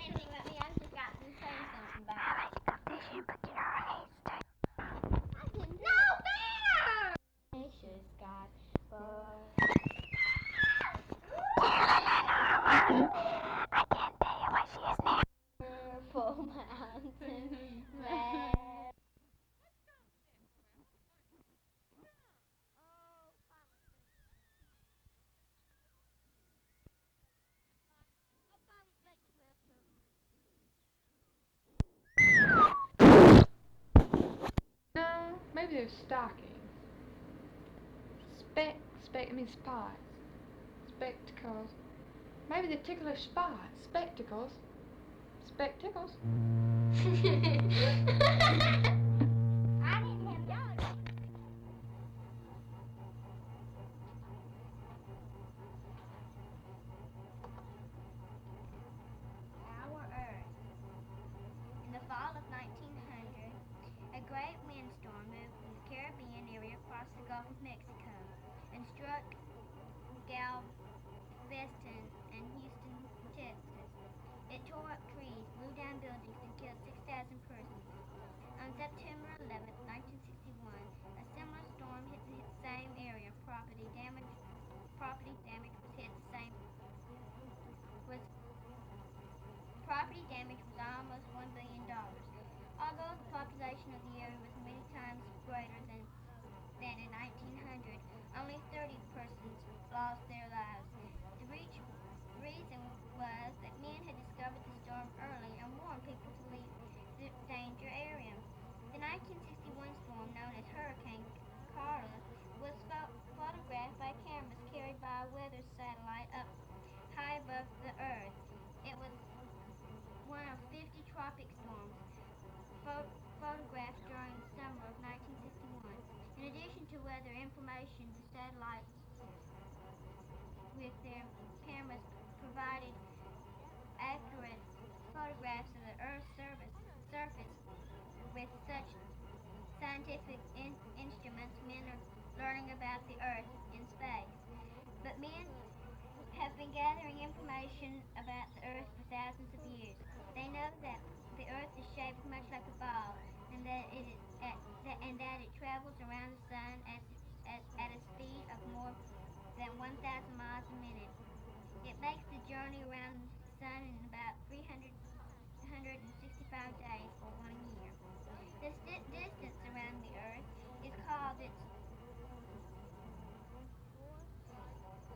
I forgot to say something about No, bear! Tenacious God, but I can't tell you what she is now. full mountain man. No, maybe they're stockings. I mean spots. Spectacles. Maybe the tickler spots. Spectacles. Spectacles. I didn't have Our Earth. In the fall of 1900, a great windstorm moved from the Caribbean area across the Gulf of Mexico and struck Galveston and Houston, Texas. It tore up trees, blew down buildings, and killed 6,000 persons. On September 11, 1961, a similar storm hit the same area. Property damage was almost $1 billion. Although the population of the area was many times greater than in 1900, only 30 persons lost their lives. The reason was that men had discovered the storm early and warned people to leave the danger area. The 1961 storm, known as Hurricane Carla, was photographed by cameras carried by a weather satellite up high above the Earth. It was one of 50 tropic storms photographed during the summer of 1961. In addition to weather information, the satellites with their cameras provided accurate photographs of the Earth's surface. With such scientific instruments, men are learning about the Earth in space. But men have been gathering information about the Earth for thousands of years. They know that the Earth is shaped much like a ball, and that it travels around the sun at a speed of more than 1,000 miles a minute. It makes the journey around the sun in about 365 days or 1 year. The distance around the Earth is called its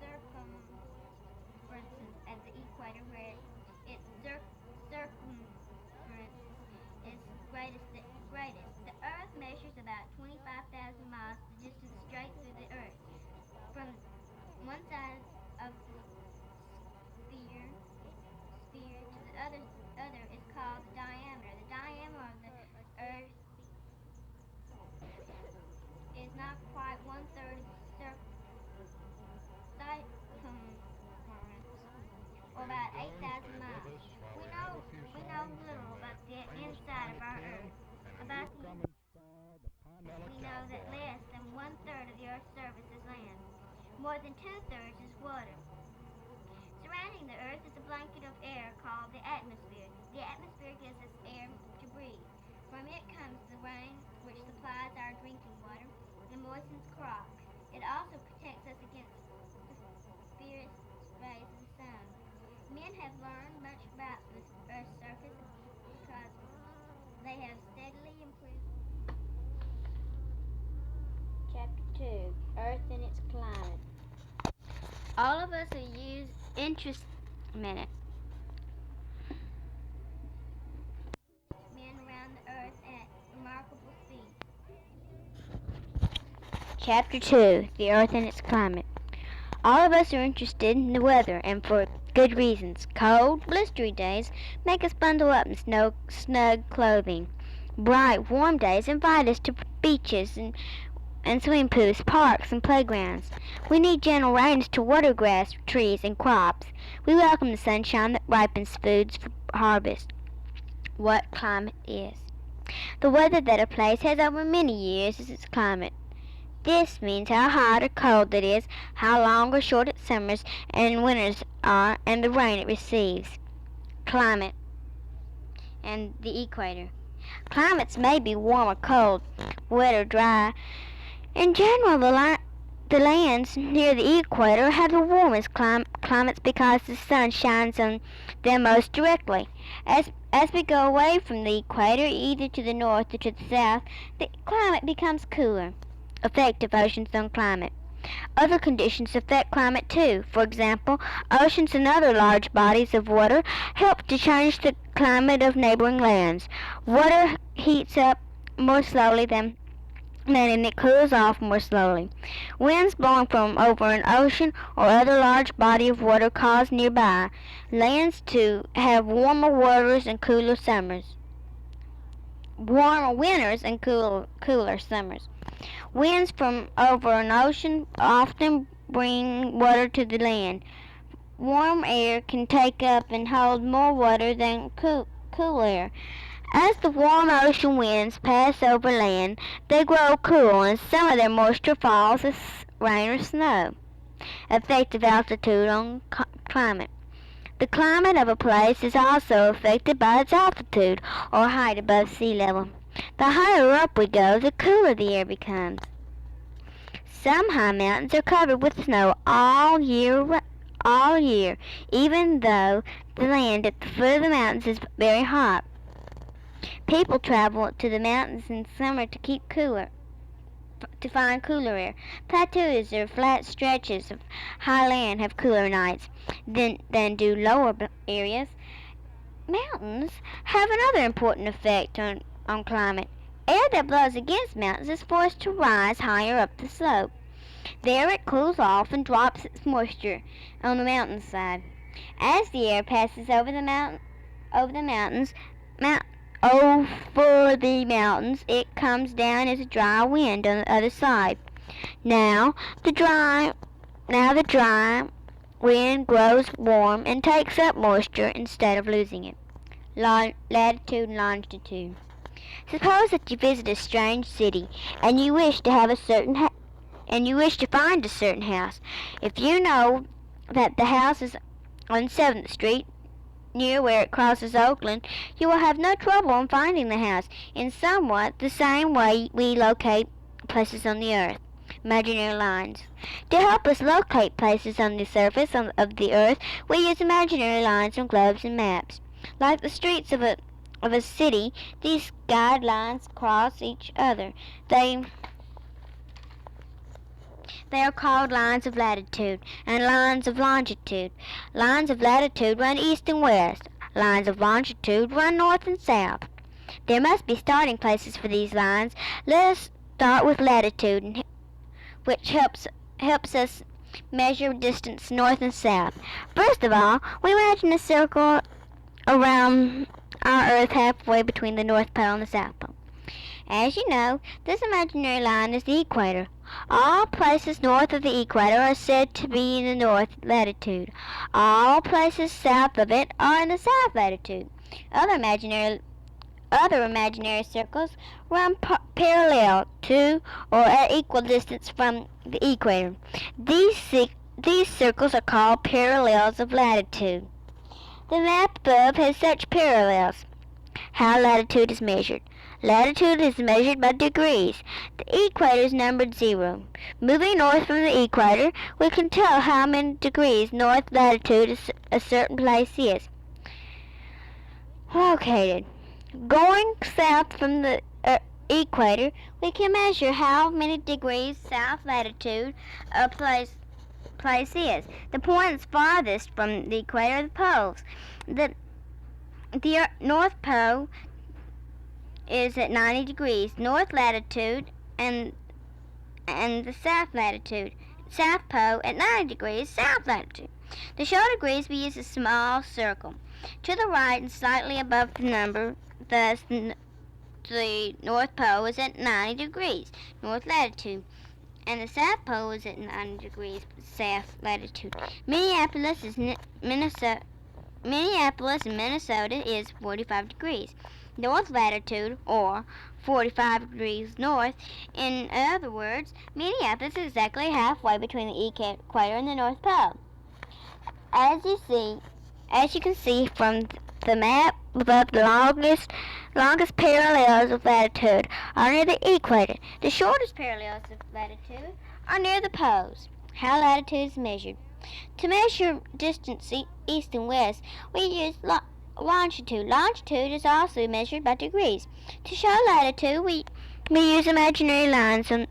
circumference at the equator, where its circumference is greatest. The Earth measures about 25,000 miles, the distance straight through the Earth. From one side of the sphere to the other is called the diameter. The diameter of the Earth is not quite one-third of the circumference, or about 8,000 miles. We know little about the inside of our Earth. We know that less than one-third of the Earth's surface is land. More than two-thirds is water. Surrounding the Earth is a blanket of air called the atmosphere. The atmosphere gives us air to breathe. From it comes the rain, which supplies our drinking water and moistens crops. It also protects us against the fierce rays of the sun. Men have learned much about the Earth's surface because they have steadily improved. Chapter 2, Earth and its climate. All of us are men around the Earth at remarkable speed. Chapter 2, The Earth and its Climate. All of us are interested in the weather, and for good reasons. Cold, blistery days make us bundle up in snug clothing. Bright, warm days invite us to beaches and swimming pools, parks, and playgrounds. We need gentle rains to water grass, trees, and crops. We welcome the sunshine that ripens foods for harvest. What climate is? The weather that a place has over many years is its climate. This means how hot or cold it is, how long or short its summers and winters are, and the rain it receives. Climate. and the equator. Climates may be warm or cold, wet or dry. In general, the lands near the equator have the warmest climates because the sun shines on them most directly. As we go away from the equator, either to the north or to the south, the climate becomes cooler. Effect of oceans on climate. Other conditions affect climate too. For example, oceans and other large bodies of water help to change the climate of neighboring lands. Water heats up more slowly than and it cools off more slowly. Winds blowing from over an ocean or other large body of water cause nearby lands to have warmer winters and cooler summers. Cooler summers. Winds from over an ocean often bring water to the land. Warm air can take up and hold more water than cool air. As the warm ocean winds pass over land, they grow cool and some of their moisture falls as rain or snow. Effect of altitude on climate. The climate of a place is also affected by its altitude, or height above sea level. The higher up we go, the cooler the air becomes. Some high mountains are covered with snow all year, even though the land at the foot of the mountains is very hot. People travel to the mountains in summer to find cooler air. Plateaus or flat stretches of high land have cooler nights than do lower areas. Mountains have another important effect on climate. Air that blows against mountains is forced to rise higher up the slope. There it cools off and drops its moisture on the mountainside. As the air passes over the mountains, it comes down as a dry wind on the other side. Now the dry wind grows warm and takes up moisture instead of losing it. Latitude and longitude. Suppose that you visit a strange city and you wish to find a certain house. If you know that the house is on 7th Street, near where it crosses Oakland, you will have no trouble in finding the house, in somewhat the same way we locate places on the earth. Imaginary lines. To help us locate places on the surface of the earth, we use imaginary lines on globes and maps. Like the streets of a city, these guidelines cross each other. They are called lines of latitude and lines of longitude. Lines of latitude run east and west. Lines of longitude run north and south. There must be starting places for these lines. Let us start with latitude, which helps us measure distance north and south. First of all, we imagine a circle around our Earth halfway between the North Pole and the South Pole. As you know, this imaginary line is the equator. All places north of the equator are said to be in the north latitude. All places south of it are in the south latitude. Other imaginary circles run parallel to or at equal distance from the equator. These circles are called parallels of latitude. The map above has such parallels. How latitude is measured. Latitude is measured by degrees. The equator is numbered 0. Moving north from the equator, we can tell how many degrees north latitude a certain place is located. Going south from the equator, we can measure how many degrees south latitude a place is. The points farthest from the equator are the poles. The North Pole is at 90 degrees north latitude and the South Pole at 90 degrees south latitude. To show degrees, we use a small circle. To the right and slightly above the number, thus the North Pole is at 90 degrees north latitude, and the South Pole is at 90 degrees south latitude. Minneapolis in Minnesota is 45 degrees north latitude, or 45 degrees north. In other words, Minneapolis is exactly halfway between the equator and the North Pole. As you see, As you can see from the map above, the longest parallels of latitude are near the equator. The shortest parallels of latitude are near the poles. How latitude is measured. To measure distance east and west, we use longitude. Longitude is also measured by degrees. To show latitude, we use imaginary lines on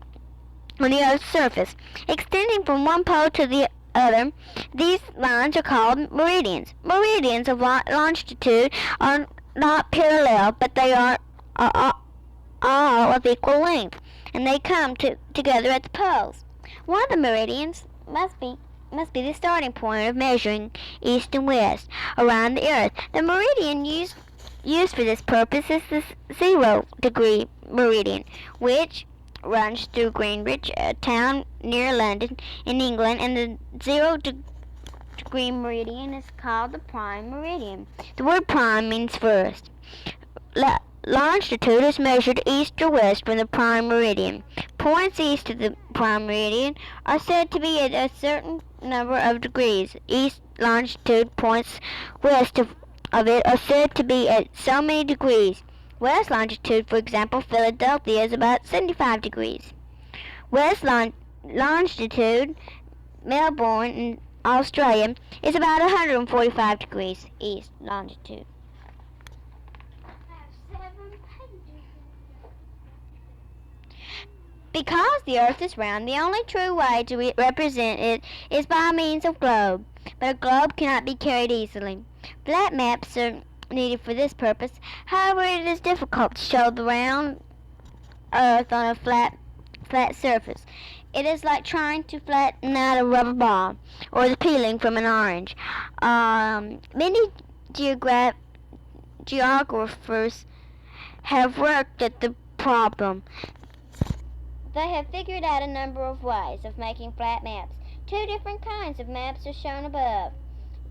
the Earth's surface, extending from one pole to the other. These lines are called meridians. Meridians of longitude are not parallel, but they are all of equal length, and they come together at the poles. One of the meridians must be the starting point of measuring east and west around the Earth. The meridian used for this purpose is the 0-degree meridian, which runs through Greenwich, a town near London in England, and the 0-degree meridian is called the prime meridian. The word prime means first. Longitude is measured east or west from the prime meridian. Points east of the prime meridian are said to be at a certain number of degrees. East longitude points west of it are said to be at so many degrees. West longitude, for example, Philadelphia, is about 75 degrees. West longitude, Melbourne in Australia, is about 145 degrees east longitude. Because the Earth is round, the only true way to represent it is by means of globe. But a globe cannot be carried easily. Flat maps are needed for this purpose. However, it is difficult to show the round Earth on a flat surface. It is like trying to flatten out a rubber ball or the peeling from an orange. Many geographers have worked at the problem. They have figured out a number of ways of making flat maps. 2 different kinds of maps are shown above.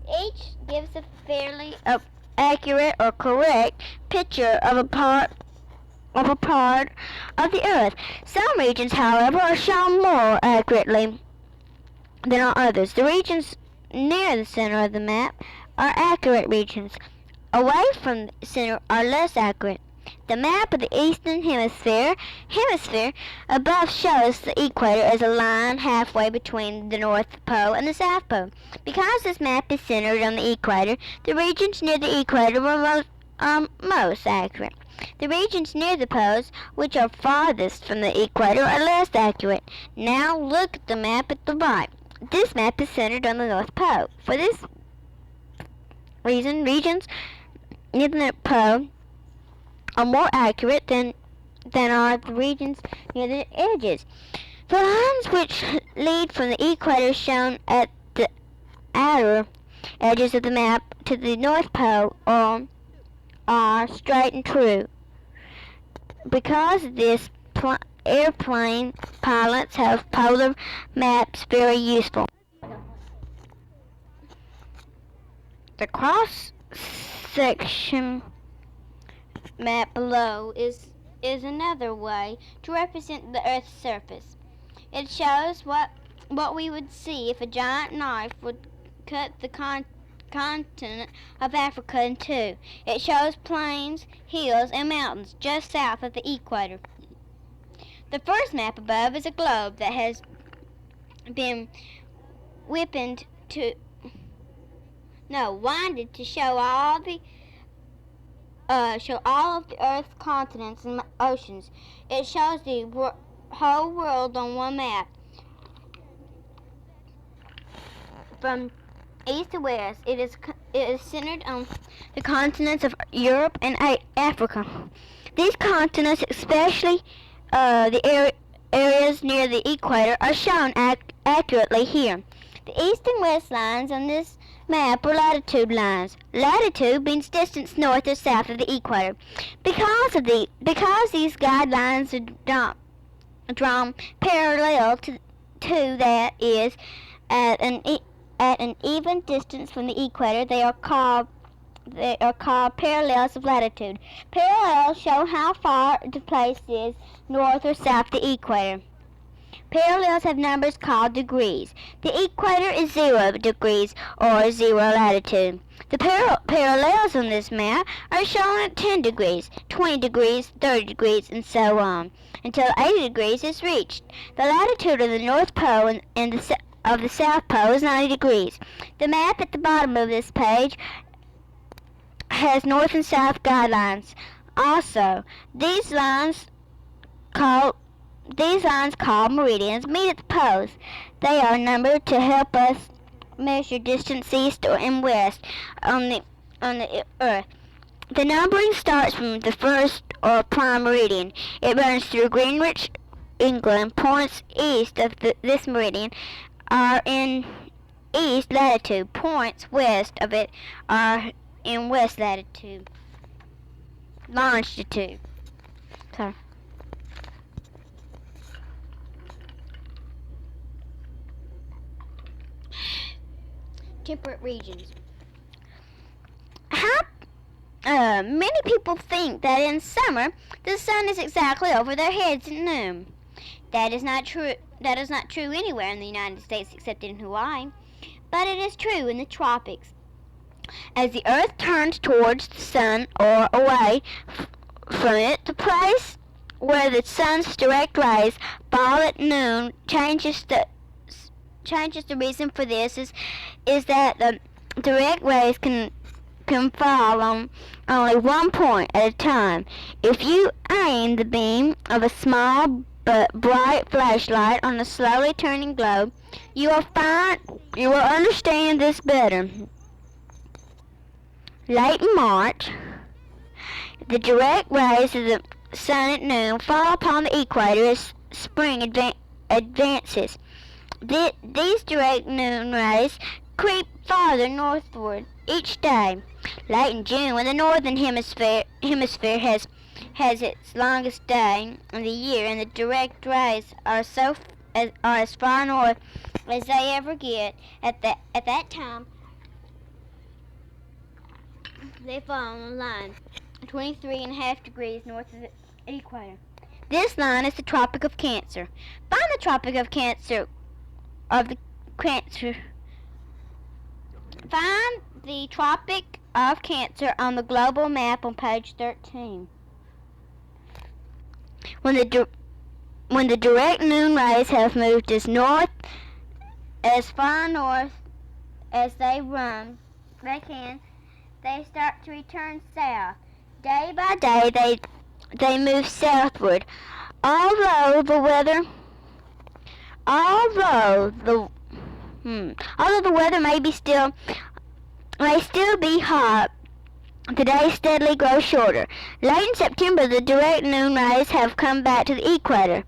Each gives a fairly accurate or correct picture of a part of the Earth. Some regions, however, are shown more accurately than others. The regions near the center of the map are accurate regions. Away from the center are less accurate. The map of the eastern hemisphere above shows the equator as a line halfway between the North Pole and the South Pole. Because this map is centered on the equator, the regions near the equator were most accurate. The regions near the poles, which are farthest from the equator, are less accurate. Now look at the map at the right. This map is centered on the North Pole. For this reason, regions near the pole are more accurate than are the regions near the edges. The lines which lead from the equator shown at the outer edges of the map to the North Pole are straight and true. Because of this, airplane pilots have polar maps very useful. The cross-section map below is another way to represent the Earth's surface. It shows what we would see if a giant knife would cut the continent of Africa in two. It shows plains, hills, and mountains just south of the equator. The first map above is a globe that has been winded to show all of the Earth's continents and oceans. It shows the whole world on one map. From east to west, it is centered on the continents of Europe and Africa. These continents, especially the areas near the equator, are shown accurately here. The east and west lines on this map are latitude lines. Latitude means distance north or south of the equator. Because these guidelines are drawn parallel to that is at an even distance from the equator, they are called parallels of latitude. Parallels show how far the place is north or south of the equator. Parallels have numbers called degrees. The equator is 0 degrees or 0 latitude. The parallels on this map are shown at 10 degrees, 20 degrees, 30 degrees, and so on, until 80 degrees is reached. The latitude of the North Pole and of the South Pole is 90 degrees. The map at the bottom of this page has north and south guidelines. Also, these lines called meridians meet at the poles. They are numbered to help us measure distance east or and west on the Earth. The numbering starts from the first or prime meridian. It runs through Greenwich, England. Points east of this meridian are in east latitude. Points west of it are in west latitude. Longitude. Sorry. Temperate regions. Many people think that in summer the sun is exactly over their heads at noon. That is not true. That is not true anywhere in the United States except in Hawaii, but it is true in the tropics. As the Earth turns towards the sun or away from it, the place where the sun's direct rays fall at noon changes. The reason for this is that the direct rays can fall on only one point at a time. If you aim the beam of a small but bright flashlight on a slowly turning globe, you will understand this better. Late in March, the direct rays of the sun at noon fall upon the equator as spring advances. These direct noon rays creep farther northward each day. Late in June, when the northern hemisphere has its longest day of the year, and the direct rays are as far north as they ever get, at that time they fall on the line 23.5 degrees north of the equator. This line is the Tropic of Cancer. Find the Tropic of Cancer Find the Tropic of Cancer on the global map on page 13. When the direct noon rays have moved as far north as they start to return south. Day by day, they move southward. Although the weather may still be hot, the days steadily grow shorter. Late in September, the direct noon rays have come back to the equator.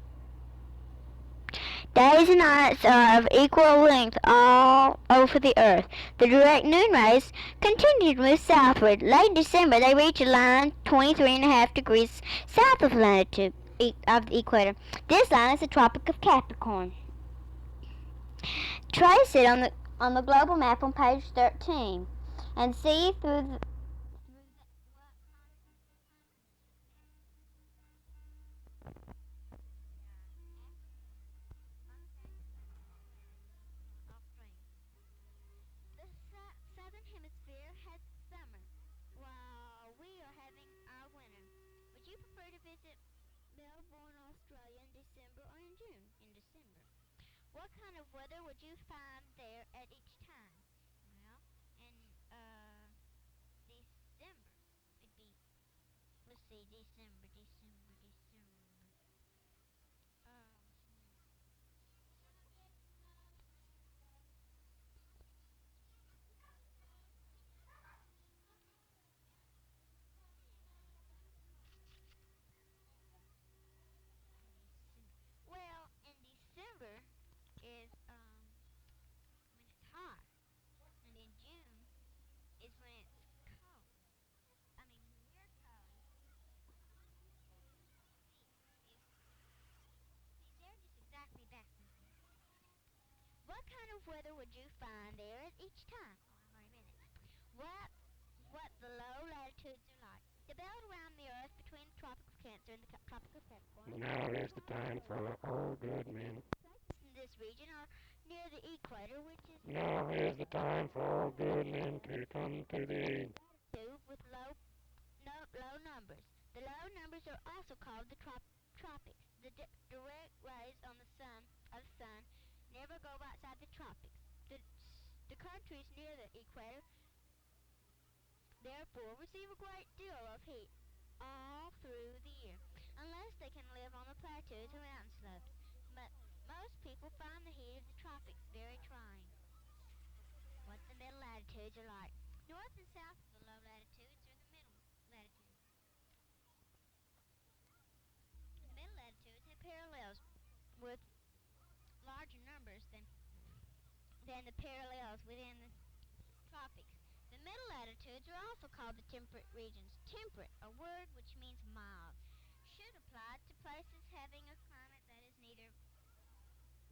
Days and nights are of equal length all over the Earth. The direct noon rays continue to move southward. Late in December, they reach a line 23.5 degrees south of the latitude of the equator. This line is the Tropic of Capricorn. Trace it on the global map on page 13 and see through the southern hemisphere has summer, while we are having our winter. Would you prefer to visit Melbourne, Australia in December or in June? In December. What kind of weather would you find there at each time? Well, in December, it'd be, let's see, December. Well, in December is when it's hot, and in June is when it's cold. I mean, when we're cold. See, they're just exactly backwards. What kind of weather would you find there at each time? Oh, I've already read it. What the low latitudes are like. The belt around the Earth between the Tropic of Cancer and the Tropic of Capricorn. Now is the time for all good men. region are near the equator, which is Now is the time for good men to come to thee. with low numbers. The low numbers are also called the tropics. The direct rays of the sun never go outside the tropics. The countries near the equator therefore receive a great deal of heat all through the year, unless they can live on the plateaus or mountain slopes. But most people find the heat of the tropics very trying. What the middle latitudes are like. North and south of the low latitudes are the middle latitudes. The middle latitudes have parallels with larger numbers than the parallels within the tropics. The middle latitudes are also called the temperate regions. Temperate, a word which means mild, should apply to places having a climate that is neither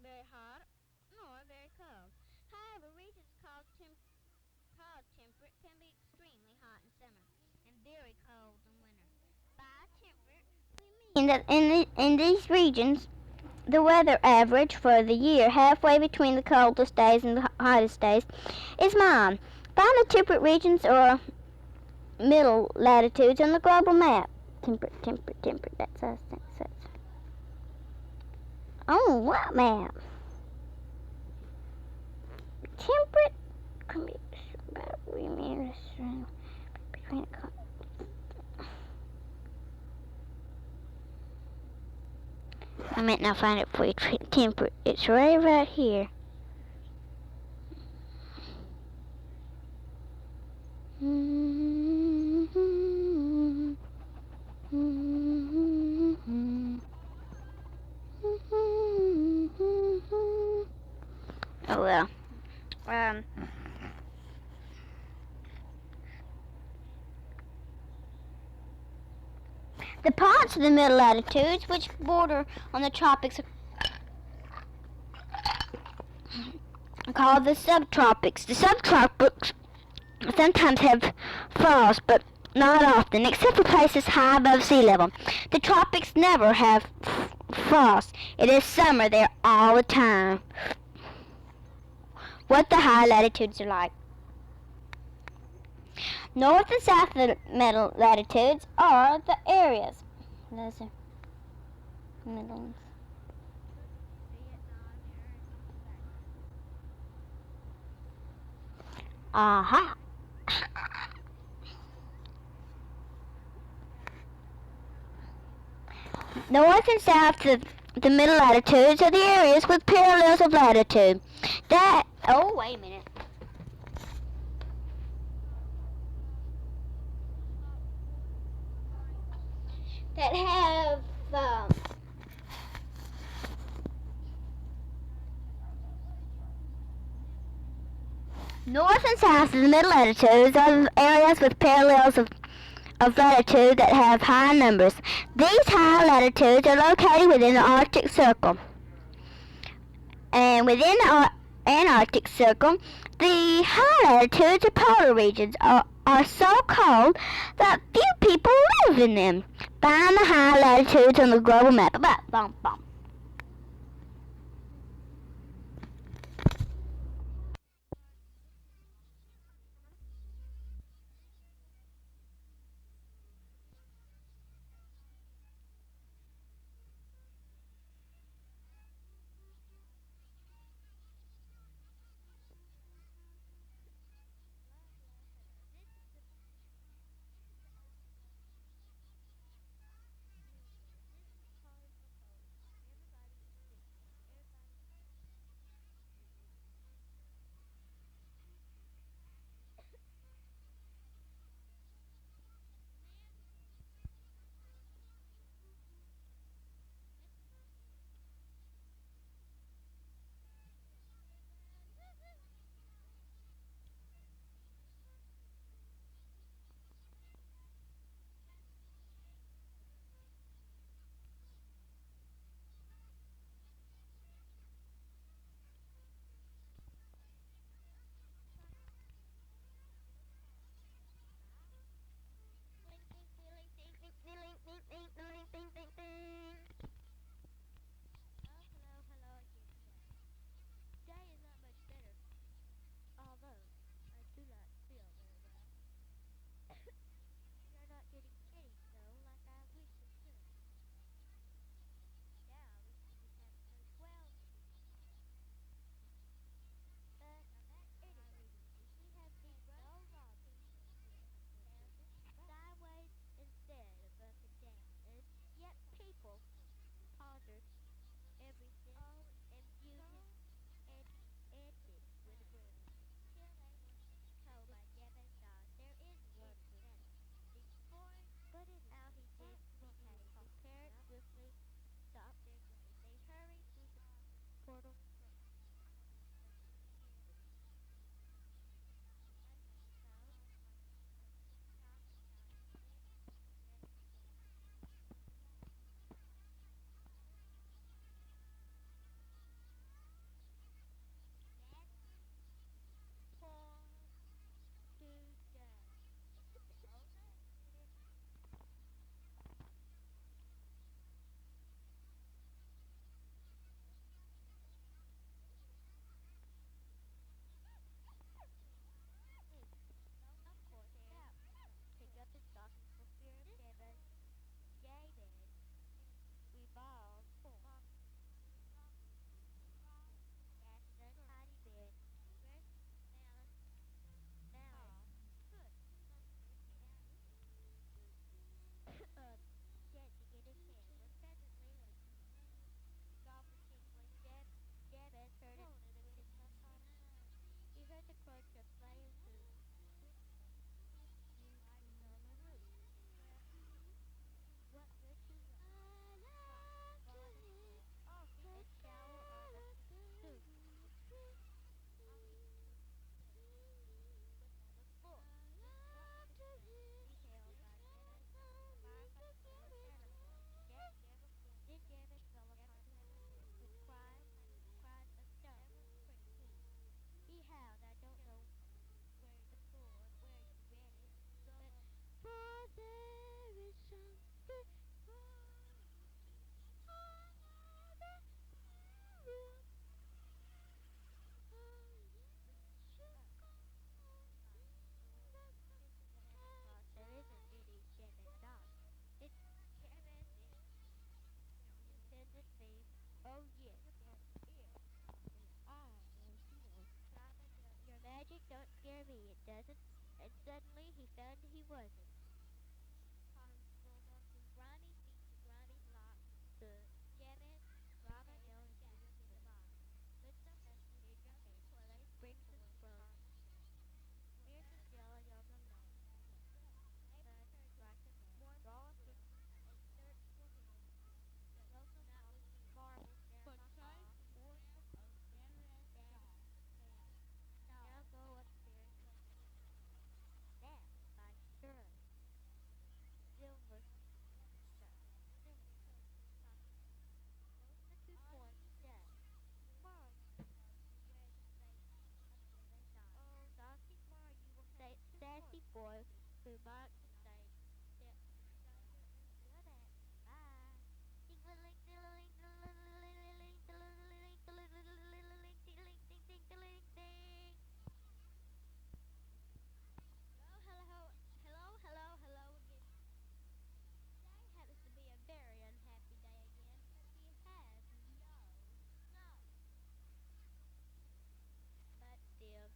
very hot nor very cold. However, regions called temperate can be extremely hot in summer and very cold in winter. By temperate, we mean that in these regions, the weather average for the year, halfway between the coldest days and the hottest days, is mild. Find the temperate regions or middle latitudes on the global map. Temperate. That's us. Oh, what map? Temperate can be about between I meant not find it for you. Temperate. It's right here. Oh well. The parts of the middle latitudes which border on the tropics are called the subtropics. The subtropics sometimes have frost, but not often, except for places high above sea level. The tropics never have frost. It is summer there all the time. What the high latitudes are like. North and south of the middle latitudes are the areas. Those are middle ones. Aha. North and south of the middle latitudes are the areas with parallels of latitude. Oh, wait a minute. That have north and south of the middle latitudes are areas with parallels of latitude that have high numbers. These high latitudes are located within the Arctic Circle. And within the Antarctic Circle, the high latitudes or polar regions are so cold that few people live in them. Find the high latitudes on the global map. me it doesn't. And suddenly he found he wasn't. Hans Bulldogs and Grimy beat the Grimy lock. The Jabez, Grandma Dell, and Jesus in the box. Puts up us teardrops and toilet, brings us from smears us gel and yum yum num. Bud strikes a bug. Draw a picture and search for him. Welcome not with marbles, grandma ha. Fortune of daddy, daddy. Now go upstairs and that by Shirley. Silver Silver Pocket. Closer to 20 steps. Tomorrow where the face of Jabez died. Oh, Donkey, tomorrow you will say sassy boy who marks the state. Step yonder and good at. Bye. Ding a ling ding a ling ding a ling ding a ling ding a ling ding a ling ding a ling ding ding ding ding ding. Hello, hello, hello, hello, hello again. Today happens to be a very unhappy day again because we have no snow. But still,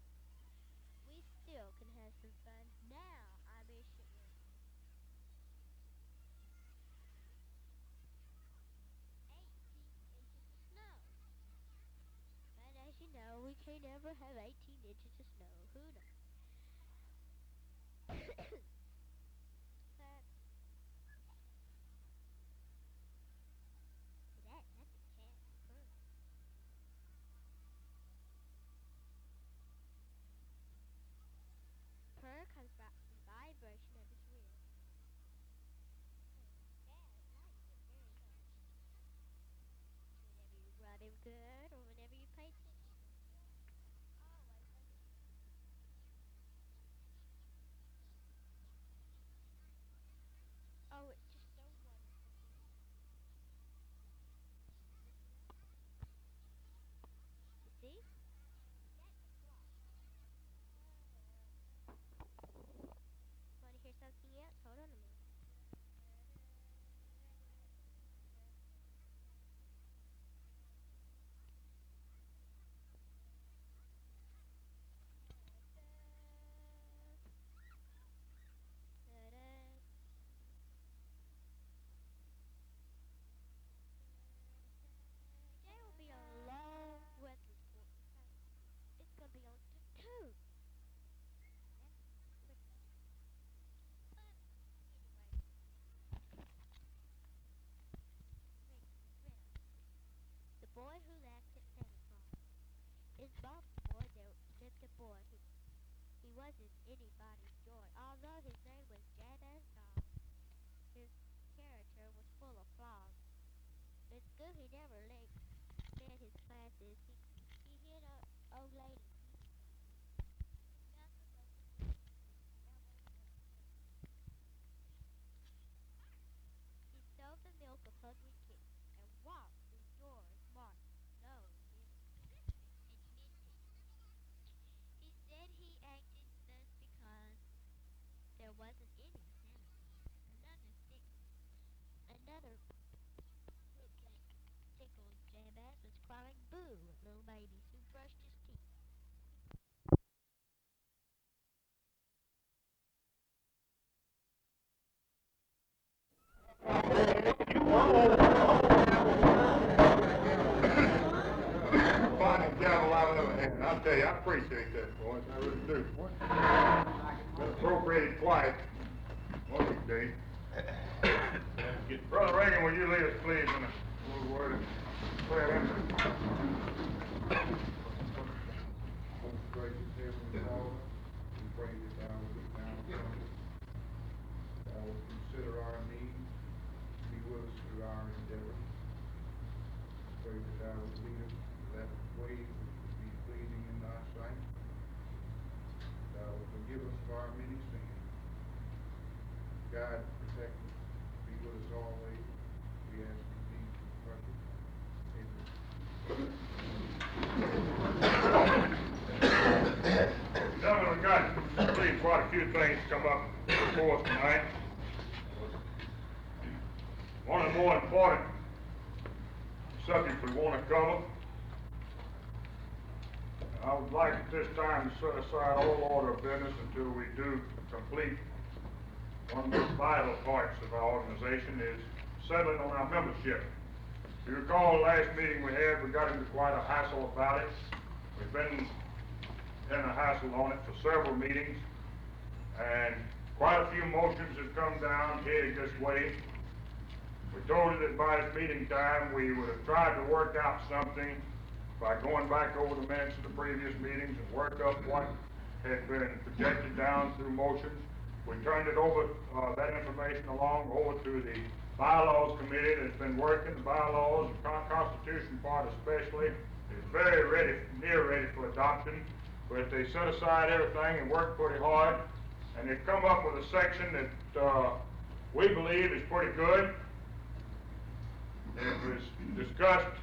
we still can have some fun. Now, I wish it was 18 inches of snow. But as you know, we can't ever have 18 inches of snow. Who knows? But that's a cat purr. Purr comes from the vibration of his ribs. Cat likes it very much. Whenever you rub him good or whenever you pay attention to him. Always understand. Oh, it's just so wonderful here. Listen up. You see? That's a clock. Want to hear something else? Hold on a minute. Today will be a long weather report because it's going to be on to two. That's pretty good. But anyway, Riddle. The boy who laughed at Santa Claus. In Baltimore there lived a boy who he wasn't anybody's joy. Although his name was Jabez Dog, his character was full of flaws. In school he never led his classes. He hit a old lady. His mouth was open when his elbows went straight. He stole the milk of hungry kittens and walked through doors marked no admitted. He said he acted thus because there wasn't any Santa Claus. Another kid that tickled Jabez was crying boo at little babies who brushed his teeth. Finest gavel I've ever had. I'll tell you, I appreciate that, boys. I really do. Been appropriated twice. One of these days. Brother Reagan, will you lead us, please, in a little word of prayer? Most gracious Heavenly Father, we pray that thou will look down upon us. Thou will consider our needs, be with us through our endeavors. Pray that thou would lead us that way which would be pleasing in thy sight. Thou will forgive us for our many sins. Guide, protect us, be with us always. We ask in Jesus' precious. Amen. Gentlemen, we've got really quite a few things come up before us tonight. One of the more important subjects we want to cover I would like at this time to set aside all order of business until we do complete one of the most vital parts of our organization is settling on our membership. If you recall, last meeting we had, we got into quite a hassle about it. We've been in a hassle on it for several meetings, and quite a few motions have come down headed this way. We told you that by this meeting time, we would have tried to work out something by going back over the minutes of the previous meetings and work up what had been projected down through motions. We turned it over, that information along over to the bylaws committee that's been working. The bylaws, the constitution part especially, is very ready, near ready for adoption. But they set aside everything and worked pretty hard, and they've come up with a section that we believe is pretty good. It was discussed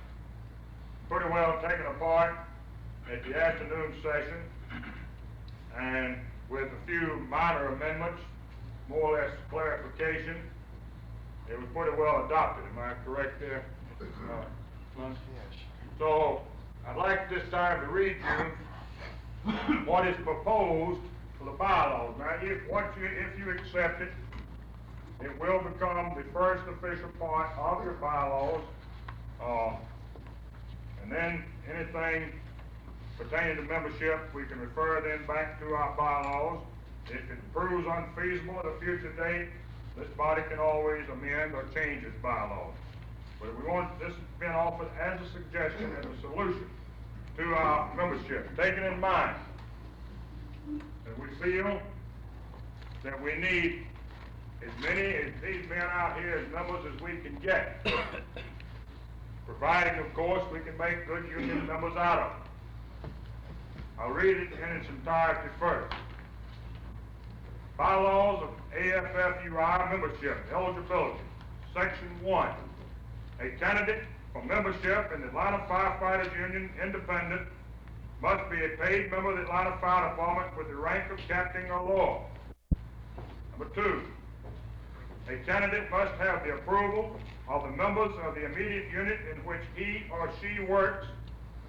pretty well taken apart at the afternoon session, and with a few minor amendments, more or less clarification, it was pretty well adopted. Am I correct there? Yes. So, I'd like this time to read you what is proposed for the bylaws. Now, if you accept it, it will become the first official part of your bylaws, and then anything pertaining to membership, we can refer then back to our bylaws. If it proves unfeasible at a future date, this body can always amend or change its bylaws. But this has been offered as a suggestion and a solution to our membership, taking in mind that we feel that we need as many of these men out here as members as we can get, providing, of course, we can make good union members out of them. I'll read it in its entirety first. Bylaws of AFF-UI membership, eligibility. Section 1. A candidate for membership in the Atlanta Firefighters Union Independent must be a paid member of the Atlanta Fire Department with the rank of captain or law. Number 2. A candidate must have the approval of the members of the immediate unit in which he or she works,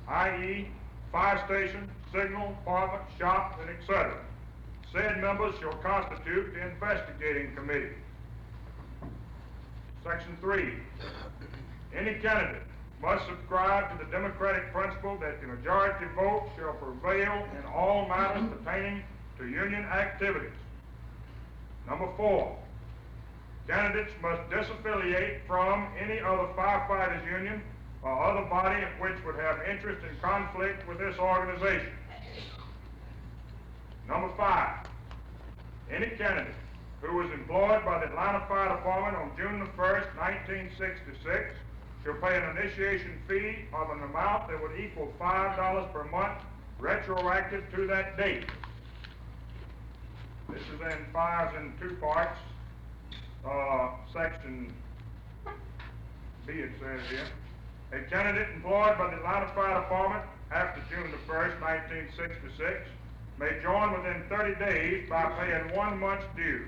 i.e., fire station, signal, department, shop, and etc. Said members shall constitute the investigating committee. Section 3. Any candidate must subscribe to the democratic principle that the majority vote shall prevail in all matters pertaining to union activities. Number 4. Candidates must disaffiliate from any other firefighters union or other body which would have interest in conflict with this organization. Number 5. Any candidate who was employed by the Atlanta Fire Department on June the 1st, 1966 shall pay an initiation fee of an amount that would equal $5 per month retroactive to that date. This is in fires in 2 parts. Section B, it says here. A candidate employed by the Atlanta Fire Department after June the 1st, 1966 may join within 30 days by paying 1 month's dues.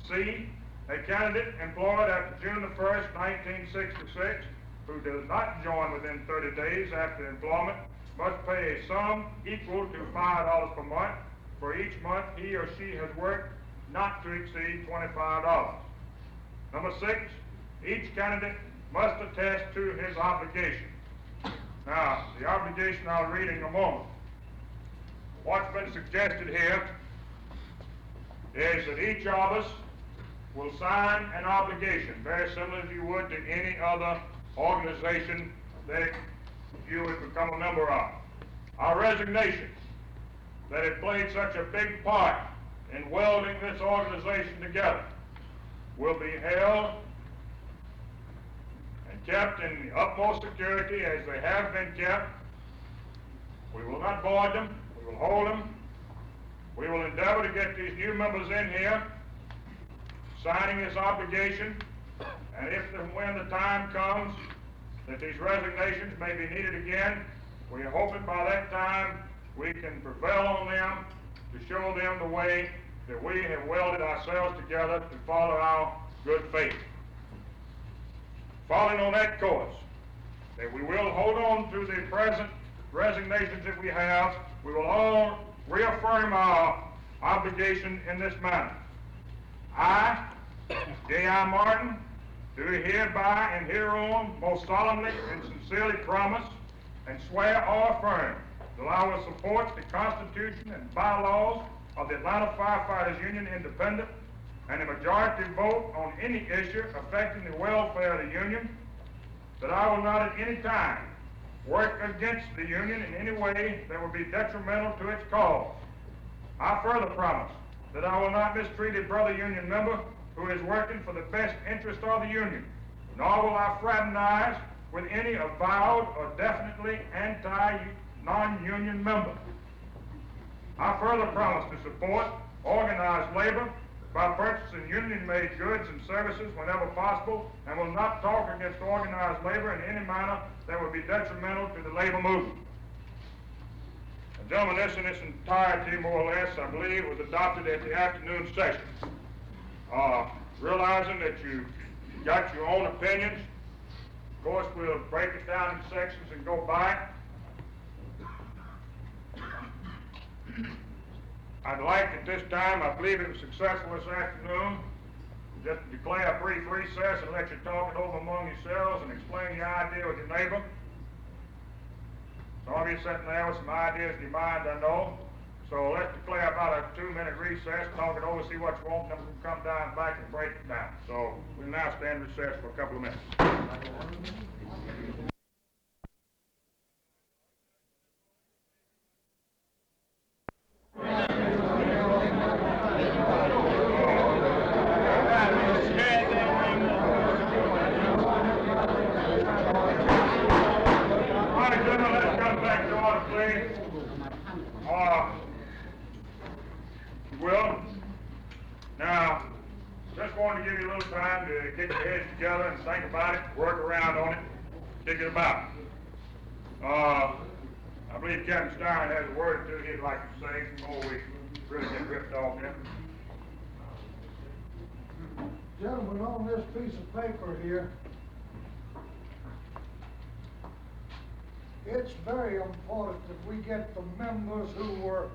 C. A candidate employed after June the 1st, 1966 who does not join within 30 days after employment must pay a sum equal to $5 per month for each month he or she has worked, not to exceed $25. Number 6, each candidate must attest to his obligation. Now, the obligation I'll read in a moment. What's been suggested here is that each of us will sign an obligation, very similar as you would to any other organization that you would become a member of. Our resignation that it played such a big part in welding this organization together will be held and kept in the utmost security as they have been kept. We will not void them. We will hold them. We will endeavor to get these new members in here signing this obligation, and if and when the time comes that these resignations may be needed again, we are hoping by that time we can prevail on them to show them the way that we have welded ourselves together to follow our good faith. Following on that course, that we will hold on to the present resignations that we have, we will all reaffirm our obligation in this manner. I, J.I. Martin, do hereby and hereon most solemnly and sincerely promise and swear or affirm that I will support the Constitution and bylaws of the Atlanta Firefighters Union Independent and a majority vote on any issue affecting the welfare of the union, that I will not at any time work against the union in any way that will be detrimental to its cause. I further promise that I will not mistreat a brother union member who is working for the best interest of the union, nor will I fraternize with any avowed or definitely non-union member. I further promise to support organized labor by purchasing union-made goods and services whenever possible, and will not talk against organized labor in any manner that would be detrimental to the labor movement. And gentlemen, this in its entirety, more or less, I believe, was adopted at the afternoon session. Realizing that you got your own opinions, of course, we'll break it down in sections and go by it. I'd like at this time, I believe it was successful this afternoon, just to declare a brief recess and let you talk it over among yourselves and explain your idea with your neighbor. Some of you sitting there with some ideas in your mind, I know. So let's declare about a 2-minute recess, talk it over, see what you want, and then we'll come down back and break it down. So we'll now stand recess for a couple of minutes. Well, now, just wanted to give you a little time to get your heads together and think about it, work around on it, think it about. I believe Captain Stein has a word or two he'd like to say before we really get ripped off here. Gentlemen, on this piece of paper here, it's very important that we get the members who were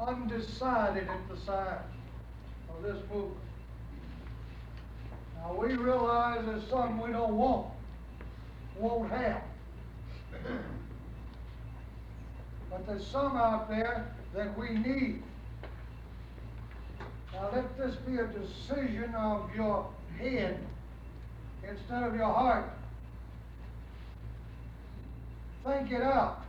undecided at the sign of this movement. Now, we realize there's some we don't won't have. But there's some out there that we need. Now, let this be a decision of your head instead of your heart. Think it out.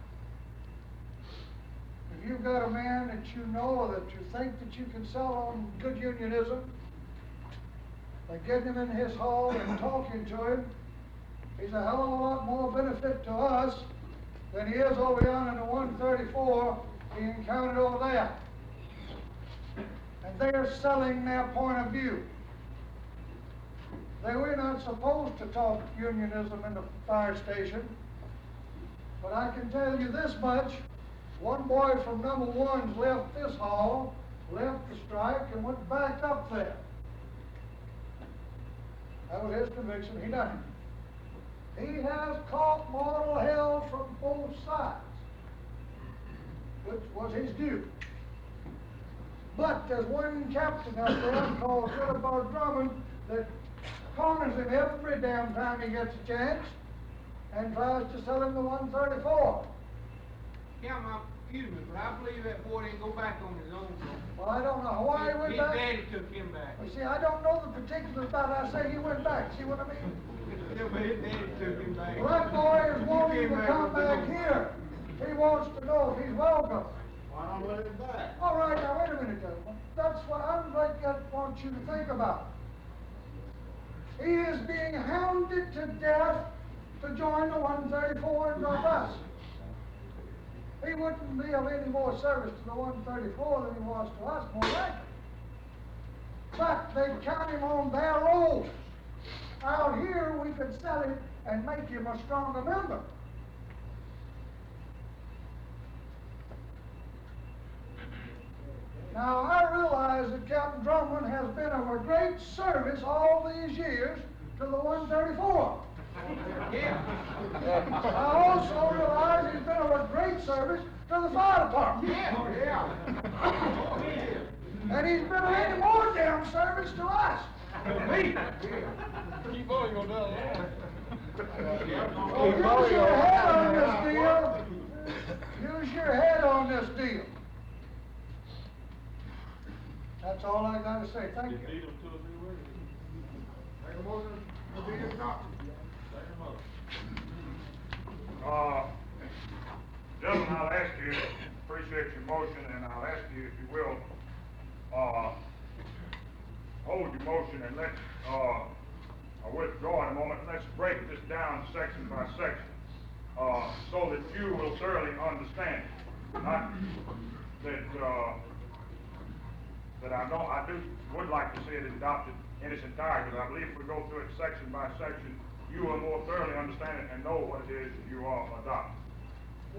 If you've got a man that you know that you think that you can sell on good unionism, by getting him in his hall and talking to him, he's a hell of a lot more benefit to us than he is over yonder in the 134 being counted over there. And they're selling their point of view. We're not supposed to talk unionism in the fire station, but I can tell you this much. One boy from number 1's left this hall, left the strike, and went back up there. That was his conviction. He done it. He has caught mortal hell from both sides, which was his due. But there's one captain out there called Philip R. Drummond that corners him every damn time he gets a chance and tries to sell him the 134. Yeah, excuse me, but I believe that boy didn't go back on his own. Well, I don't know why he went back. His daddy took him back. You see, I don't know the particulars about it. I say he went back. See what I mean? Yeah, but his daddy took him back. Well, that boy is wanting He to came come with back the- here. He wants to know if he's welcome. Why not let him back? All right, now wait a minute, gentlemen. That's what I want you to think about. He is being hounded to death to join the 134 and drop us. He wouldn't be of any more service to the 134 than he was to us, more likely. But they count him on their rolls. Out here, we could sell him and make him a stronger member. Now, I realize that Captain Drummond has been of a great service all these years to the 134. I also realize he's been of a great service to the fire department. And he's been of any more damn service to us. Keep on, you're gonna do So use your head on this deal. Use your head on this deal. That's all I gotta say. Thank you. Make a motion to be adopted. Gentlemen, I'll ask you, appreciate your motion, and I'll ask you if you will, hold your motion and let's, I'll withdraw in a moment. Let's break this down section by section, so that you will thoroughly understand. Not that I would like to see it adopted in its entirety, but I believe if we go through it section by section, you will more thoroughly understand it and know what it is you are adopting.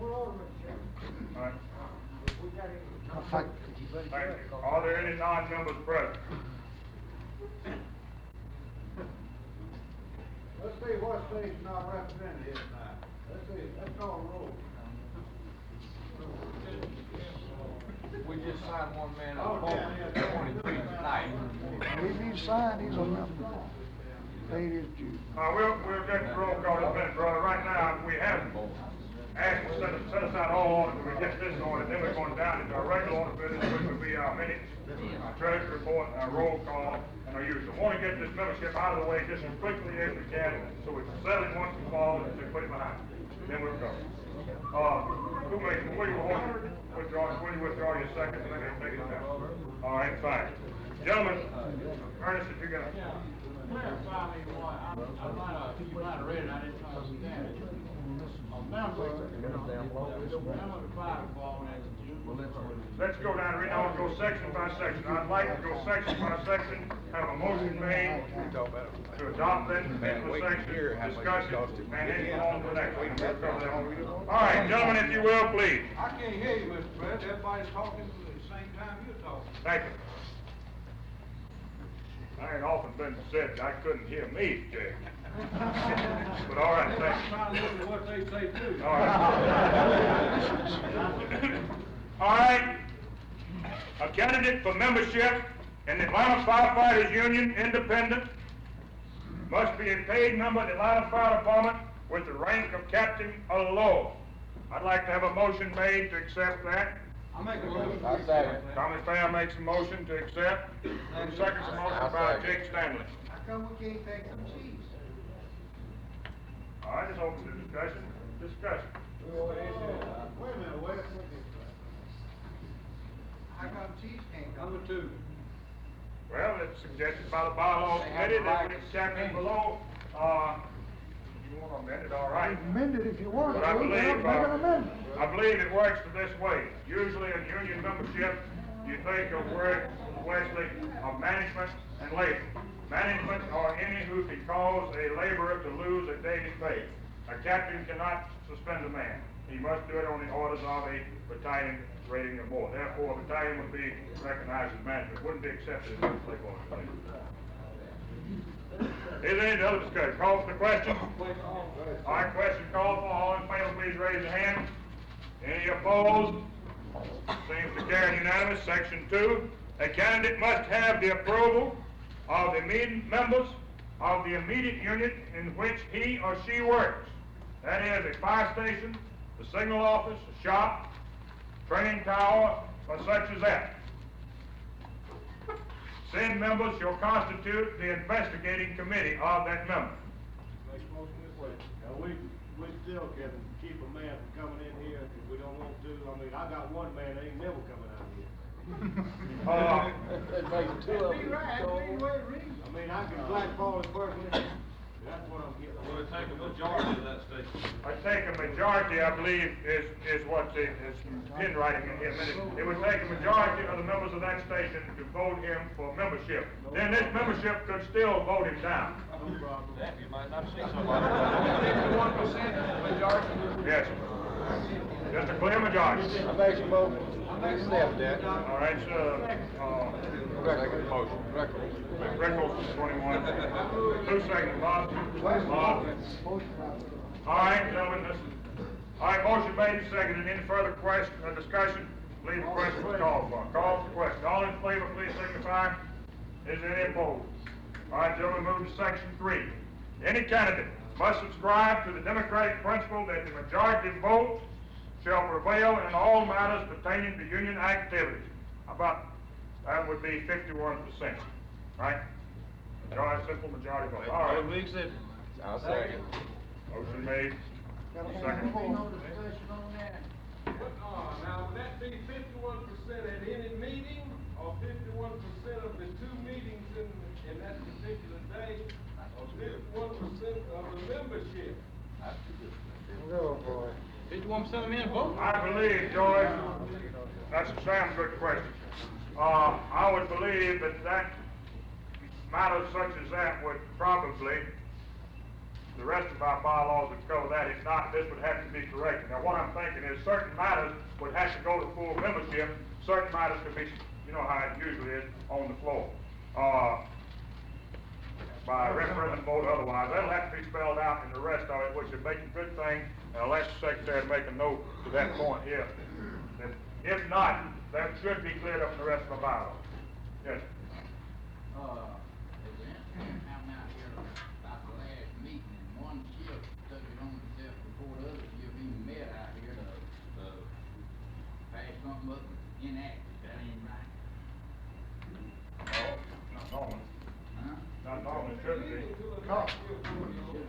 All right. Thank you. Are there any non-members present? Let's see what state's not represented here tonight. Let's call a roll. We just signed one man up for 23 tonight. If he's signed, he's a member. Paid his dues. We'll get the roll call in a minute, brother. Right now, we have asked to set aside all orders, we get this order, then we're going down into our regular order business, which would be our minutes, our treasury report, our roll call, and our usual. Want to get this membership out of the way just as quickly as we can, so we can settle it once and for all, and put it behind us. Then we'll go. Will you withdraw your second, and then take it down? All right, fine. Gentlemen, Ernest, if you're gonna... You might have read it, I didn't understand it. Let's go down, right now, we'll go section by section. I'd like to go section by section, have a motion made to adopt that particular section, discuss it, and then go on to the next one. All right, gentlemen, if you will, please. I can't hear you, Mr. President. Everybody's talking at the same time you're talking. Thank you. I ain't often been said I couldn't hear me, Jay. But all right, thank you. I'm trying to listen to what they say too. All right. All right. A candidate for membership in the Atlanta Firefighters Union Independent must be a paid member of the Atlanta Fire Department with the rank of captain or below. I'd like to have a motion made to accept that. I'll make a motion. Tommy Pham makes a motion to accept. Second motion by Jake Stanley. How come we can't take some cheese? All right, just open the discussion. Wait a minute, wait. How come cheese can't come? Number two. Well, it's suggested by the bylaws committee that when it's captain below, you want to amend it, all right. Amend it if you want. But I We'll believe, make an amendment. I believe it works this way. Usually in union membership, you think of word, Wesley, of management and labor. Management are any who can cause a laborer to lose a day's pay. A captain cannot suspend a man. He must do it on the orders of a battalion rating or more. Therefore, a battalion would be recognized as management, wouldn't be accepted as a slave owner. Is there any other discussion? Call for the question? All right, question called for. All in favor, please raise your hand. Any opposed? Seems to carry unanimous. Section 2. A candidate must have the approval of the immediate members of the immediate unit in which he or she works. That is a fire station, the signal office, a shop, training tower, or such as that. Said members shall constitute the investigating committee of that member. Make a motion this way. Now, we still can keep a man from coming in here if we don't want to. I mean, I got one man that ain't never coming out here. That makes two of them. I mean, I can blackball his person. That's what I'm getting. Will it take a majority of that station? I think a majority, I believe, is what is pin writing in here. It would take a majority of the members of that station to vote him for membership. Then this membership could still vote him down. No problem. You might not see somebody. 51% majority. Yes. Just a clear majority. I make a motion. Accept that. All right, Second motion. Rickles, 21. Who seconded, Bob? Bob. All right, gentlemen, all right, motion made and seconded. Any further question or discussion? Please, the question was called for. Call for the question. All in favor, please signify. Is there any opposed? All right, gentlemen, move to section 3. Any candidate must subscribe to the democratic principle that the majority vote shall prevail in all matters pertaining to union activities. About, that would be 51%, right? Majority, simple majority vote. All right. I'll second. Motion made. Second. Now, would that be 51% at any meeting, or 51% of the 2 meetings in that particular day, or 51% of the membership? Oh, boy. 51% of men vote. I believe, George, that's a damn good question. I would believe that matters such as that would probably, the rest of our bylaws would cover that. If not, this would have to be corrected. Now, what I'm thinking is certain matters would have to go to full membership. Certain matters could be, you know how it usually is, on the floor. By referendum vote otherwise. That'll have to be spelled out in the rest of it, which would make a good thing. And I'll ask the secretary to make a note to that point here. That if not, that should be cleared up in the rest of the bylaws. Yes. I'm out here about the last meeting, and one shift took it on itself before the other shift even met out here to pass something up inactive. That ain't right. No, not normal. Huh? Not normal, it shouldn't be. Should have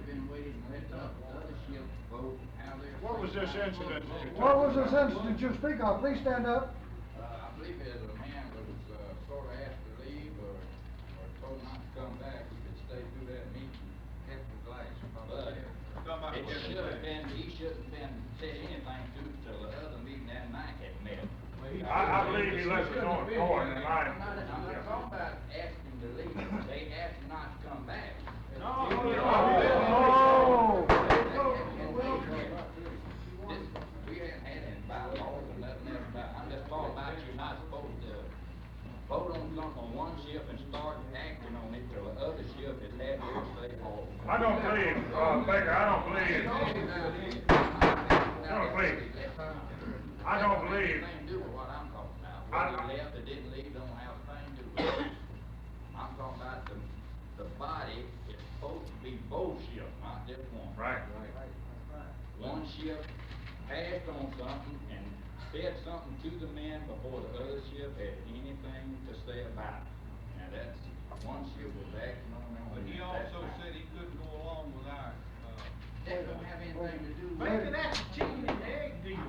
been waiting and let the other shift vote how they're. What was this incident? What was this incident you speak of? Please stand up. I believe it was a man that was, sort of asked to leave or told not to come back. He could stay through that meeting, kept the glass. But it should have been, he shouldn't have been said anything to till the other meeting that night had met. I believe he left it on the floor in the night. I'm not talking about asking to leave. They asked him not to come back. Oh. We haven't had any bylaws or nothing else about, I'm just talking about you're not supposed to vote on something on one shift and start acting on it till the other shift has had their say all. I don't believe, Baker, I don't believe. No, please. I don't believe. Nothing to do with what I'm talking about. I- Whether he left or didn't leave don't have a thing to do with it. I'm talking about the body is supposed to be both shifts, not just one. Right. One shift passed on something and said something to the men before the other shift had anything to say about it. Now that's, one shift was acting on it. But he also said he couldn't go along with our, That don't have anything to do with Maybe it. that's a chicken and egg deal.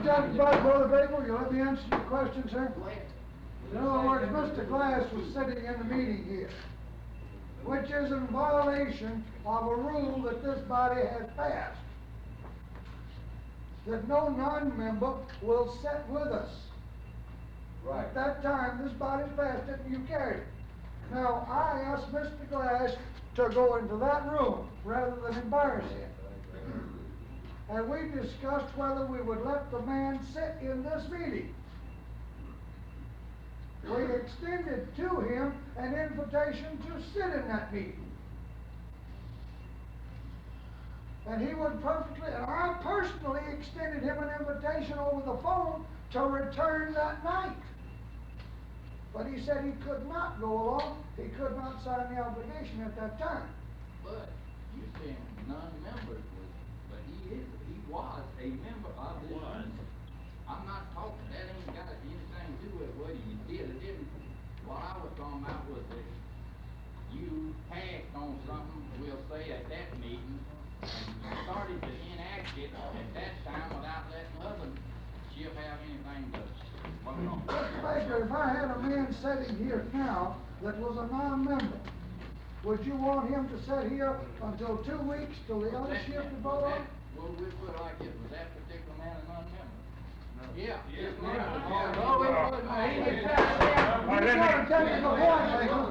Brother Babel, you let me answer your question, sir? Go ahead. In other words, Mr. Glass was sitting in the meeting here, which is in violation of a rule that this body has passed. That no non-member will sit with us. At that time, this body passed it and you carried it. Now, I asked Mr. Glass to go into that room rather than embarrass him. And we discussed whether we would let the man sit in this meeting. We extended to him an invitation to sit in that meeting. And he would perfectly, and I personally extended him an invitation over the phone to return that night. But he said he could not go along, he could not sign the obligation at that time. But you saying non-members was, but he was a member of this. I'm not talking, that ain't got anything to do with what he did or didn't. What I was talking about was that you passed on something, we'll say at that meeting, and started to enact it at that time without letting other shift have anything to vote on. Mr. Baker, if I had a man sitting here now that was a non-member, would you want him to sit here until 2 weeks till the other shift to vote on? Well, we put it like this, was that particular man a non-member? Yeah. Yes, No, ma'am. no, it wasn't. You got a technical point, Baker. All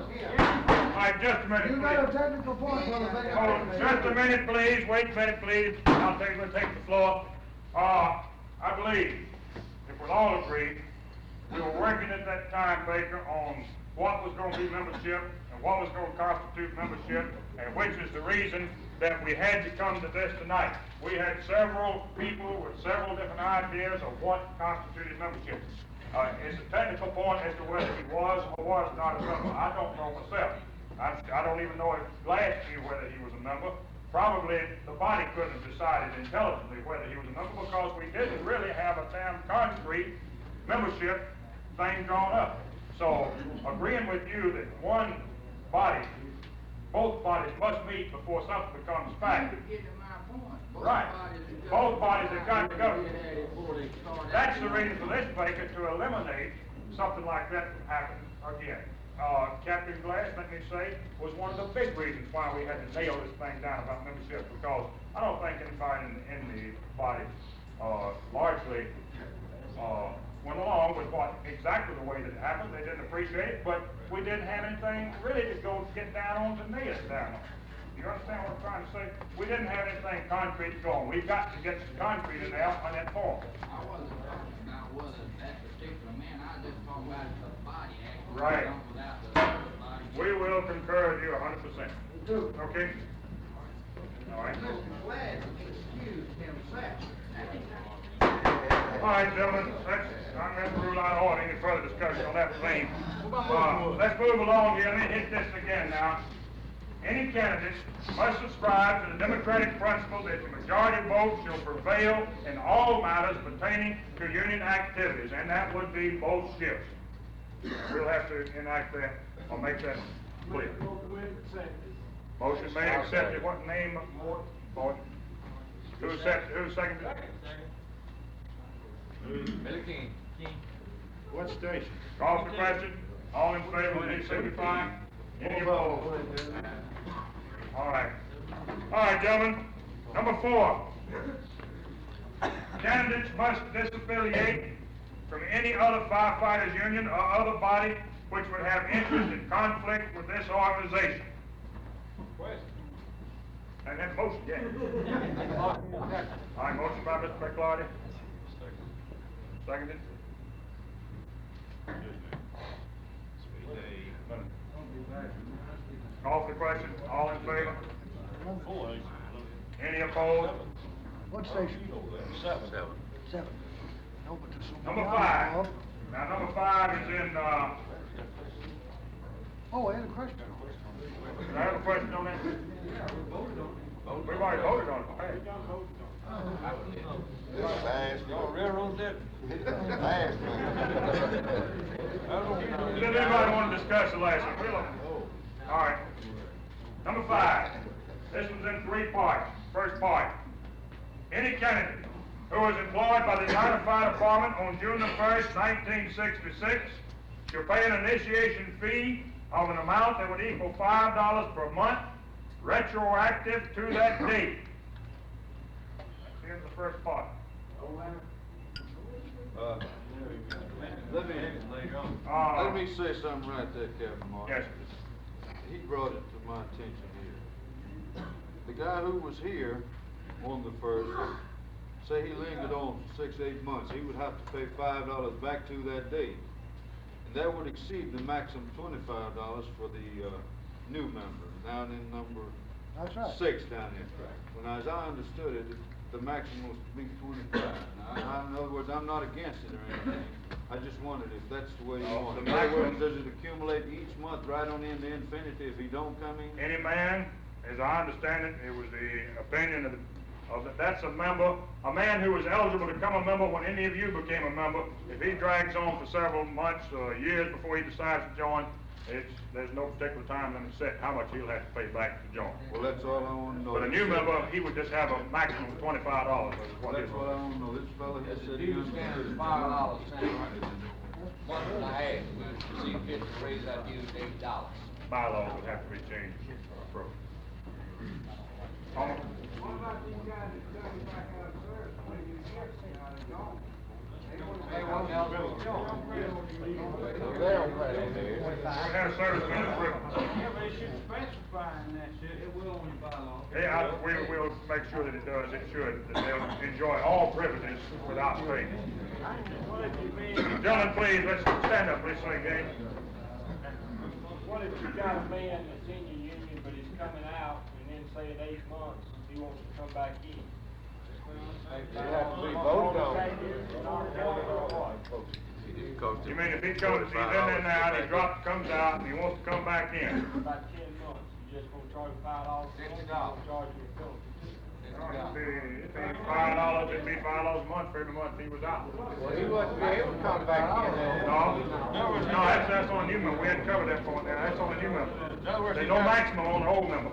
right, just a minute, You please. got a technical point, Brother Oh, Baker. just a minute, please, wait a minute, please, we'll take the floor. I believe, if we'll all agree, working at that time, Baker, on what was gonna be membership and what was gonna constitute membership, and which is the reason that we had to come to this tonight. We had several people with several different ideas of what constituted membership. It's a technical point as to whether he was or was not a member. I don't know myself. I don't even know if Glass knew whether he was a member. Probably the body couldn't have decided intelligently whether he was a member because we didn't really have a damn concrete membership thing drawn up. So, agreeing with you that one body, both bodies must meet before something becomes fact. You're getting my point. Right. Both bodies have got to go. Before they start That's the acting reason for this, Baker, to eliminate something like that from happening again. Captain Glass, let me say, was one of the big reasons why we had to nail this thing down about membership, because I don't think anybody in the body, largely, went along with what, exactly the way that it happened. They didn't appreciate it, but we didn't have anything really to go get down on to nail it down on. You understand what I'm trying to say? We didn't have anything concrete going. We've got to get some concrete in there on that form. I wasn't talking about whether that particular man, I was just talking about the body acting. Right. Without the body. We will concur with you 100%. Okay? All right. Mr. Glass excused himself. All right, gentlemen, I'm going to rule out order any further discussion on that theme. Let's move along here. Let me hit this again now. Any candidate must subscribe to the democratic principle that the majority vote shall prevail in all matters pertaining to union activities, and that would be both shifts. We'll have to enact that or make that clear. Motion made, accepted. What name? Who seconded it? Billy King. What station? Call for the question. All in favor, please signify. Any opposed? All right. All right, gentlemen. Number 4. Candidates must disaffiliate from any other firefighters union or other body which would have interest in conflict with this organization. Question. And then motion, yeah. All right, motion by Mr. McClarty. Seconded. Call for the question. All in favor? Any opposed? What station? 7. 7. No, but there's so many Number I 5. know of. Now, number 5 is in, Oh, I had a question. do I have a question on that? We've already voted on it. Okay. Railroad did. Does anybody want to discuss the last one? Really? All right. Number 5. This one's in 3 parts. First part. Any candidate who was employed by the United Fire Department on June the 1st, 1966, shall pay an initiation fee of an amount that would equal $5 per month, retroactive to that date. That's the end of the first part. Let me say something right there, Captain Martin. Yes. He brought it to my attention here. The guy who was here on the 1st, say he lingered on for 6, 8 months, he would have to pay $5 back to that date. And that would exceed the maximum $25 for the new member, down in number That's right. 6 down there. When as I understood it, the maximum was to be 25. Now, in other words, I'm not against it or anything. I just wondered if that's the way you want it. In other words, does it accumulate each month right on into infinity if he don't come in? Any man, as I understand it, it was the opinion of that's a member, a man who was eligible to become a member when any of you became a member. If he drags on for several months or years before he decides to join, there's no particular time limit set how much he'll have to pay back to join. Well, that's all I want to know. But a new member, he would just have a maximum of $25. Well, that's what I want to know. This fella here said he Standard is understood. $5, One and a half, we'll see fit to raise that due to $8. Bylaws would have to be changed. What about these guys that coming back out of service, maybe years, gone? They don't pay them here. We have servicemen and privileges. Yeah, but it should specify in that shit, it will on your bylaw. Yeah, we'll make sure that it does, it should, that they'll enjoy all privileges without pay. What if you mean, Gentlemen, please, let's stand up, please, swing game. what if you got a man that's in your union, but he's coming out, and then say in 8 months, he wants to come back in? They have to be voted on. You mean if he comes, he's in there now, and he comes out, and he wants to come back in? About 10 months, you just gonna charge $5 a month, you're gonna charge him a penalty. If it's $5, it'd be $5 a month for every month he was out. Well, he wouldn't be able to come back in. No, that's on the new member, we hadn't covered that point there, that's on the new member. There's no maximum on the old member.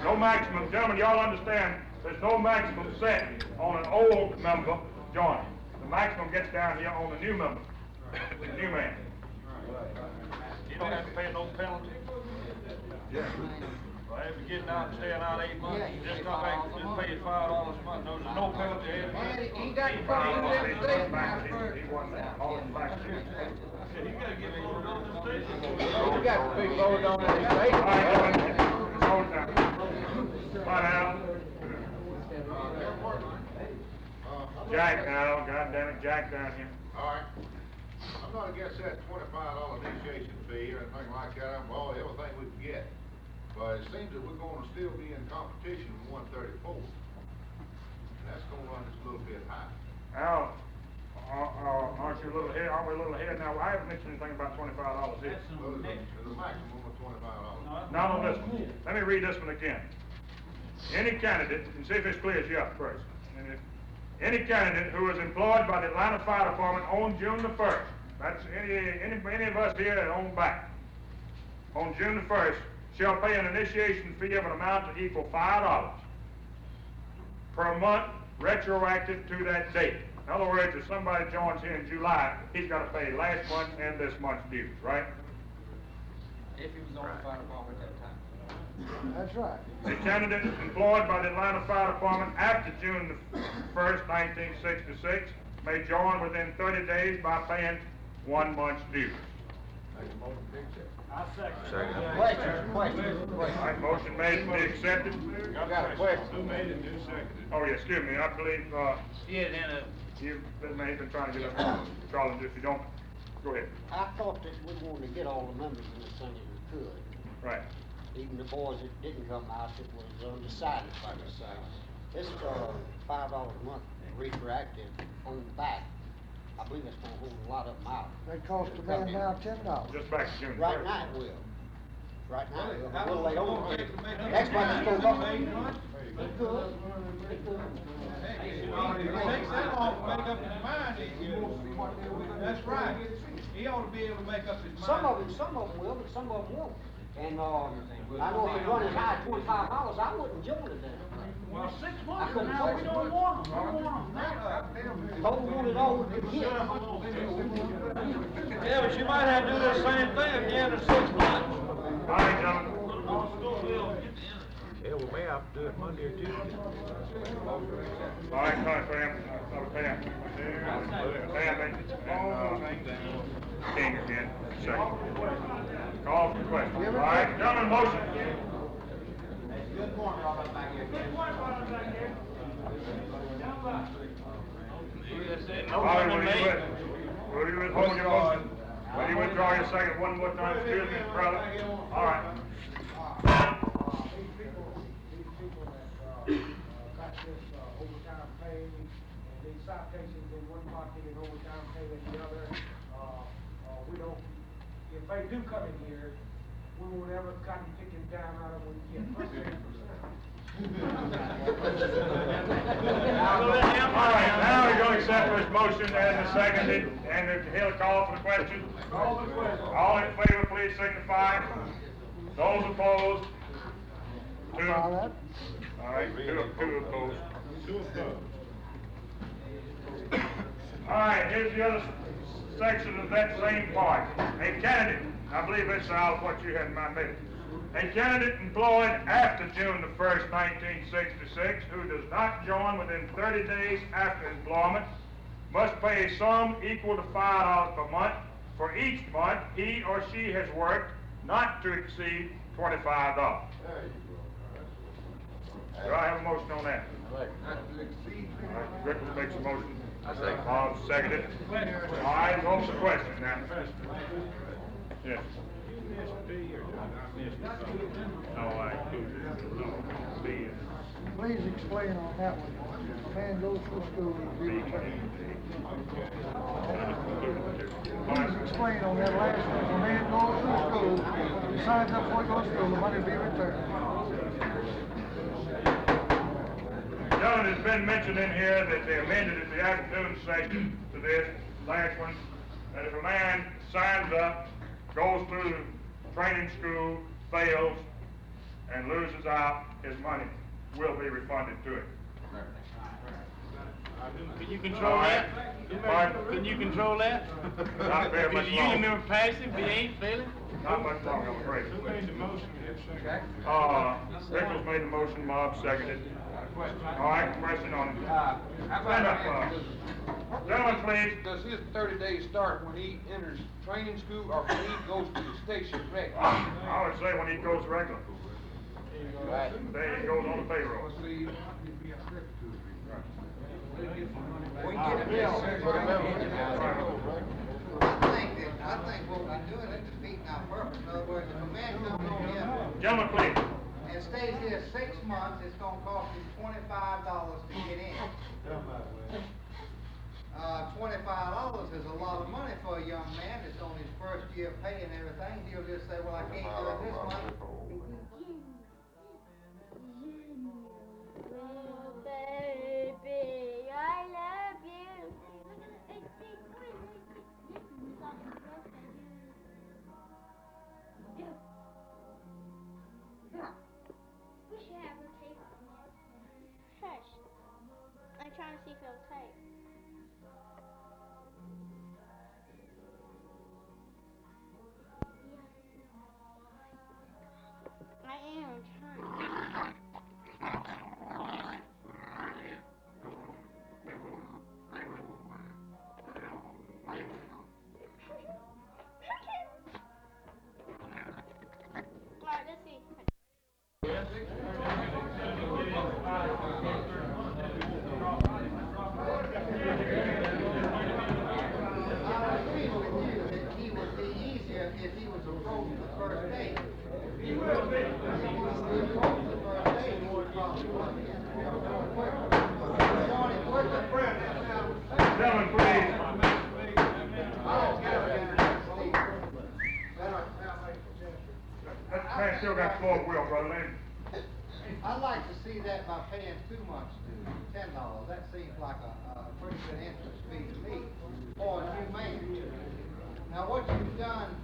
No maximum, gentlemen, y'all understand, there's no maximum set on an old member joining. The maximum gets down here on the new member, the new man. You don't have to pay no penalty? Yeah. Well, if you're getting out and staying out 8 months, you just come back, just pay $5 a month, no, there's no penalty. He got to put in them statements. He wasn't hauling back. You gotta get voted on the station. He got to be voted on in his All right, statement. gentlemen, hold down. Come out. Jack now, goddammit, Jack down here. All right. I'm not against that $25 initiation fee or anything like that. I'm all, everything we can get. But it seems that we're gonna still be in competition with 134. And that's gonna run just a little bit high. Al, aren't you a little ahead, aren't we a little ahead now? I haven't mentioned anything about $25 here. Well, there's a maximum of $25. Not on this one. Let me read this one again. Any candidate, and see if this clears you up first. And any candidate who is employed by the Atlanta Fire Department on June the 1st, that's any of us here that own back, on June the 1st, shall pay an initiation fee of an amount to equal $5 per month, retroactive to that date. In other words, if somebody joins here in July, he's got to pay last month and this month's dues, right? If he was on the fire department at that time. That's right. A candidate employed by the Atlanta Fire Department after June the 1st, 1966, may join within 30 days by paying 1 month's dues. I second. Question. All right, motion made and be accepted. I got a question. Who made it, who seconded it? Oh, yeah, excuse me, I believe, Yeah, then, you've may have been trying to get up. Charlie, if you don't, go ahead. I thought that we wanted to get all the members in this thing that we could. Right. Even the boys that didn't come out, that was undecided, like I say. This, $5 a month retroactive on the back, I believe it's gonna hold a lot of them out. That cost a man now $10. Just back to June 1st. Right now it will. Right now it will, but we'll lay over. Next month it's gonna go. It could. It could. Takes that long to make up his mind, that's right. He ought to be able to make up his mind. Some of them will, but some of them won't. And, I know if it run as high as $25, I wouldn't join it then. Well, 6 I months couldn't from now, afford we it. don't want them, we want them now. Don't want it all we can get. yeah, but you might have to do the same thing again in 6 months. All right, gentlemen. Yeah, we may have to do it Monday or Tuesday. All right, Pam, Pam, and, King again, second. Call for the question. All right, gentlemen, motion. Good point, Robert, back here. All right, will you withhold your motion? Will you withdraw your second one more time? Excuse me, brother. All right. These people that, got this, overtime pay, and these citations in one pocket and overtime pay in the other, we don't, if they do come in here, we won't ever cotton pick him down out of what he gets. All right, now we're going to accept this motion and the seconded, and he'll call for the question. All in favor, please signify. Those opposed? Two. All right, two opposed. All right, here's the other section of that same part. A candidate, I believe it's what you had in mind, maybe. A candidate employed after June the 1st, 1966, who does not join within 30 days after employment, must pay a sum equal to $5 per month for each month he or she has worked, not to exceed $25. There you go. Do I have a motion on that? Not to exceed. All right, Rickles makes a motion. I second. Bob seconded. All right, what's the question now? Yes. No, I Please explain on that one. A man goes through school and be returned. Please explain on that last one. A man goes through school, he signs up for to go to school, the money be returned. John, it's been mentioned in here that they amended at the afternoon session to this last one, that if a man signs up, goes through training school, fails, and loses out, his money will be refunded to him. Can you control All that? right. Pardon? Can you control that? Not very much Is the union longer. member passive, if he ain't failing? Not much longer, I'm afraid. Who made the motion? Rickles made the motion, Bob seconded. All right, question on it. Stand up, gentlemen, please. Does his 30 days start when he enters training school or when he goes to the station regular? I would say when he goes regular. Right. The day he goes on the payroll. I think what we're doing is defeating our purpose. In other words, if a man comes on here Gentlemen, please. and stays here 6 months, it's gonna cost him $25 to get in. $25 is a lot of money for a young man that's on his first year pay and everything. He'll just say, well, I can't do it this month. Baby, I love you. We should have her tape on there. Hush. I'm trying to see if it'll tape. I am trying. Alright, let's see. I agree with you that he would be easier if he was approached the first day. He will be. If he was approached the first day, he would probably want to get Gentlemen, please. That man still got floor will, brother Lane. I'd like to see that by paying 2 months to $10. That seems like a pretty good interest fee to me for a new man. Now, what you've done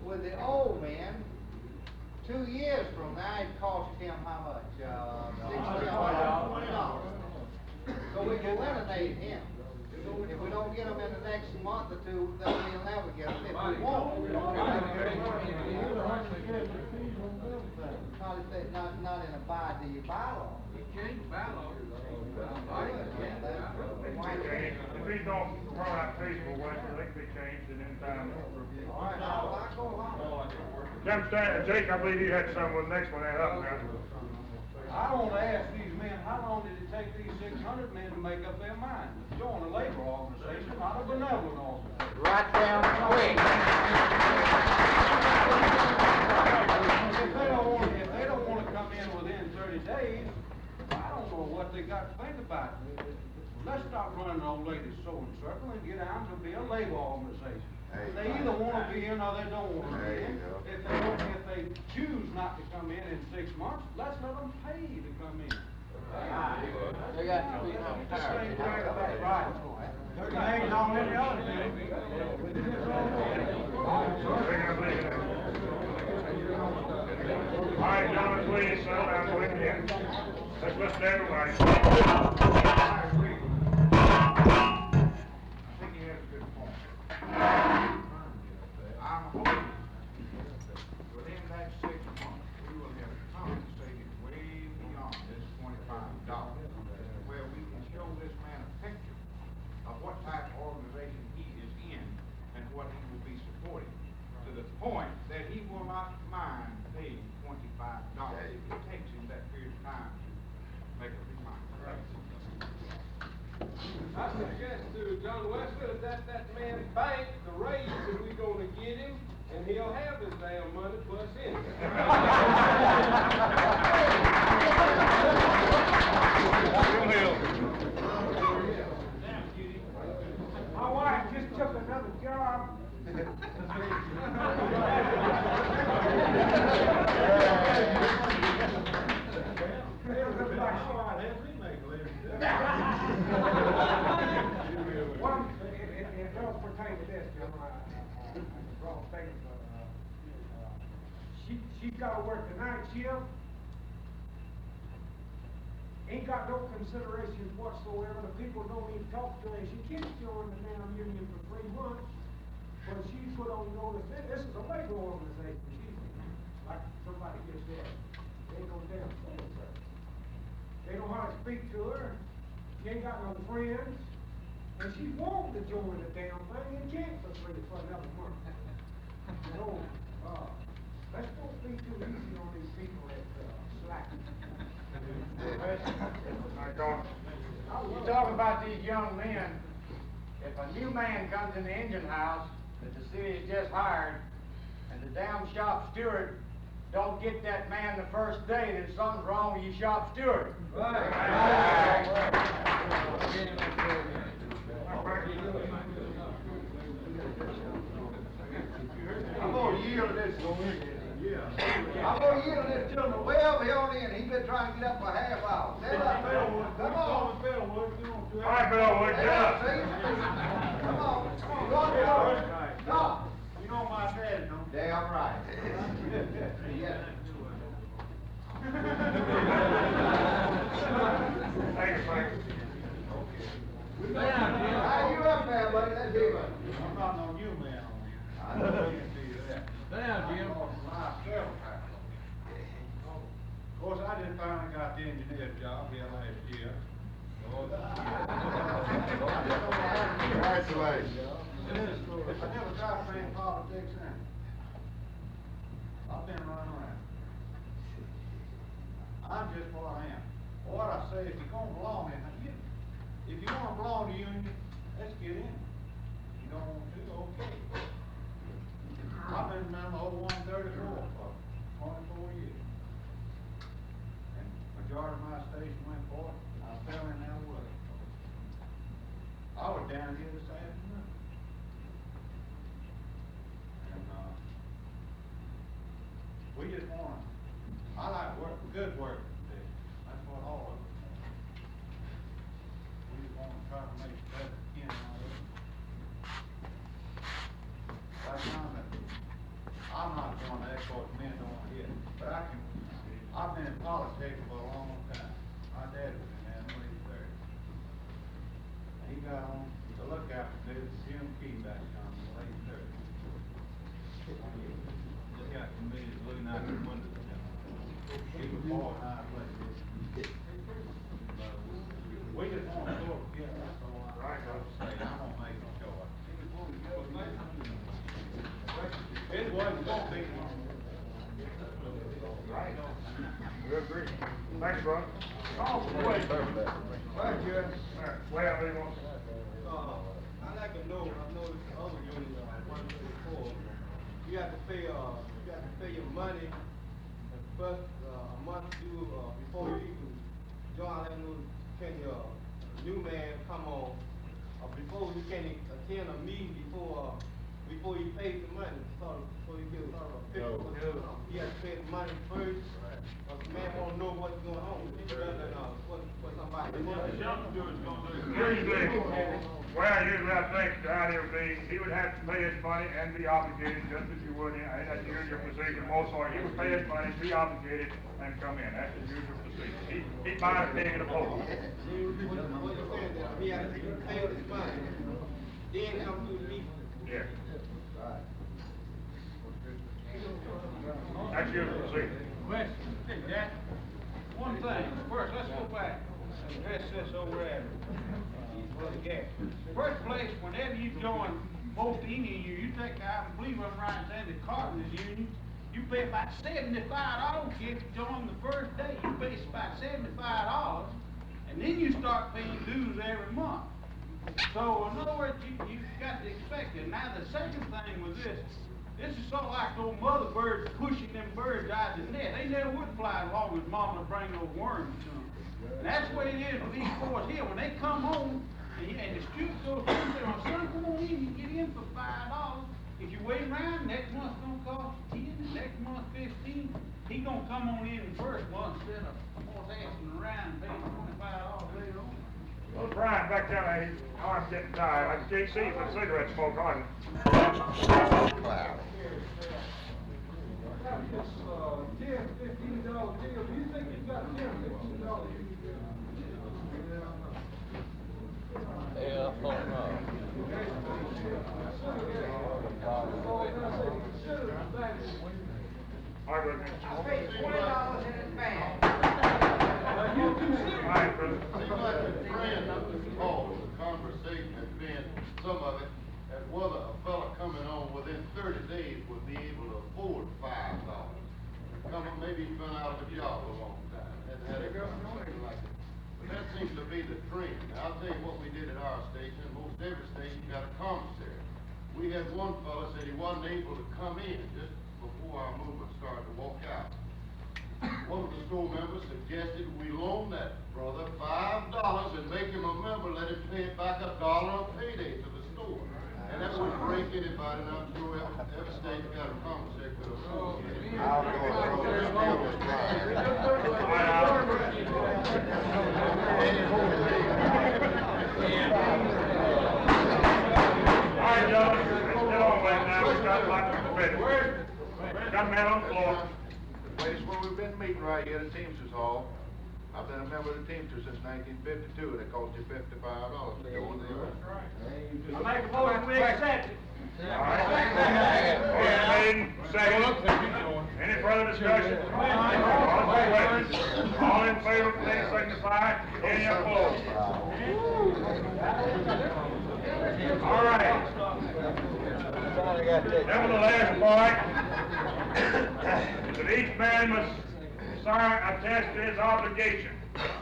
with the old man, 2 years from now, it cost him how much? $60. So we can eliminate him. If we don't get him in the next month or two, then we'll never get him. If we won't, not in a bylaw. You change bylaw. If these don't run out feasible, well, they can be changed at any time. All right, now, I go along. Jake, I believe you had something with the next one, up now. I want to ask these men, how long did it take these 600 men to make up their mind? Join a labor organization, not a benevolent organization. Right down quick. If they don't want to come in within 30 days, I don't know what they got to think about. Let's stop running old ladies sewing circle and get down to be a labor organization. They either want to be in or they don't want to be in. If they choose not to come in 6 months, let's let them pay to come in. They got to be retired. Right. 30 days on any other thing. All right, gentlemen, please, settle down, go in here. Let's listen to everybody. I agree. I think he has a good point. I'm hoping within that 6 months, we will have compensated way beyond this $25, where we can show this man a picture of what type of point that he will not mind paying $25. It takes him that period of time to make up his mind. I suggest to John Wesley that man bank the raise that we're gonna get him, and he'll have his damn money plus interest. My wife just took another job. Well, it does pertain to this, Jim, wrong thing, but, she's gotta work the night shift. Ain't got no considerations whatsoever, the people don't even talk to her, she can't join the damn union for 3 months, but she's put on notice, this is a labor organization, she's, like somebody just said, ain't no damn thing, sir. They know how to speak to her, she ain't got no friends, and she's wanting to join the damn thing and can't for another month. So, let's don't be too easy on these people that, slack. You talk about these young men. If a new man comes in the engine house that the city has just hired, and the damn shop steward don't get that man the first day, then something's wrong with your shop steward. I'm gonna yield this. I'm gonna yield this gentleman well beyond in. He's been trying to get up for a half hour. Stand up, Bellwood. Come on. All right, Bellwood, get up. Come on. Go on, Bellwood. Stop. You know my dad, don't you? Damn right. Yeah. Thank you, Frank. How you up there, buddy? Let's hear it. I'm not no new man on you. I know you can see that. Down, Jim. Of course, I just finally got the engineer job here last year. Congratulations. I never tried to bring politics in. I've been running around. I'm just what I am. What I say, if you're gonna belong in, if you wanna belong to the union, let's get in. If you don't want to, okay. I've been a member of 134 for 24 years. And majority of my station went for it, I fell in that way. I was down here this afternoon. And, we just want, I like work, good work today. That's what all of us want. We just want to try to make the best we can out of it. Like I'm not going to echo what men don't hear, but I've been in politics for a long time. My dad was in that when he was 30. And he got on the lookout to do the Jim Key back on the late 30s. Just got committed looking out the window. He was born high places. We just want to go together, that's all I say. I'm going to make a choice. It wasn't going to be long. Right. We agree. Thanks, bro. Oh, wait. Right, Jim. Well, they want. I'd like to know, I know the other units, 134, you have to pay your money first, a month due, before you even join that new, can your new man come on, before you can attend a meeting before you pay the money, so you get sort of a picture of what's going on. You have to pay the money first, the man won't know what's going on, rather than, what somebody. Usually I think the idea would be, he would have to pay his money and be obligated, just as you would in a usual procedure. Most are, he would pay his money, be obligated, and come in. That's the usual procedure. He might have taken a poll. What you're saying, that he has to pay his money, then come to the meeting. Yeah. That's usual procedure. Hey, Jack, one thing, first, let's go back and address this over at the gas. First place, whenever you join both the Indian union, you take out and believe I'm right, Sandy Carpenter's union, you pay about $75 if you join the first day. You pay about $75, and then you start paying dues every month. So in other words, you got to expect it. Now the second thing with this is sort of like those mother birds pushing them birds out of the nest. They never would fly as long as mama bring those worms to them. And that's the way it is with these boys here. When they come home, and the student goes home, they say, son, come on in, you get in for $5. If you wait around, next month's gonna cost you 10, next month 15. He gonna come on in the first month instead of asking around and paying $25 later on. Well, Brian, back down there, his arm's getting tired. I can't see for cigarette smoke on it. This, $10, $15 deal, do you think you got $10, $15? Hell, fuck no. All right, brother. I paid $20 in advance. All right, brother. Seems like the trend of this call, the conversation has been, some of it, that whether a fella coming on within 30 days would be able to afford $5. Maybe he's been out of a job a long time, hasn't had a conversation like that. But that seems to be the trend. Now, I'll tell you what we did at our station. Most every station got a commissary. We had one fella said he wasn't able to come in just before our movement started to walk out. One of the store members suggested we loan that brother $5 and make him a member, let him pay it back $1 a payday to the store. And that would break anybody, and I'm sure every state's got a commissary could afford it. All right, gentlemen, let's get on with it now. We've got lots of business. Got a man on the floor. The place where we've been meeting right here, the Teamsters Hall. I've been a member of the Teamsters since 1952, and it cost you $55 to go in there. I make a motion we accept it. All right. Motion made, second. Any further discussion? All in favor, please signify. Any opposed? All right. Then with the last part, that each man must attest to his obligation,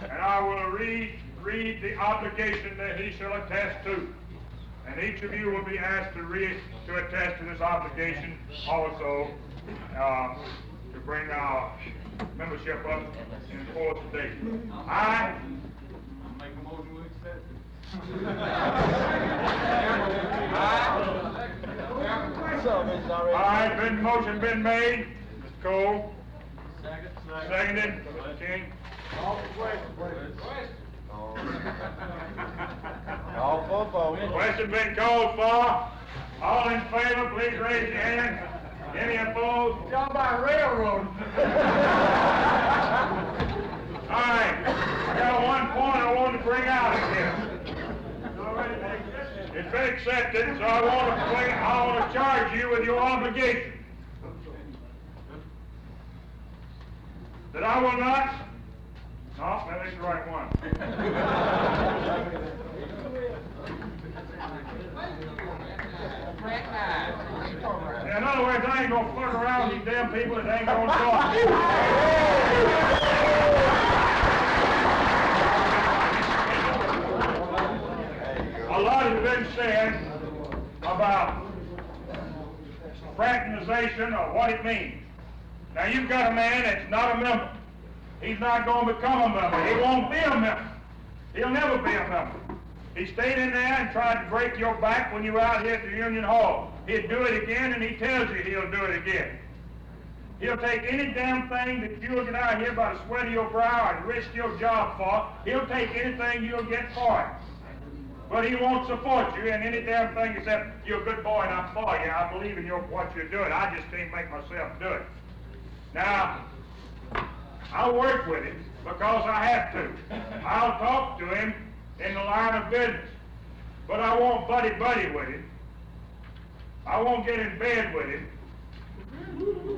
and I will read the obligation that he shall attest to. And each of you will be asked to attest to this obligation also, to bring our membership up in force today. I Make a motion we accept it. All right, motion been made. Mr. Cole. Seconded. Mr. King. All for vote. Question been called for. All in favor, please raise your hand. Any opposed? Y'all by railroad. All right, I got one point I wanted to bring out again. It's been accepted, so I want to charge you with your obligation. That I will not. No, that ain't the right one. In other words, I ain't gonna fuck around with these damn people that ain't gonna talk. A lot has been said about fraternization or what it means. Now you've got a man that's not a member. He's not going to become a member. He won't be a member. He'll never be a member. He stayed in there and tried to break your back when you were out here at the Union Hall. He'd do it again, and he tells you he'll do it again. He'll take any damn thing that you'll get out here by the sweat of your brow and risk your job for. He'll take anything you'll get for it. But he won't support you in any damn thing except you're a good boy and I'm for you. I believe in what you're doing. I just can't make myself do it. Now, I'll work with him because I have to. I'll talk to him in the line of business. But I won't buddy-buddy with him. I won't get in bed with him.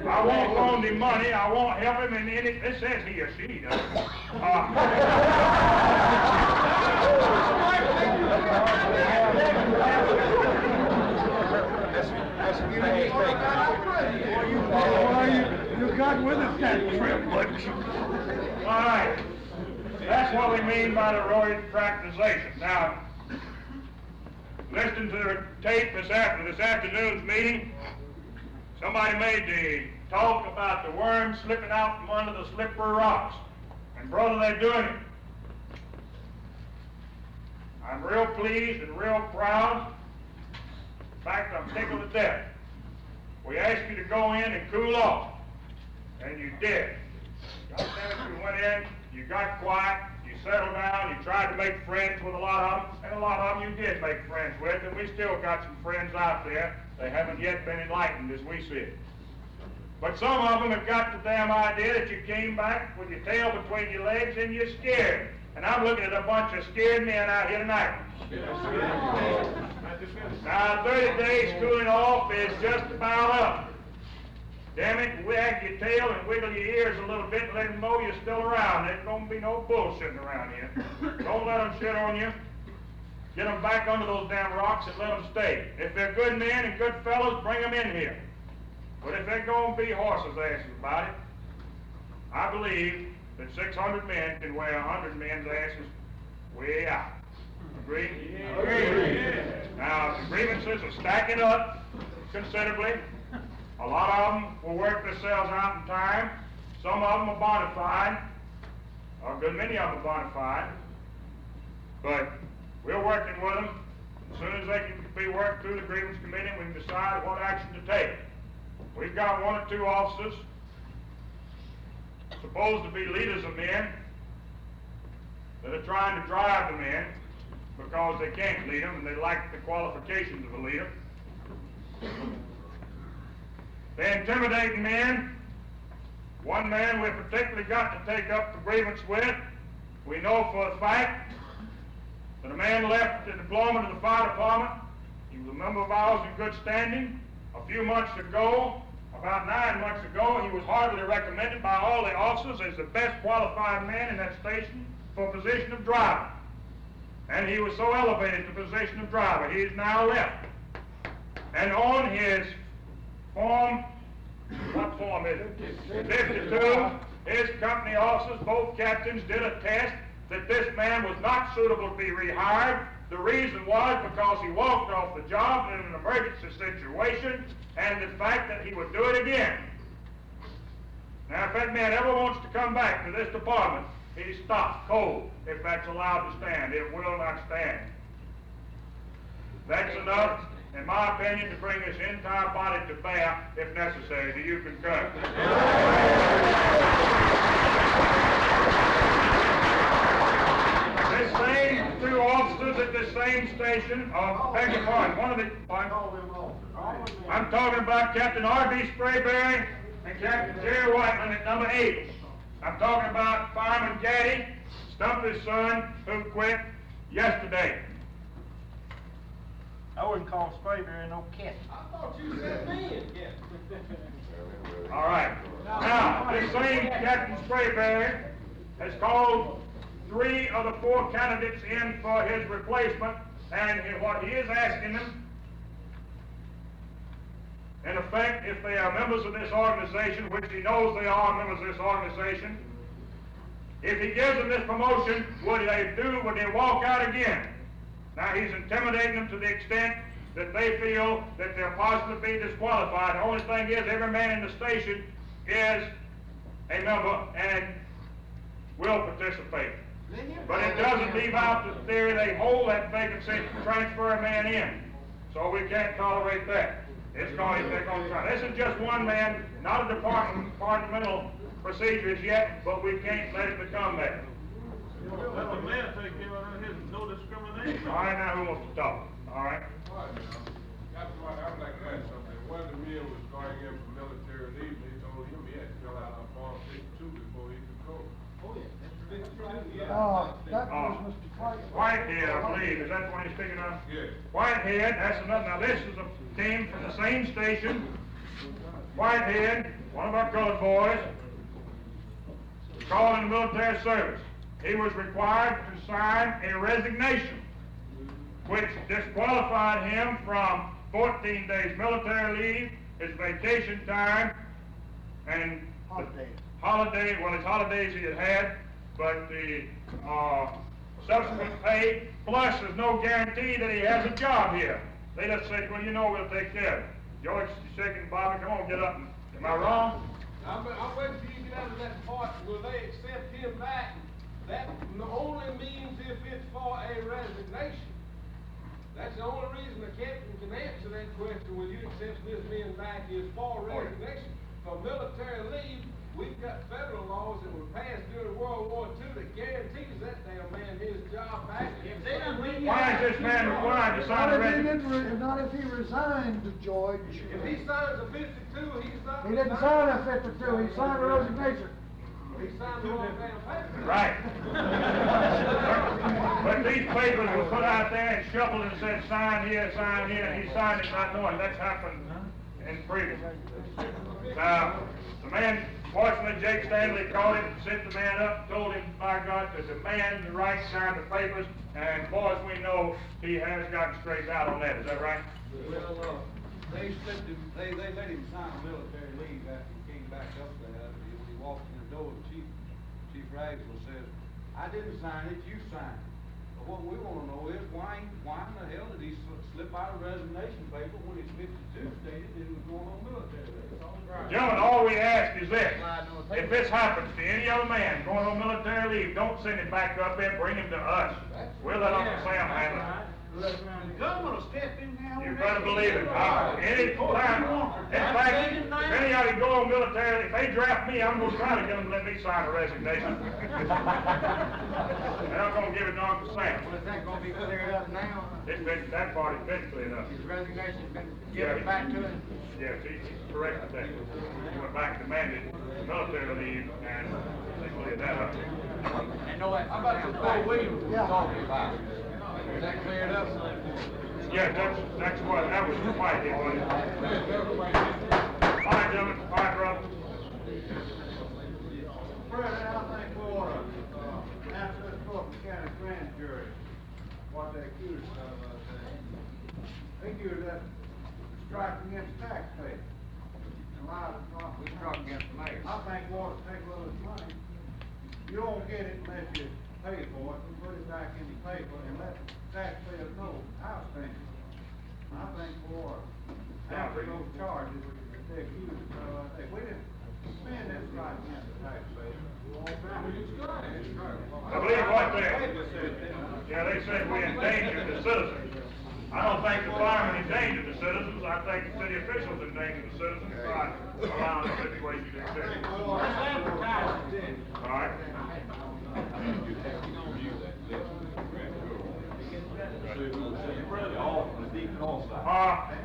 I won't loan him money. I won't help him in any... This says he or she does. You got with us that trip, but All right. That's what we mean by the road practicization. Now, listening to the tape this afternoon's meeting, somebody made the talk about the worms slipping out from under the slippery rocks. And brother, they're doing it. I'm real pleased and real proud. In fact, I'm tickled to death. We asked you to go in and cool off, and you did. You went in, you got quiet, you settled down, you tried to make friends with a lot of them, and a lot of them you did make friends with, and we still got some friends out there. They haven't yet been enlightened as we see it. But some of them have got the damn idea that you came back with your tail between your legs and you're scared. And I'm looking at a bunch of scared men out here tonight. Now, 30 days cooling off is just about up. Damn it, wag your tail and wiggle your ears a little bit and let them know you're still around. There's going to be no bullshitting around here. Don't let them shit on you. Get them back under those damn rocks and let them stay. If they're good men and good fellows, bring them in here. But if they're going to be horses' asses about it, I believe that 600 men can wear 100 men's asses way out. Agree? Yeah. Agree. Now, the grievances are stacking up considerably. A lot of them will work themselves out in time. Some of them are bona fide. A good many of them are bona fide. But we're working with them. As soon as they can be worked through the grievance committee, we can decide what action to take. We've got one or two officers supposed to be leaders of men that are trying to drive the men because they can't lead them and they lack the qualifications of a leader. They're intimidating men. One man we've particularly got to take up the grievance with. We know for a fact that a man left the deployment of the fire department. He was a member of ours in good standing. A few months ago, about 9 months ago, he was heartily recommended by all the officers as the best qualified man in that station for position of driver. And he was so elevated to the position of driver, he is now left. And on his form, what form is it? 52, his company officers, both captains, did attest that this man was not suitable to be rehired. The reason was because he walked off the job in an emergency situation, and the fact that he would do it again. Now, if that man ever wants to come back to this department, he's stopped cold, if that's allowed to stand. It will not stand. That's enough, in my opinion, to bring this entire body to bear, if necessary. Do you concur? This same two officers at this same station are begging pardon. One of the I'm talking about Captain R.B. Sprayberry and Captain Jerry Whiteman at number 8. I'm talking about Fireman Gaddy, Stumpy's son, who quit yesterday. I wouldn't call Sprayberry no cat. I thought you said me. All right. Now, this same Captain Sprayberry has called 3 of the 4 candidates in for his replacement, and what he is asking them, in effect, if they are members of this organization, which he knows they are members of this organization, if he gives them this promotion, would they walk out again? Now, he's intimidating them to the extent that they feel that they're possibly be disqualified. The only thing is, every man in the station is a member and will participate. But it doesn't leave out the theory they hold that vacancy to transfer a man in. So we can't tolerate that. They're going to try. This is just one man, not a departmental procedure as yet, but we can't let it become that. Let the man take care of it. There's no discrimination. All right, now who wants to talk? All right. That's why I'd like to ask something. One of the men was going in for military leave, and they told him he had to fill out a form 52 before he could go. Oh, yeah. That was Mr. Whitehead, I believe. Is that the one you're speaking of? Yes. Whitehead, that's another. Now, this is a team from the same station. Whitehead, one of our colored boys, was called in the military service. He was required to sign a resignation, which disqualified him from 14 days military leave, his vacation time, and holiday, well, his holidays he had, but the subsequent pay, plus there's no guarantee that he has a job here. They just say, well, you know, we'll take care of it. George, shaking Bobby, come on, get up. Am I wrong? I'm waiting for you to get out of that part. Will they accept him back? That only means if it's for a resignation. That's the only reason the captain can answer that question, will you accept this man back, is for resignation. For military leave, we've got federal laws that were passed during World War II that guarantees that damn man his job back. Why is this man required to sign a resignation? Not if he resigned, George. If he signs a 52, he's not. He didn't sign a 52, he signed a resignation. He signed the wrong damn paper. Right. But these papers were put out there and shuffled and said, sign here, and he signed it not knowing. That's happened in previous. Now, the man, fortunately, Jake Stanley called him, sent the man up, told him, by God, to demand the right to sign the papers, and boys, we know he has gotten straightened out on that. Is that right? Well, they let him sign military leave after he came back up there. When he walked in the door, Chief Ragsdale says, I didn't sign it, you signed it. But what we want to know is why in the hell did he slip out a resignation paper when his 52 stated that he was going on military leave? Gentlemen, all we ask is this. If this happens to any other man going on military leave, don't send him back up there, bring him to us. We'll let Uncle Sam handle it. The government will step in now. You better believe it. Any time, in fact, if any of you go on military, if they draft me, I'm going to try to get them to let me sign a resignation. And I'm going to give it to Uncle Sam. Well, is that gonna be cleared up now? That part has been cleared up. His resignation's been given back to him? Yes, he's corrected that. He went back and demanded military leave, and they cleared that up. And no, how about the Fort Williams we're talking about? Is that cleared up? Yeah, that's what, that was the fight, it was. All right, gentlemen, all right, brother. President, I think we ought to ask this Fulton County grand jury what they accused of us. They accused us of striking against taxpayers. And a lot of We struck against the mayor. I think we ought to take a little of this money. You don't get it unless you pay for it, and put it back in the paper and let the taxpayers know how it's spent. I think we ought to answer those charges that they accused of us. If we didn't spend this right against the taxpayers, I believe what they said we endangered the citizens. I don't think the firemen endangered the citizens. I think the city officials endangered the citizens by allowing the situation to exist. All right.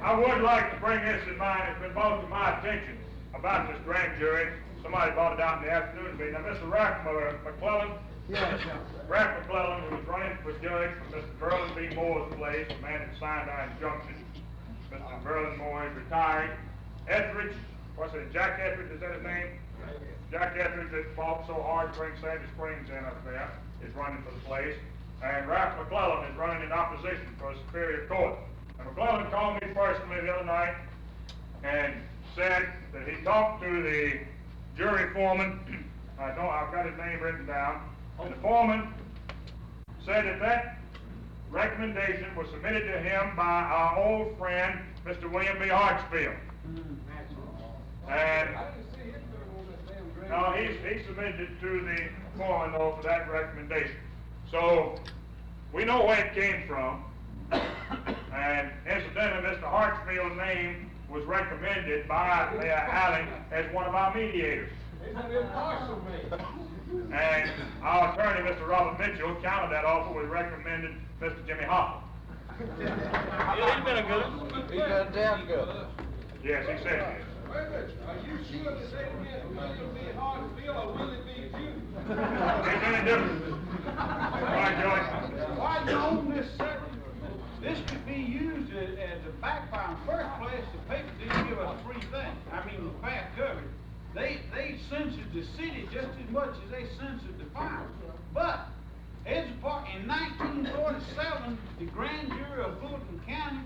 I would like to bring this in mind. It's been brought to my attention about this grand jury. Somebody brought it out in the afternoon meeting. Now, Mr. Ralph McClellan, Ralph McClellan, who was running for judge from Mr. Merlin B. Moore's place, the man at Sinai Junction. Mr. Merlin Moore is retiring. Etheridge, what's it, Jack Etheridge, is that his name? Jack Etheridge that fought so hard to bring Sandy Springs in up there, is running for the place. And Ralph McClellan is running in opposition for a Superior Court. And McClellan called me personally the other night and said that he talked to the jury foreman. I've got his name written down. And the foreman said that recommendation was submitted to him by our old friend, Mr. William B. Hartsfield. And no, he submitted it to the foreman though for that recommendation. So we know where it came from. And incidentally, Mr. Hartsfield's name was recommended by Mayor Allen as one of our mediators. And our attorney, Mr. Robert Mitchell, countered that offer with recommended Mr. Jimmy Hopper. He's been a good. He's been a damn good. Yes, he said it. Wait a minute, are you sure that they meant William B. Hartsfield or Willie B. Jr.? Ain't any difference. Right, Joey? why you own this circuit? This could be used as a backfire. In the first place, the paper didn't give us free thing. I mean, fair coverage. They censored the city just as much as they censored the fire. But in 1947, the grand jury of Fulton County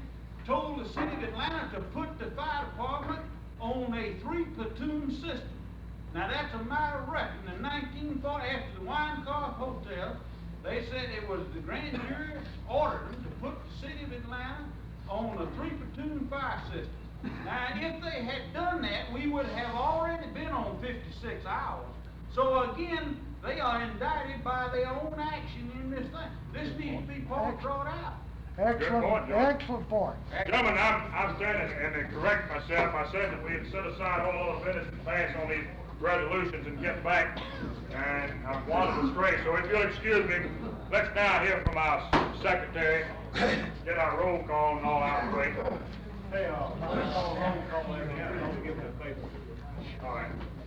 told the city of Atlanta to put the fire department on a 3-platoon system. Now that's a matter of record. In 1940, after the Wine Car Hotel, they said it was the grand jury ordered them to put the city of Atlanta on a 3-platoon fire system. Now, if they had done that, we would have already been on 56 hours. So again, they are indicted by their own action in this thing. This needs to be brought out. Excellent, point, George. excellent point. Gentlemen, I'm standing and to correct myself. I said that we had set aside all other business and pass on these resolutions and get back, and I'm wanted astray. So if you'll excuse me, let's now hear from our secretary, get our roll call and all out of the way. Hey, call roll call in here, don't give me a paper. All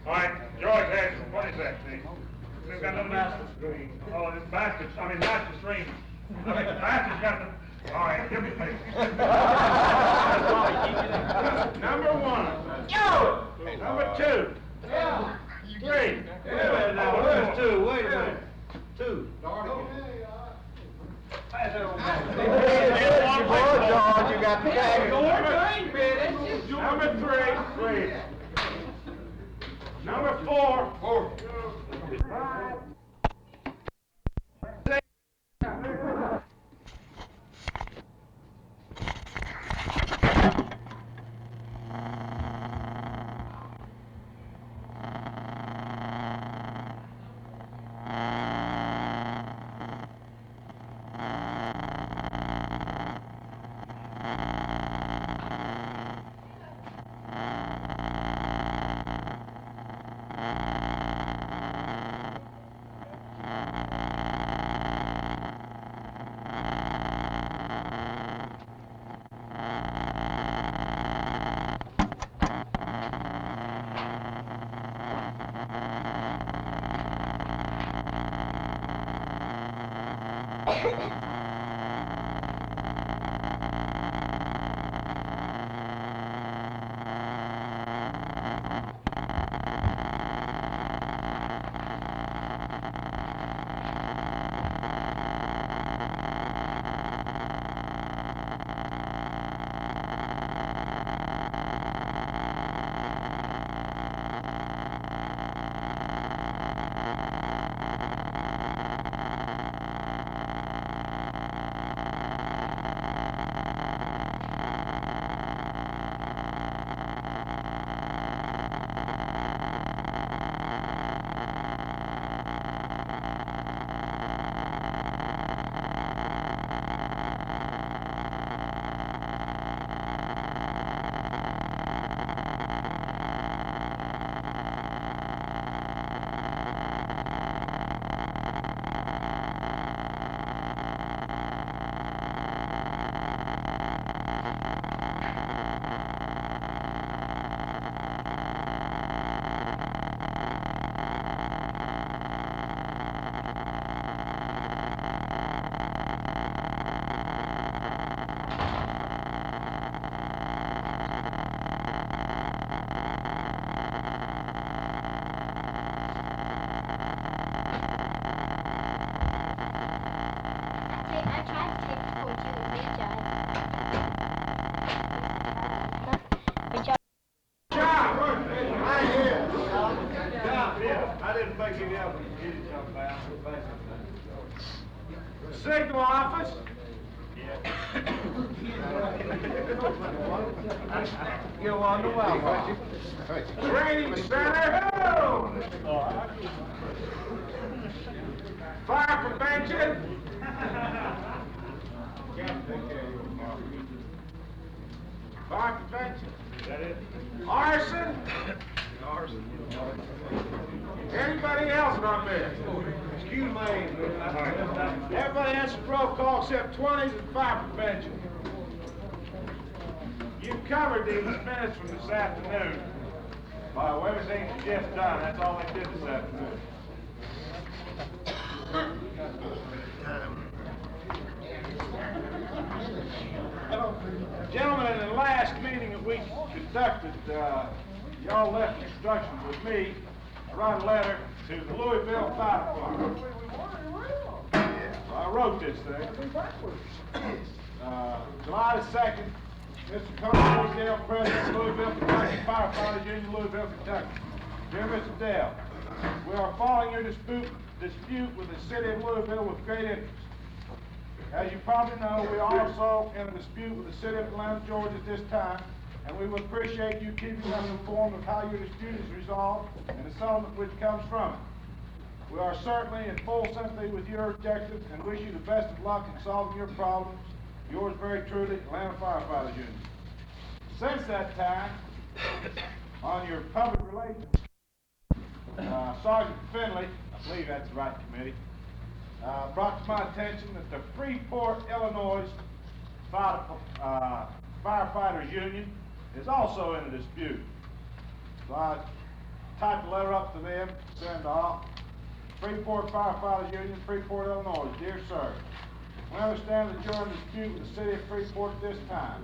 right, George has, what is that, Steve? We've got another master stream. Oh, it's master stream. I mean, master's got the, all right, give me a paper. Number 1. Yo! Number 2. Yeah. 3. Wait a minute now, where's 2? Wait a minute. 2. George, you got the tag. Number 3. Number 4. 5. Signal office. You wonder why. Training center. Fire prevention. Fire prevention. Is that it? Arson. Anybody else on this? Excuse me. Everybody answer roll call except 20s and fire prevention. You've covered these minutes from this afternoon. Everything's just done. That's all they did this afternoon. Gentlemen, in the last meeting that we conducted, y'all left instructions with me to write a letter to the Louisville Fire Department. I wrote this thing. July the 2nd, Mr. Carl Dale, President, Louisville, Kentucky Firefighters Union, Louisville, Kentucky. Dear Mr. Dale, we are following your dispute with the city of Louisville with great interest. As you probably know, we are also in a dispute with the city of Atlanta, Georgia at this time, and we would appreciate you keeping us informed of how your dispute is resolved and the settlement which comes from it. We are certainly in full sympathy with your objectives and wish you the best of luck in solving your problems. Yours very truly, Atlanta Firefighters Union. Since that time, on your public relations, Sergeant Finley, I believe that's the right committee, brought to my attention that the Freeport, Illinois Firefighters Union is also in a dispute. So I typed a letter up to them, send off. Freeport Firefighters Union, Freeport, Illinois. Dear Sir, we understand that you're in dispute with the city of Freeport at this time.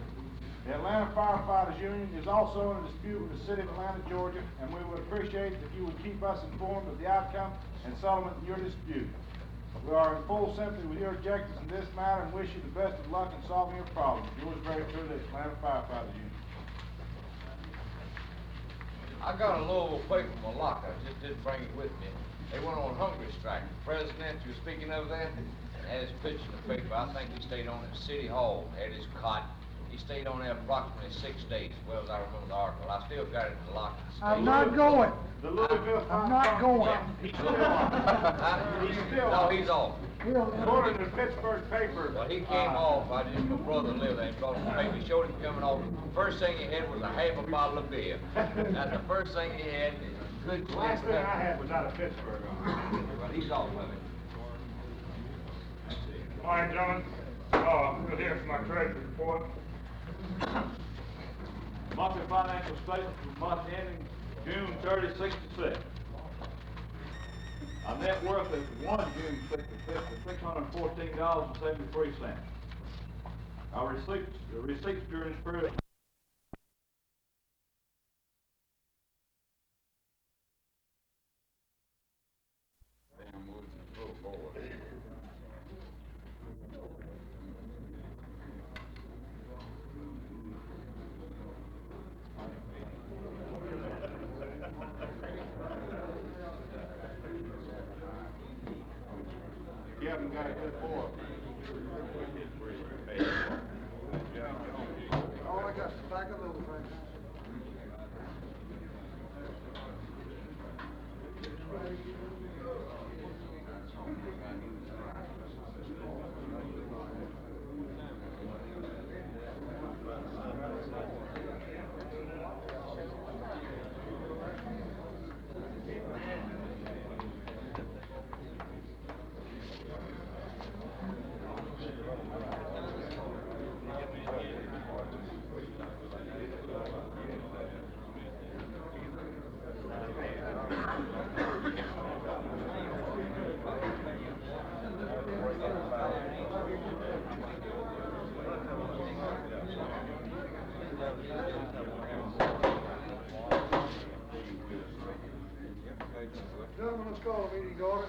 The Atlanta Firefighters Union is also in a dispute with the city of Atlanta, Georgia, and we would appreciate if you would keep us informed of the outcome and settlement of your dispute. We are in full sympathy with your objectives in this matter and wish you the best of luck in solving your problems. Yours very truly, Atlanta Firefighters Union. I got a Louisville paper from my locker, I just didn't bring it with me. They went on hunger strike. The president, you were speaking of that, had his picture in the paper. I think he stayed on at City Hall, had his cot. He stayed on there approximately 6 days, as well as I remember the article. I still got it in the locker. I'm not going. The Louisville I'm not going. He's still on. He's still No, on. he's off. According to the Pittsburgh paper. Well, he came off. I didn't, my brother lived there. He brought him the paper. He showed him coming off. First thing he had was a half a bottle of beer. That's the first thing he had. Good Last thing I had was out of Pittsburgh on. Well, he's off of it. All right, gentlemen, we'll hear from my treasury report. Monthly financial statement for the month ending June 30, 66. Our net worth is June 65 is $614.73. Our receipts during this period. You haven't got a good boy. All I got is a bag of those right now. Gentlemen, let's call the meeting to order.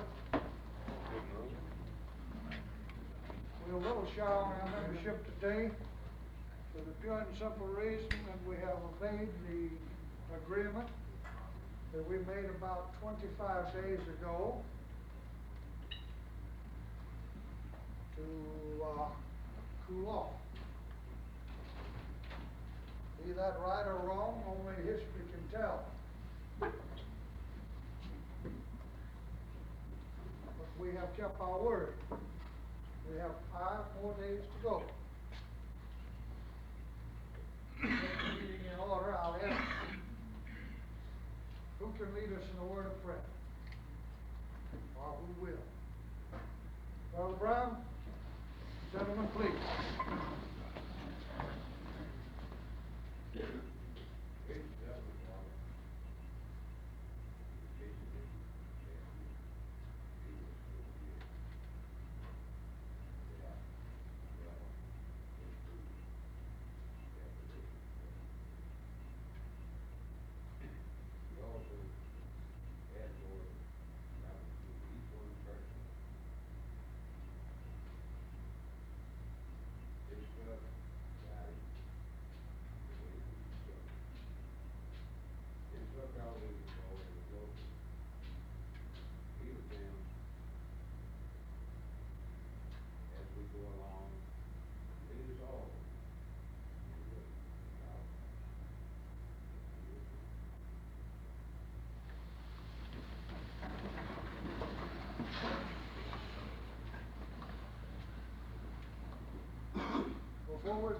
We're a little shy on our membership today for the pure and simple reason that we have obeyed the agreement that we made about 25 days ago to cool off. Be that right or wrong, only history can tell. But we have kept our word. We have 5 more days to go. Take the meeting in order, I'll ask who can lead us in a word of prayer? Or who will? Brother Brown, gentlemen, please.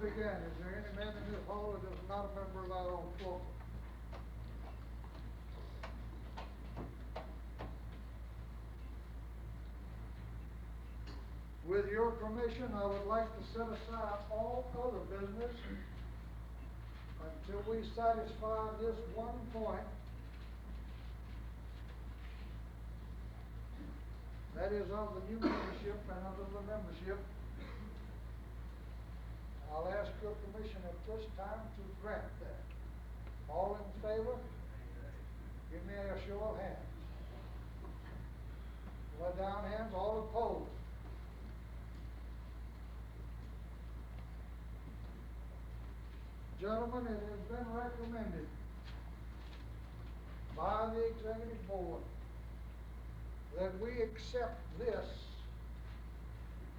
begin, is there any man in this hall that is not a member of our own club? With your permission, I would like to set aside all other business until we satisfy this one point. That is of the new membership and of the membership. I'll ask your permission at this time to grant that. All in favor? Give me a show of hands. Let down hands, all opposed. Gentlemen, it has been recommended by the executive board that we accept this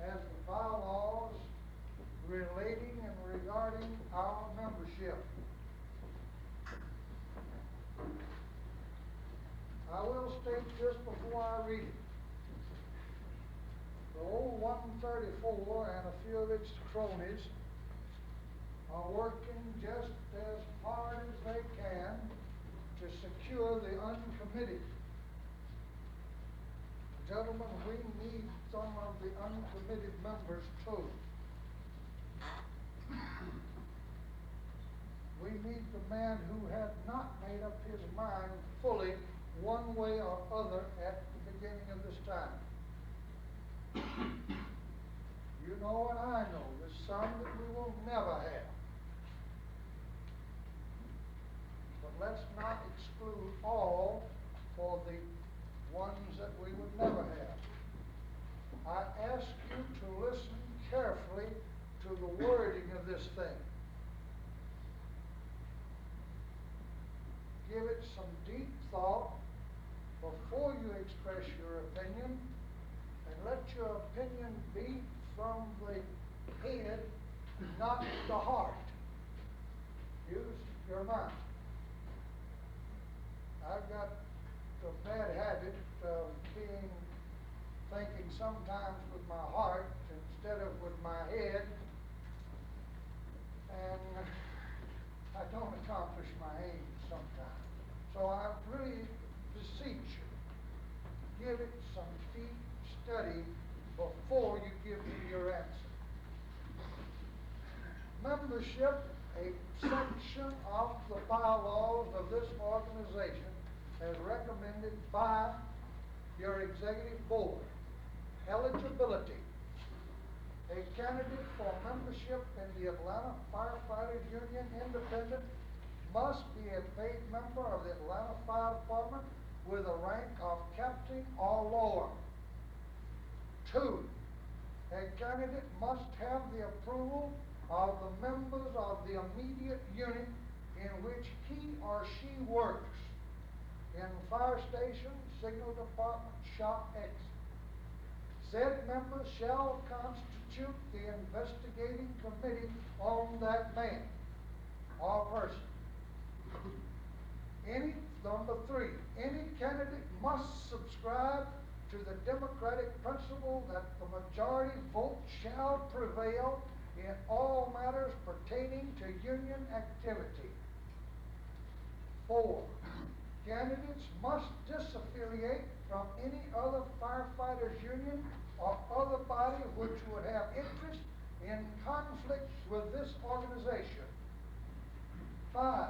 as the bylaws relating and regarding our membership. I will state this before I read it. The old 134 and a few of its cronies are working just as hard as they can to secure the uncommitted. Gentlemen, we need some of the uncommitted members too. We need the man who had not made up his mind fully one way or other at the beginning of this time. You know and I know there's some that we will never have. But let's not exclude all for the ones that we would never have. I ask you to listen carefully to the wording of this thing. Give it some deep thought before you express your opinion, and let your opinion be from the head, not the heart. Use your mind. I've got a bad habit of thinking sometimes with my heart instead of with my head, and I don't accomplish my aim sometimes. So I really beseech you, give it some deep study before you give me your answer. Membership, a section of the bylaws of this organization, as recommended by your executive board. Eligibility. A candidate for membership in the Atlanta Firefighters Union Independent must be a paid member of the Atlanta Fire Department with a rank of captain or lower. 2, a candidate must have the approval of the members of the immediate unit in which he or she works in fire station, signal department, shop exit. Said members shall constitute the investigating committee on that man or person. Number 3, any candidate must subscribe to the democratic principle that the majority vote shall prevail in all matters pertaining to union activity. 4, candidates must disaffiliate from any other firefighters union or other body which would have interest in conflict with this organization. 5,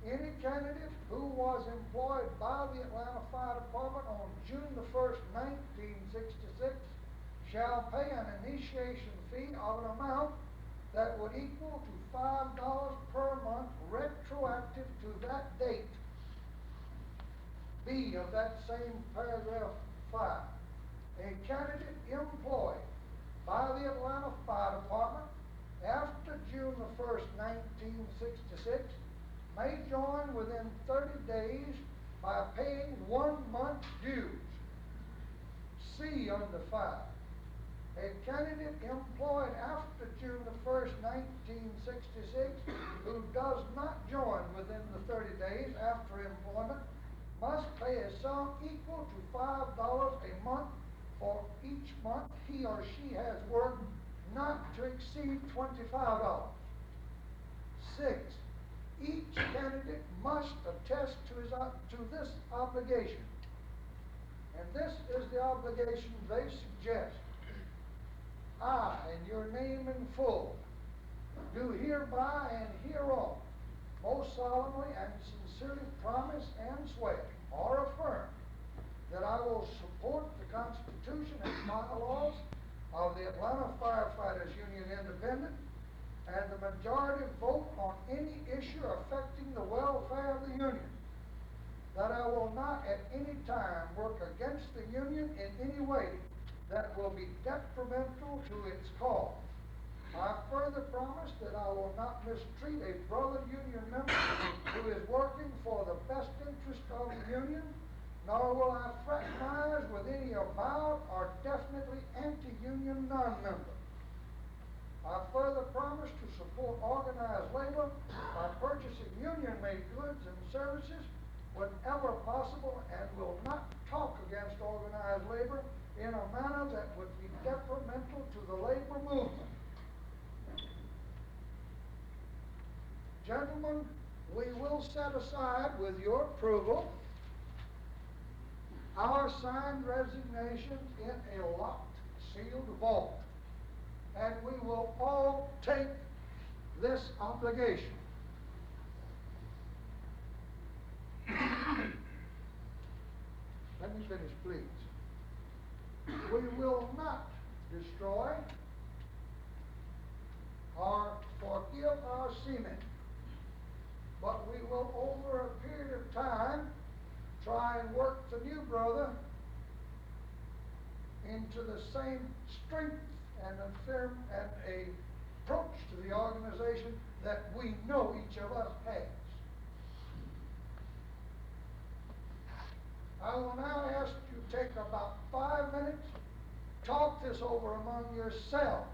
any candidate who was employed by the Atlanta Fire Department on June the 1st, 1966 shall pay an initiation fee of an amount that would equal to $5 per month retroactive to that date. B of that same paragraph 5. A candidate employed by the Atlanta Fire Department after June the 1st, 1966 may join within 30 days by paying 1 month's dues. C under 5. A candidate employed after June the 1st, 1966 who does not join within the 30 days after employment must pay a sum equal to $5 a month for each month he or she has worked not to exceed $25. 6, each candidate must attest to this obligation. And this is the obligation they suggest. I, in your name in full, do hereby and hereon most solemnly and sincerely promise and swear or affirm that I will support the Constitution and bylaws of the Atlanta Firefighters Union Independent and the majority vote on any issue affecting the welfare of the union. That I will not at any time work against the union in any way that will be detrimental to its cause. I further promise that I will not mistreat a brother union member who is working for the best interest of the union, nor will I fraternize with any avowed or definitely anti-union non-member. I further promise to support organized labor by purchasing union-made goods and services whenever possible, and will not talk against organized labor in a manner that would be detrimental to the labor movement. Gentlemen, we will set aside, with your approval, our signed resignation in a locked, sealed vault, and we will all take this obligation. Let me finish, please. We will not destroy or forgive our seamen, but we will, over a period of time, try and work the new brother into the same strength and a approach to the organization that we know each of us has. I will now ask you to take about 5 minutes, talk this over among yourselves.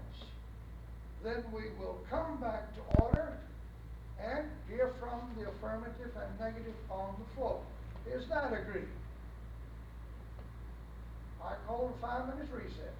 Then we will come back to order and hear from the affirmative and negative on the floor. Is that agreed? I call a 5 minutes recess.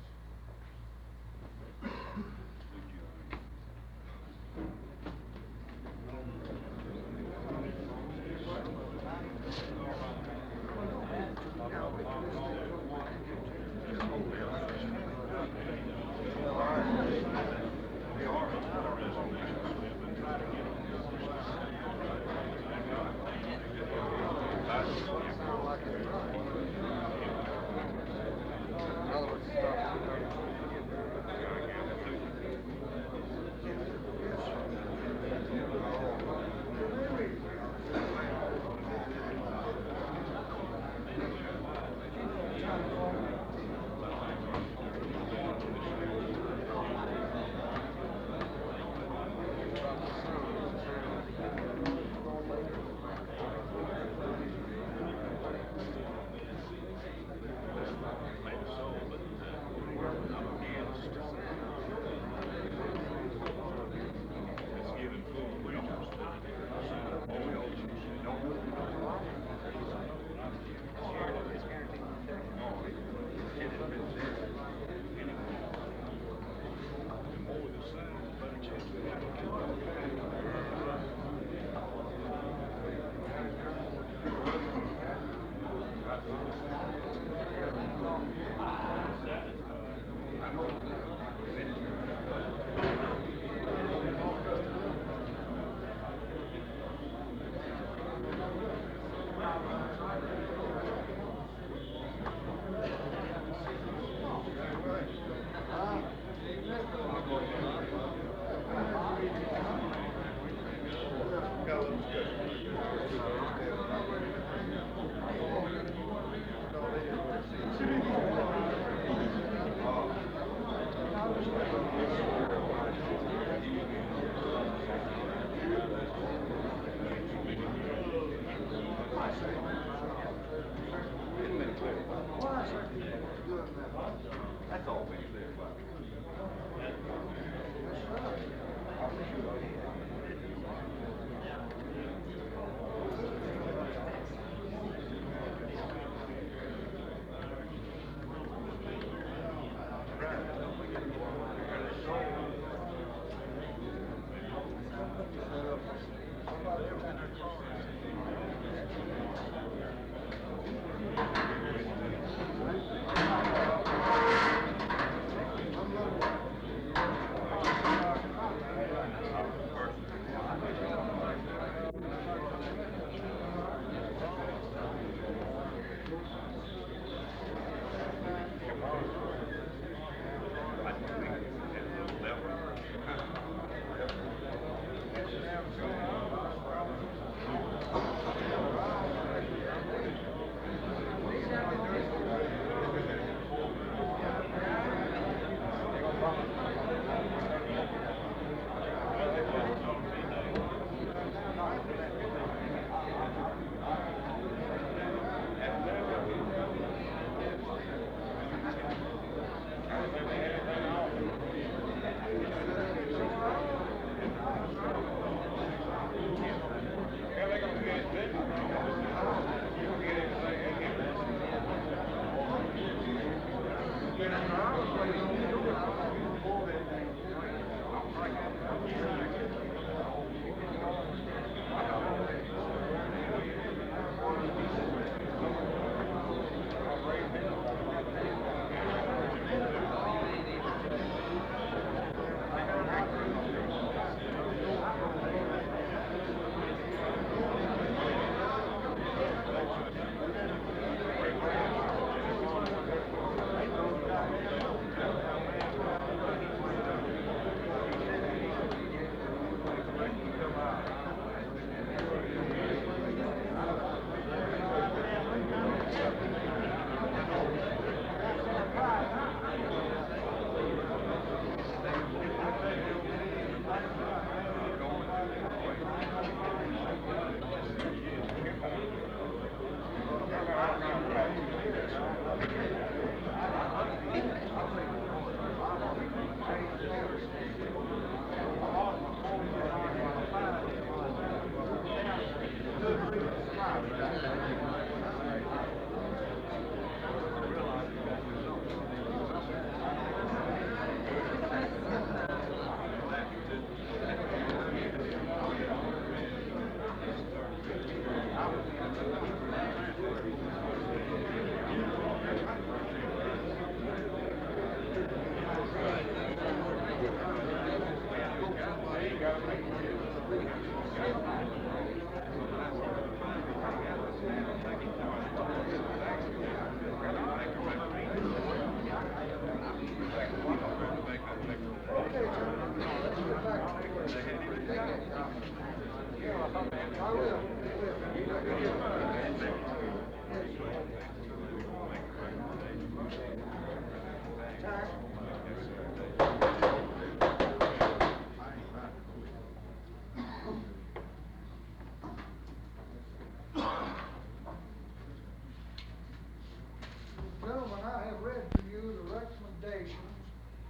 Gentlemen, I have read to you the recommendations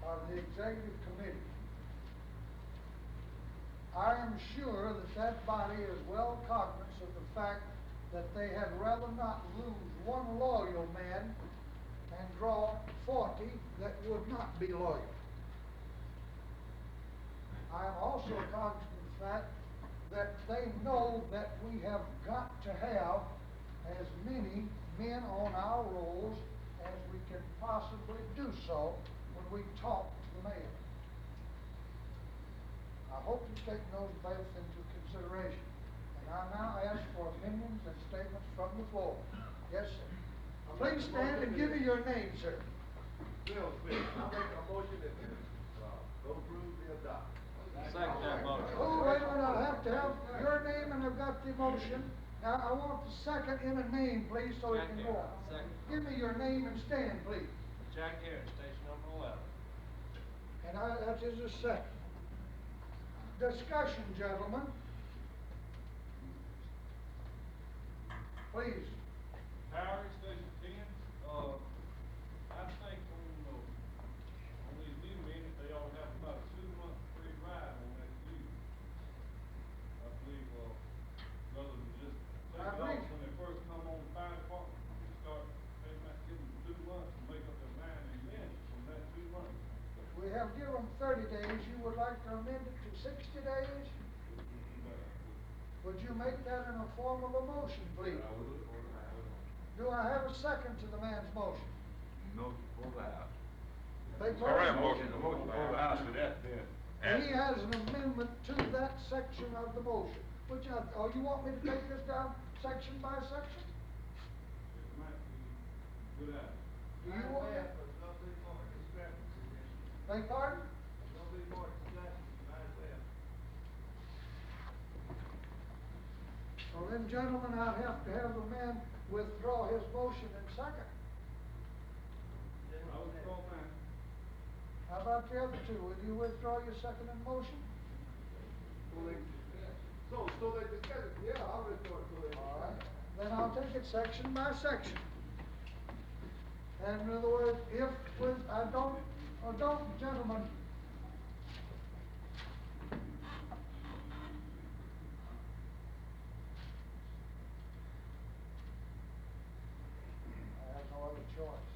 of the executive committee. I am sure that that body is well cognizant of the fact that they had rather not lose one loyal man and draw 40 that would not be loyal. I am also cognizant of the fact that they know that we have got to have as many men on our rolls as we can possibly do so when we talk to the mayor. I hope you've taken those both into consideration. And I now ask for opinions and statements from the floor. Yes, sir. Please stand and give me your name, sir. Bill Smith, I make a motion that go through the adopt. Second that motion. Oh, wait a minute, I'll have to have your name and I've got the motion. Now, I want the second in a name, please, so it can go on. Second. Give me your name and stand, please. Jack Harris, station number 11. And that is a second. Discussion, gentlemen. Please. Harry, station 10, I think on these new meetings, they ought to have about a 2-month free ride on that view. I believe, rather than just take it off when they first come on the fire department, start, maybe not give them 2 months to make up their mind and then from that 2 months. We have given them 30 days. You would like to amend it to 60 days? Would you make that in a form of a motion, please? Do I have a second to the man's motion? No, for the house. Beg All right, pardon? motion for the house with that then. He has an amendment to that section of the motion, which you want me to take this down section by section? It might be good idea. Do you want it? Beg pardon? Well then, gentlemen, I'd have to have the man withdraw his motion in second. I was wrong, man. How about the other two? Will you withdraw your second and motion? So they discuss it, yeah, I'll restore it. All right. Then I'll take it section by section. And in other words, if I don't, gentlemen. I have no other choice.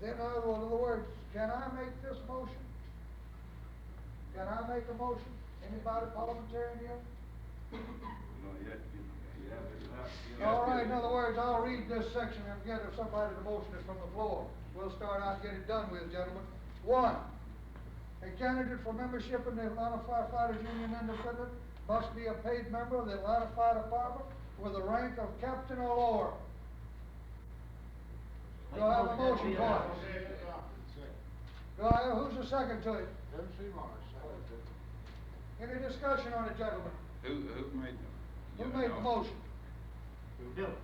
Then, in other words, can I make this motion? Can I make a motion? Anybody parliamentarian here? No, All right, in other words, I'll read this section and get if somebody to motion it from the floor. We'll start out, get it done with, gentlemen. 1, a candidate for membership in the Atlanta Firefighters Union Independent must be a paid member of the Atlanta Fire Department with the rank of captain or lower. Do I have a motion for it? Do I have, who's the second to it? M.C. Morris. Any discussion on it, gentlemen? Who made Who made the motion? Bill.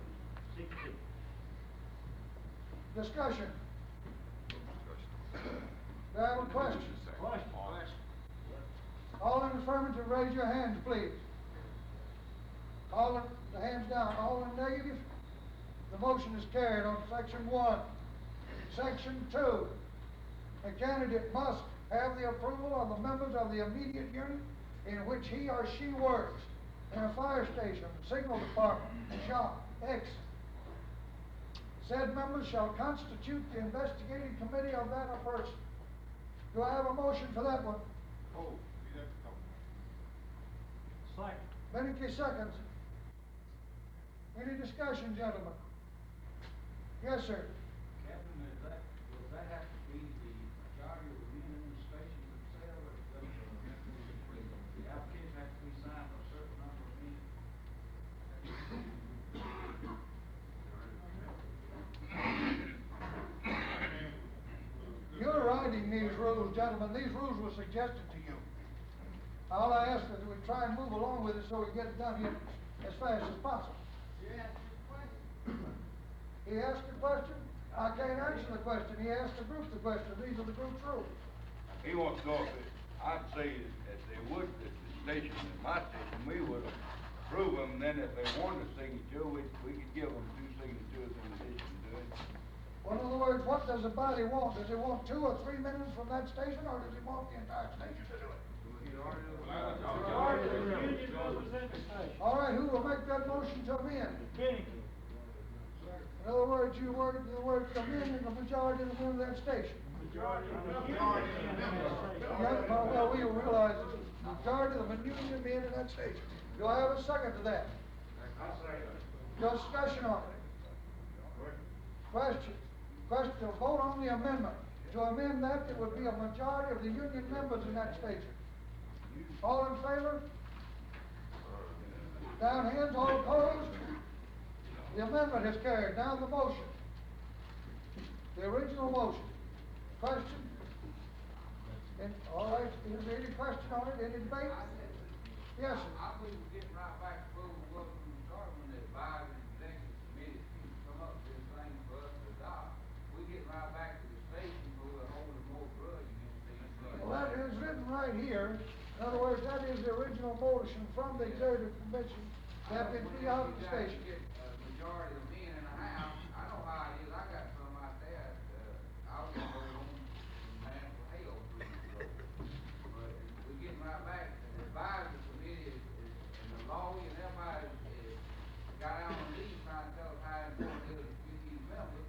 Discussion. Do I have a question? All in affirmative, raise your hands, please. All in, the hands down. All in negative? The motion is carried on section 1. Section 2. A candidate must have the approval of the members of the immediate unit in which he or she works, in a fire station, signal department, shop, X. Said members shall constitute the investigating committee of that person. Do I have a motion for that one? Oh, you have to come. Beneke seconds. Any discussion, gentlemen? Yes, sir. Captain, does that have to be the majority of the men in the station themselves, or does the applicants have to be signed for a certain number of men? You're writing these rules, gentlemen. These rules were suggested to you. All I ask is that we try and move along with it so we get it done here as fast as possible. He asked a question. I can't answer the question. He asked the group the question. These are the group's rules. He wants to go, I'd say that they would, at the station, at my station, we would approve them, and then if they wanted a signature, we could give them 2 signatures in addition to it. Well, in other words, what does the body want? Does it want 2 or 3 minutes from that station, or does it want the entire station to do it? All right, who will make that motion to amend? In other words, you worded the word amend in the majority of the men of that station. Yeah, well, we realize it's the majority of the union men in that station. Do I have a second to that? Discussion on it. Question. To vote on the amendment. To amend that, it would be a majority of the union members in that station. All in favor? Down hands, all opposed? The amendment is carried. Now the motion. The original motion. Question? All right, is there any question on it? Any debate? Yes, sir. I believe we're getting right back to where we were from the start when the advisory executive committee come up with this thing for us to adopt. We're getting right back to the station where we're holding more grudge against these. Well, that is written right here. In other words, that is the original motion from the executive convention that been put out of the station. Majority of men in the house, I know how it is, I got some out there, I was gonna go home and man for hell pretty much. But we're getting right back, the advisory committee and the lawyer and everybody got out on these trying to tell us how important it is to get these members.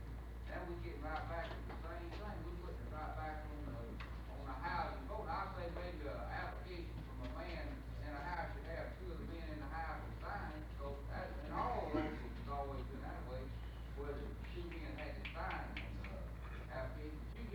Now we're getting right back to the same thing, we're putting it right back on the housing vote. I say maybe an application from a man in a house should have 2 of the men in the house to sign it, so that, in all of those, it's always been that way, where the 2 men had to sign the application. 2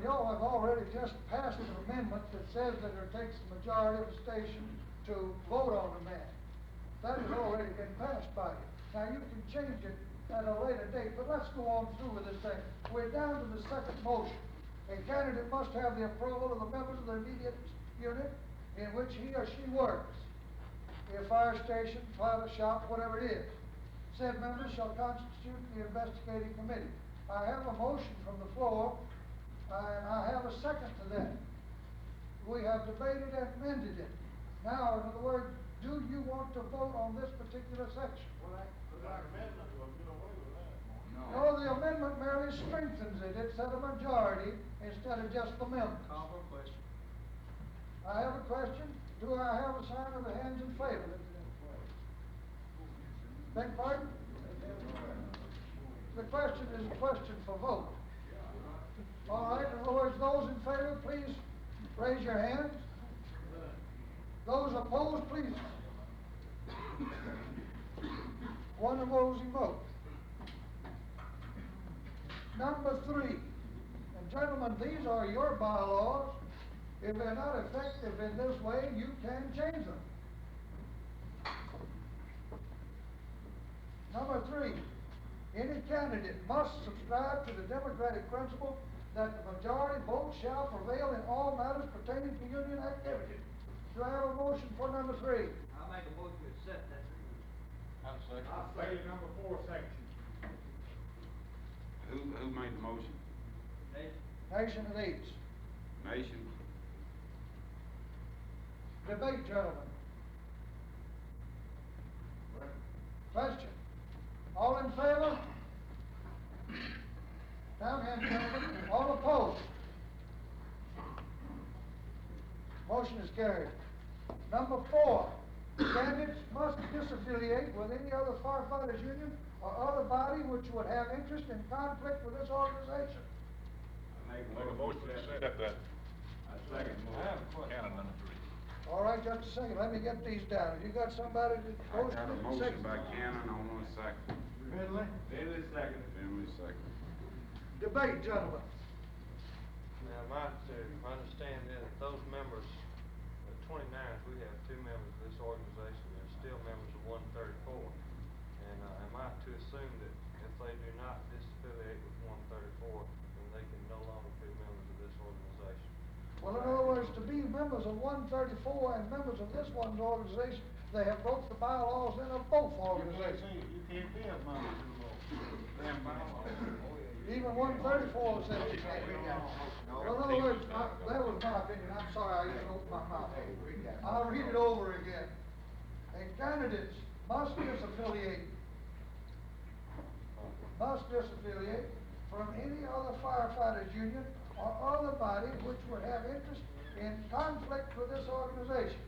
y'all have already just passed an amendment that says that it takes the majority of the station to vote on the matter. That has already been passed by you. Now, you can change it at a later date, but let's go on through with this thing. We're down to the second motion. A candidate must have the approval of the members of the immediate unit in which he or she works. A fire station, private shop, whatever it is. Said members shall constitute the investigating committee. I have a motion from the floor, and I have a second to that. We have debated and amended it. Now, in other words, do you want to vote on this particular section? No, the amendment merely strengthens it. It said a majority instead of just the members. Call for a question. I have a question. Do I have a sign of the hands in favor? Beg pardon? The question is a question for vote. All right, in other words, those in favor, please raise your hands. Those opposed, please. One opposing vote. Number 3. And gentlemen, these are your bylaws. If they're not effective in this way, you can change them. Number 3. Any candidate must subscribe to the democratic principle that the majority vote shall prevail in all matters pertaining to union activity. Do I have a motion for number 3? I'll make a motion to accept that. I'll second. I'll say number 4 section. Who made the motion? Nation and Eats. Nation? Debate, gentlemen. Question. All in favor? Down hand, gentlemen. All opposed? Motion is carried. Number 4. Candidates must disaffiliate with any other firefighters union or other body which would have interest in conflict with this organization. Make a motion to accept that. I second. I have a question. Canon number 3. All right, just a second. Let me get these down. You got somebody that I goes got a to the motion second? by Cannon on one second. Finley. Finley second. Finley second. Debate, gentlemen. Now, my understand that those members, the 29th, we have 2 members of this organization, they're still members of 134. And am I to assume that if they do not disaffiliate with 134, then they can no longer be members of this organization? Well, in other words, to be members of 134 and members of this one's organization, they have broke the bylaws in of both organizations. You can't be a member of two damn bylaws. Even 134 says you can't be. Well, in other words, that was my opinion. I'm sorry, I just opened my mouth. I'll read it over again. And candidates must disaffiliate from any other firefighters union or other body which would have interest in conflict with this organization.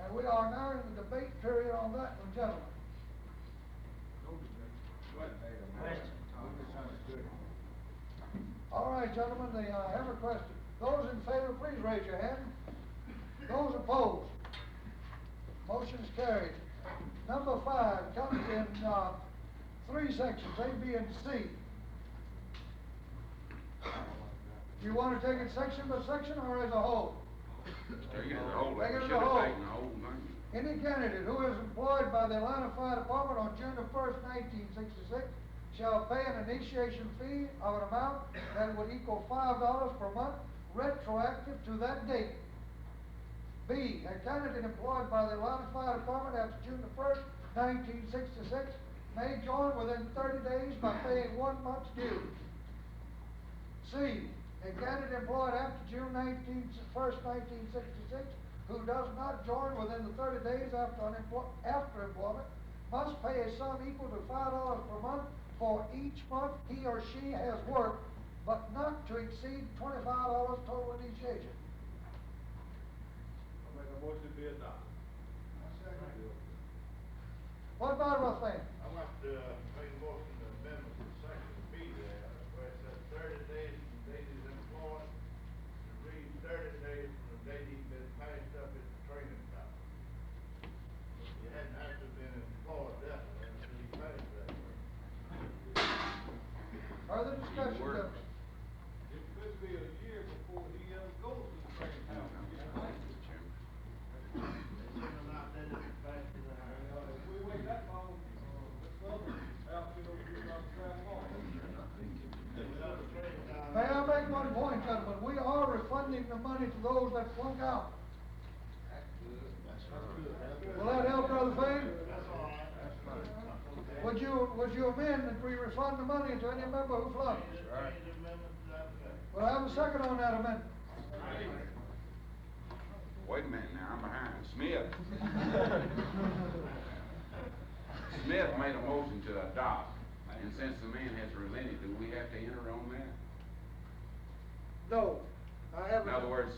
And we are now in the debate period on that one, gentlemen. All right, gentlemen, I have a question. Those in favor, please raise your hand. Those opposed? Motion is carried. Number 5 comes in 3 sections, A, B, and C. You want to take it section by section or as a whole? Take it as a whole. Take it as Should a have whole. taken the whole thing. Any candidate who is employed by the Atlanta Fire Department on June the 1st, 1966, shall pay an initiation fee of an amount that would equal $5 per month, retroactive to that date. B, a candidate employed by the Atlanta Fire Department after June the 1st, 1966, may join within 30 days by paying 1 month's dues. C, a candidate employed after June 1st, 1966, who does not join within the 30 days after employment, must pay a sum equal to $5 per month for each month he or she has worked, but not to exceed $25 total initiation. I'll make a motion to be adopted. What about Ruffin? I want to make a motion to amendment to section B there, where it says 30 days from the date he's employed, to read 30 days from the date he's been passed up at the training college. He hadn't actually been employed definitely until he passed that way. Further discussion, gentlemen? If May I make one point, gentlemen? We are refunding the money to those that flunk out. Will that help, Brother Fane? Would you amend that we refund the money to any member who flunked? Well, I have a second on that amendment. Wait a minute now, I'm behind. Smith. Smith made a motion to adopt, and since the man has relented, do we have to enter on that? No, I haven't. In other words,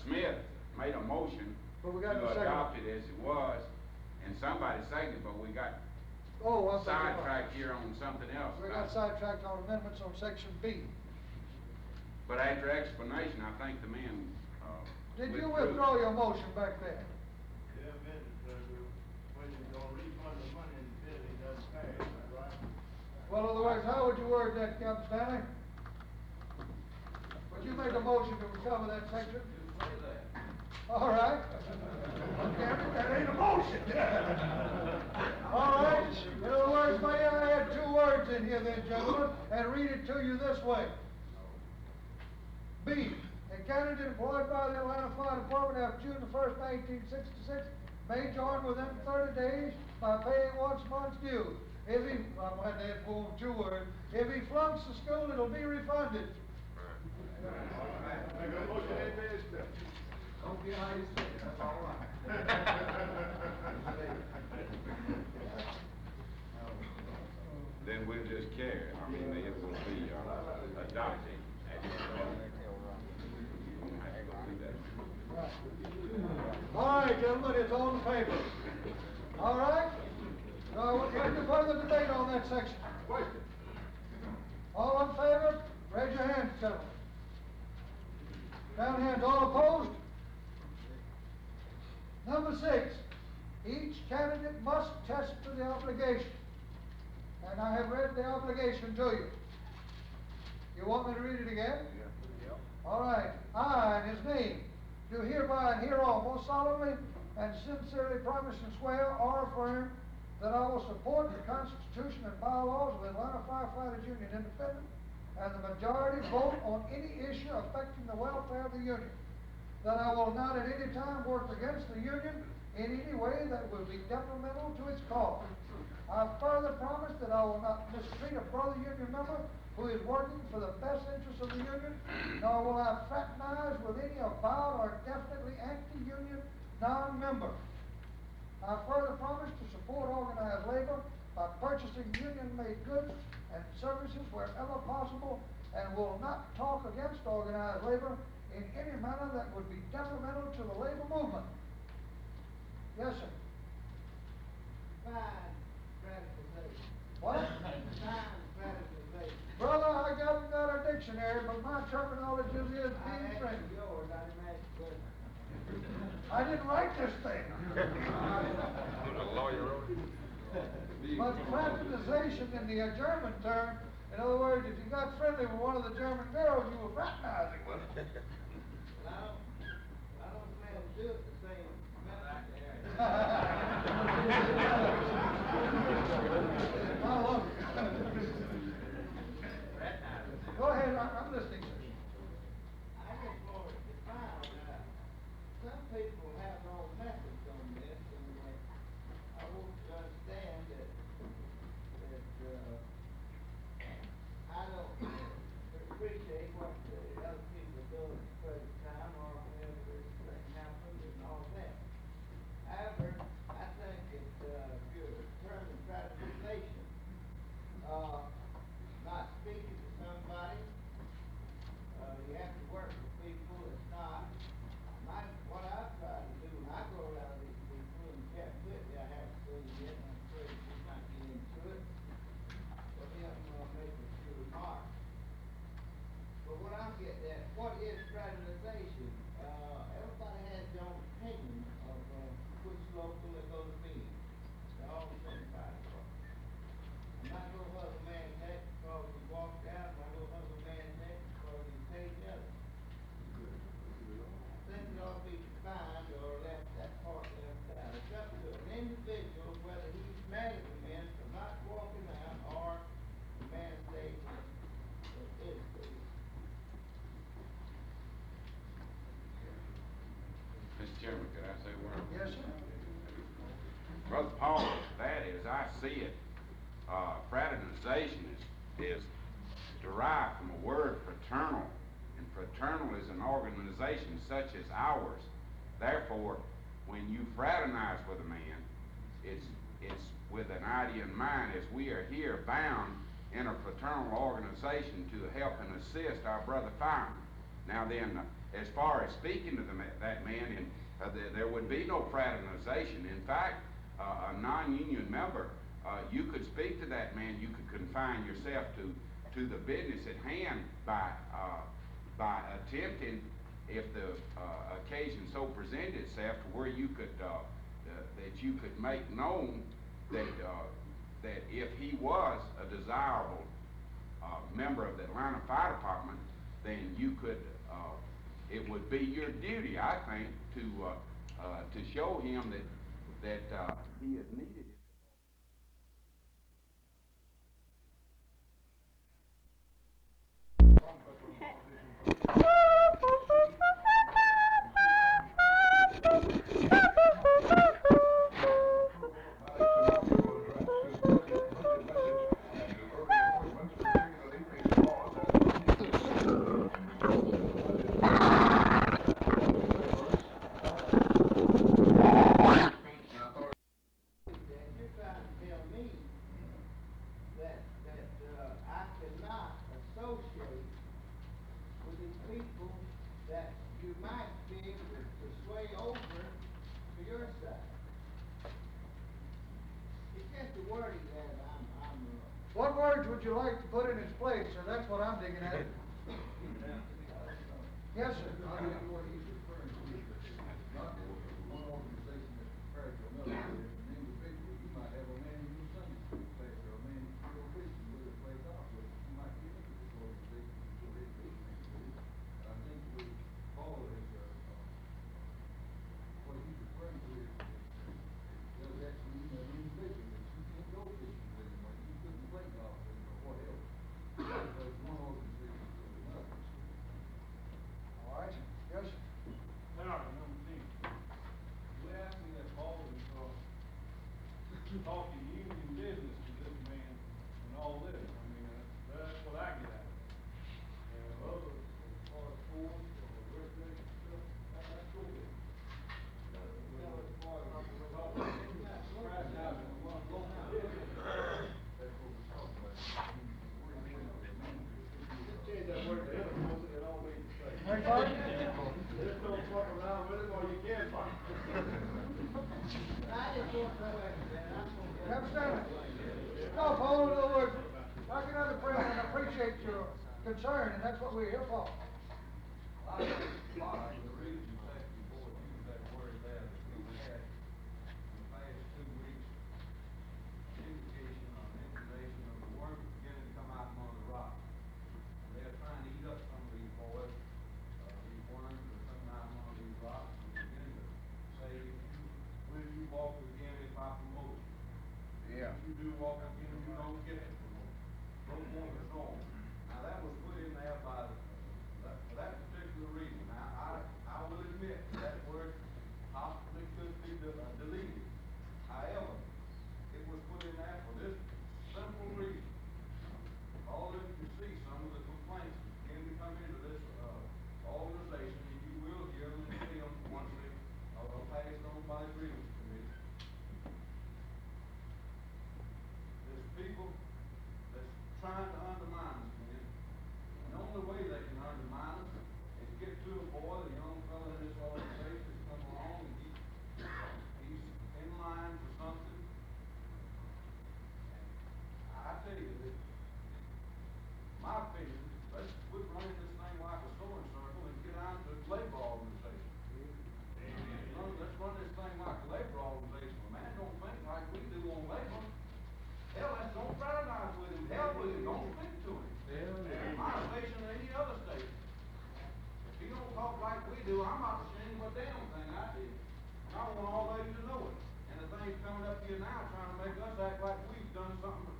Smith made a motion But we got to the second. adopt it as it was, and somebody seconded, but we got Oh, I'm sorry. sidetracked here on something else. We got sidetracked on amendments on section B. But after explanation, I think the man, Did you withdrew. withdraw your motion back there? Well, in other words, how would you word that, Captain Stanley? Would you make a motion to recover that section? All right. That ain't a motion. All right. In other words, may I add two words in here then, gentlemen, and read it to you this way. B, a candidate employed by the Atlanta Fire Department after June the 1st, 1966 may join within 30 days by paying once month's due. If he, I'm going to add for two words, if he flunks the school, it'll be refunded. Okay, how you say it, that's all right. Then we'll just carry it. I mean, it will be adopted. All right, gentlemen, it's on the paper. All right? Any further debate on that section? Question. All in favor? Raise your hands, gentlemen. Down hands, all opposed? Number 6, each candidate must test to the obligation. And I have read the obligation to you. You want me to read it again? Yeah. All right. I, in his name, do hereby and hereon most solemnly and sincerely promise and swear or affirm that I will support the Constitution and bylaws of the Atlanta Firefighters Union Independent and the majority vote on any issue affecting the welfare of the union. That I will not at any time work against the union in any way that will be detrimental to its cause. I further promise that I will not mistreat a brother union member who is working for the best interests of the union, nor will I fraternize with any avowed or definitely anti-union non-member. I further promise to support organized labor by purchasing union-made goods and services wherever possible, and will not talk against organized labor in any manner that would be detrimental to the labor movement. Yes, sir. Fine, gratification. What? Fine, gratification. Brother, I haven't got a dictionary, but my terminology is being I trained. asked yours, I didn't ask the question. I didn't write this thing. A lawyer wrote it. But fraternization in the German term, in other words, if you got friendly with one of the German girls, you were fraternizing with them. Well, I don't plan to do it the same method. I love it. Go ahead, I'm listening, sir. I just want to define, some people have their own methods on this, and I want to understand that I don't appreciate what the other people are doing at the present time, or whenever this thing happens and all that. However, I think it's, fraternization is derived from a word fraternal, and fraternal is an organization such as ours. Therefore, when you fraternize with a man, it's with an idea in mind, as we are here bound in a fraternal organization to help and assist our brother fireman. Now then, as far as speaking to that man, there would be no fraternization. In fact, a non-union member, you could speak to that man, you could confine yourself to the business at hand by attempting, if the occasion so presented itself, to where you could that you could make known that if he was a desirable member of the Atlanta Fire Department, then you could, it would be your duty, I think, to show him that he is needed. What words would you like to put in its place, sir? That's what I'm digging at. Yes, sir. Talking union business to this man and all this. I mean, that's what I get out of it. And others, as far as schools or workplace and stuff, that's cool. Change that word to intercourse, it all means the same. Hey, Mark? Just don't fuck around with it or you can't fuck. Understand? No, Paul, in other words, like another friend, I appreciate your concern, and that's what we're here for. The reason that the board used that word there is we had in the past 2 weeks indication or information of the worm beginning to come out from under the rock. They're trying to eat up some of these boys, these worms that are coming out from under these rocks, and beginning to say, will you walk again if I promote you? Yeah. If you do walk again, you don't get it promoted. Don't want it wrong. Now, that was put in there by, for that particular reason. Now, I will admit that word possibly could be deleted. However, it was put in there for this simple reason. All of you can see some of the complaints that begin to come into this organization, and you will hear them and see them once they are passed on by the grievance committee. There's people that's trying to undermine us, man. And the only way they can undermine us is get to a boy, the young fella in this organization that's come along, and he's in line for something. I tell you, my opinion, let's quit running this thing like a sewing circle and get on to labor organization. Let's run this thing like a labor organization. A man don't think like we do on labor. Hell, let's don't fraternize with him. Hell with him, don't speak to him. My station or any other station. If he don't talk like we do, I'm not ashamed of a damn thing I did. And I want all ladies to know it. And the thing's coming up here now trying to make us act like we've done something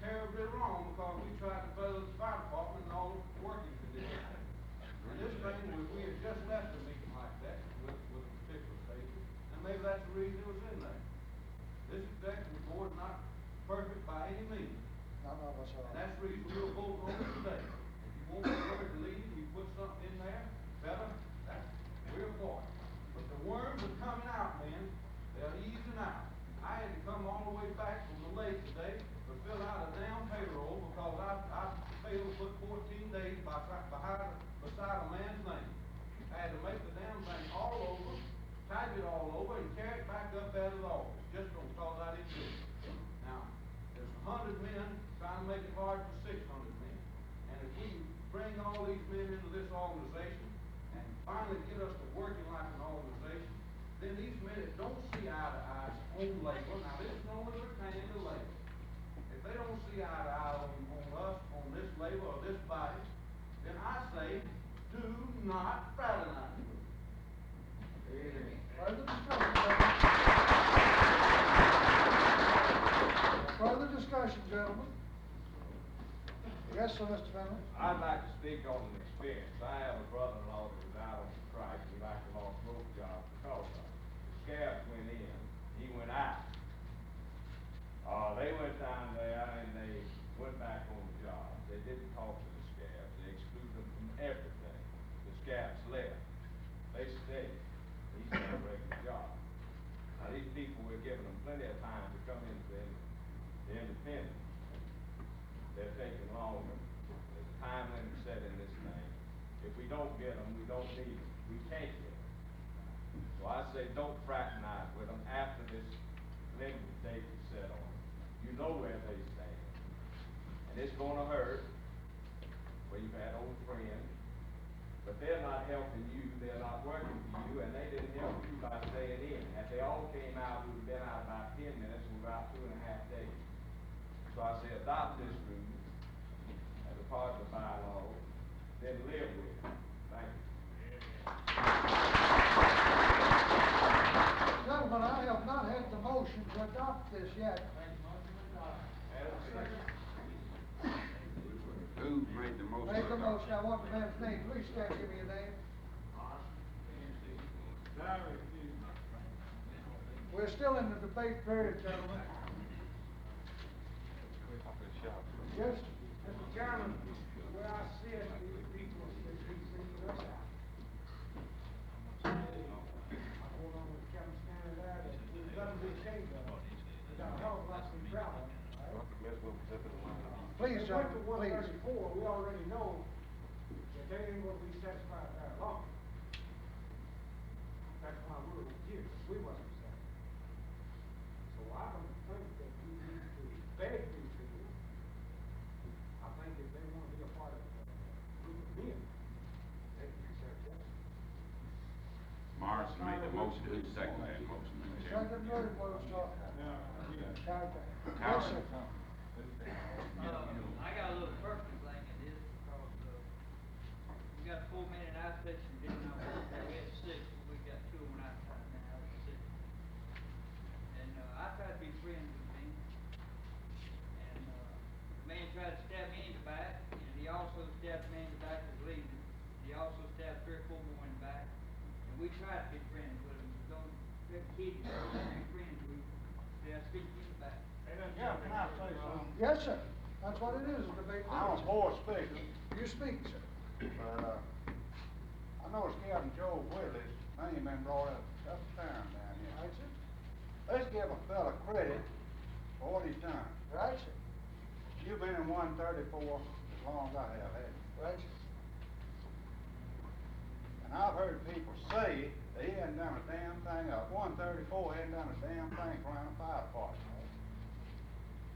terribly wrong because we tried to fail the fire department and all the working conditions. And this thing, if we had just left a meeting like that with a particular station, and maybe that's the reason it was in there. This executive board is not perfect by any any meeting. None of us And are. that's the reason we're voting on it today. If you want the word to leave, you put something in there, better, we're for it. But the worms are coming out, man, they're easing out. I had to come all the way back from the lake today to fill out a damn payroll because I failed to put 14 days beside a man's name. I had to make the damn thing all over, type it all over, and carry it back up out of the office, just because I didn't do it. Now, there's 100 men trying to make it hard for 600 men. And if we bring all these men into this organization and finally get us to working like an organization, then these men that don't see eye to eye on labor, now this is only pertaining to labor. If they don't see eye to eye on us, on this labor or this body, then I say, do not fraternize with them. Amen. Further discussion, gentlemen? Further discussion, gentlemen? Yes, sir, Mr. Finley? I'd like to speak on an experience. I have a brother-in-law that was out on strike. He like to lost both jobs because of it. The scabs went in, he went out. They went down there and they went back on the job. They didn't talk to the scabs. They excluded them from everything. The scabs left. They stayed. He's got a regular job. Now these people, we're giving them plenty of time to come into the independent. They're taking longer. There's a time limit set in this thing. If we don't get them, we don't need them. We can't get them. So I say don't fraternize with them after this limited date is set on. You know where they stand. And it's gonna hurt where you've had old friends, but they're not helping you, they're not working for you, and they didn't help you by staying in. If they all came out, we would have been out about 10 minutes and about 2.5 days. So I say adopt this rule as a part of the bylaw, then live with it. Thank you. Gentlemen, I have not had the motion to adopt this yet. Who made the motion? Make the motion, I want the man's name, please stand, give me your name. We're still in the debate period, gentlemen. Yes, Mr. Chairman, where I sit, these people should be seeing us out. I hold on with Kevin standing there, that we've got to be ashamed of. We got a hell of a lot to be proud of, right? Please, If we went to gentlemen, please. 134, we already know that they ain't gonna be satisfied very long. That's why we were here, we wasn't satisfied. So I don't think that we need to beg these people. I think if they wanna be a part of the group of men, they can accept that. Morrison made the motion, who seconded that motion? Mr. Chairman? Second word was, Carter. Yes, Howard. sir. I got a little personal thing in this because, we got a 4-minute isolation, didn't know, we had 6, but we got 2 of them outside now, 6. And, I tried to be friends with him, and, the man tried to stab me in the back, and he also stabbed me in the back as leaving. He also stabbed 3 or 4 more in the back, and we tried to be friends with him, don't get kidding, be friends with him. They speak in the back. Yeah, can I say something? Yes, sir. That's what it is, a debate. I'm a poor speaker. You speak, sir. I noticed Captain Joe Willis, name been brought up town down here. Right, sir. Let's give a fella credit for what he's done. Right, sir. You've been in 134 as long as I have had. Right, sir. And I've heard people say that he hadn't done a damn thing, 134 hadn't done a damn thing around a fire department.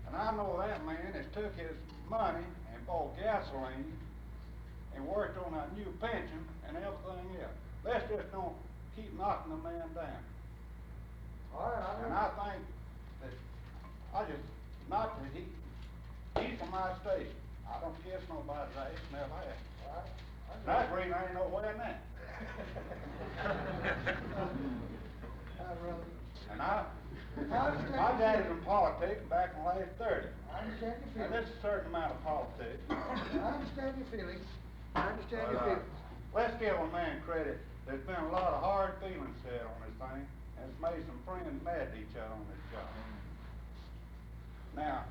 And I know that man has took his money and bought gasoline and worked on that new pension and everything else. Let's just don't keep knocking the man down. All right, And I think that, not that he's from my state. I don't kiss nobody's ass, never have. All right. That's the reason I ain't nowhere in that. And my daddy's in politics back in the late 30s. I understand your Now, feelings. there's a certain amount of politics. I understand your feelings. I understand your feelings. Let's give a man credit. There's been a lot of hard feelings said on this thing, and it's made some friends mad at each other on this job. Now,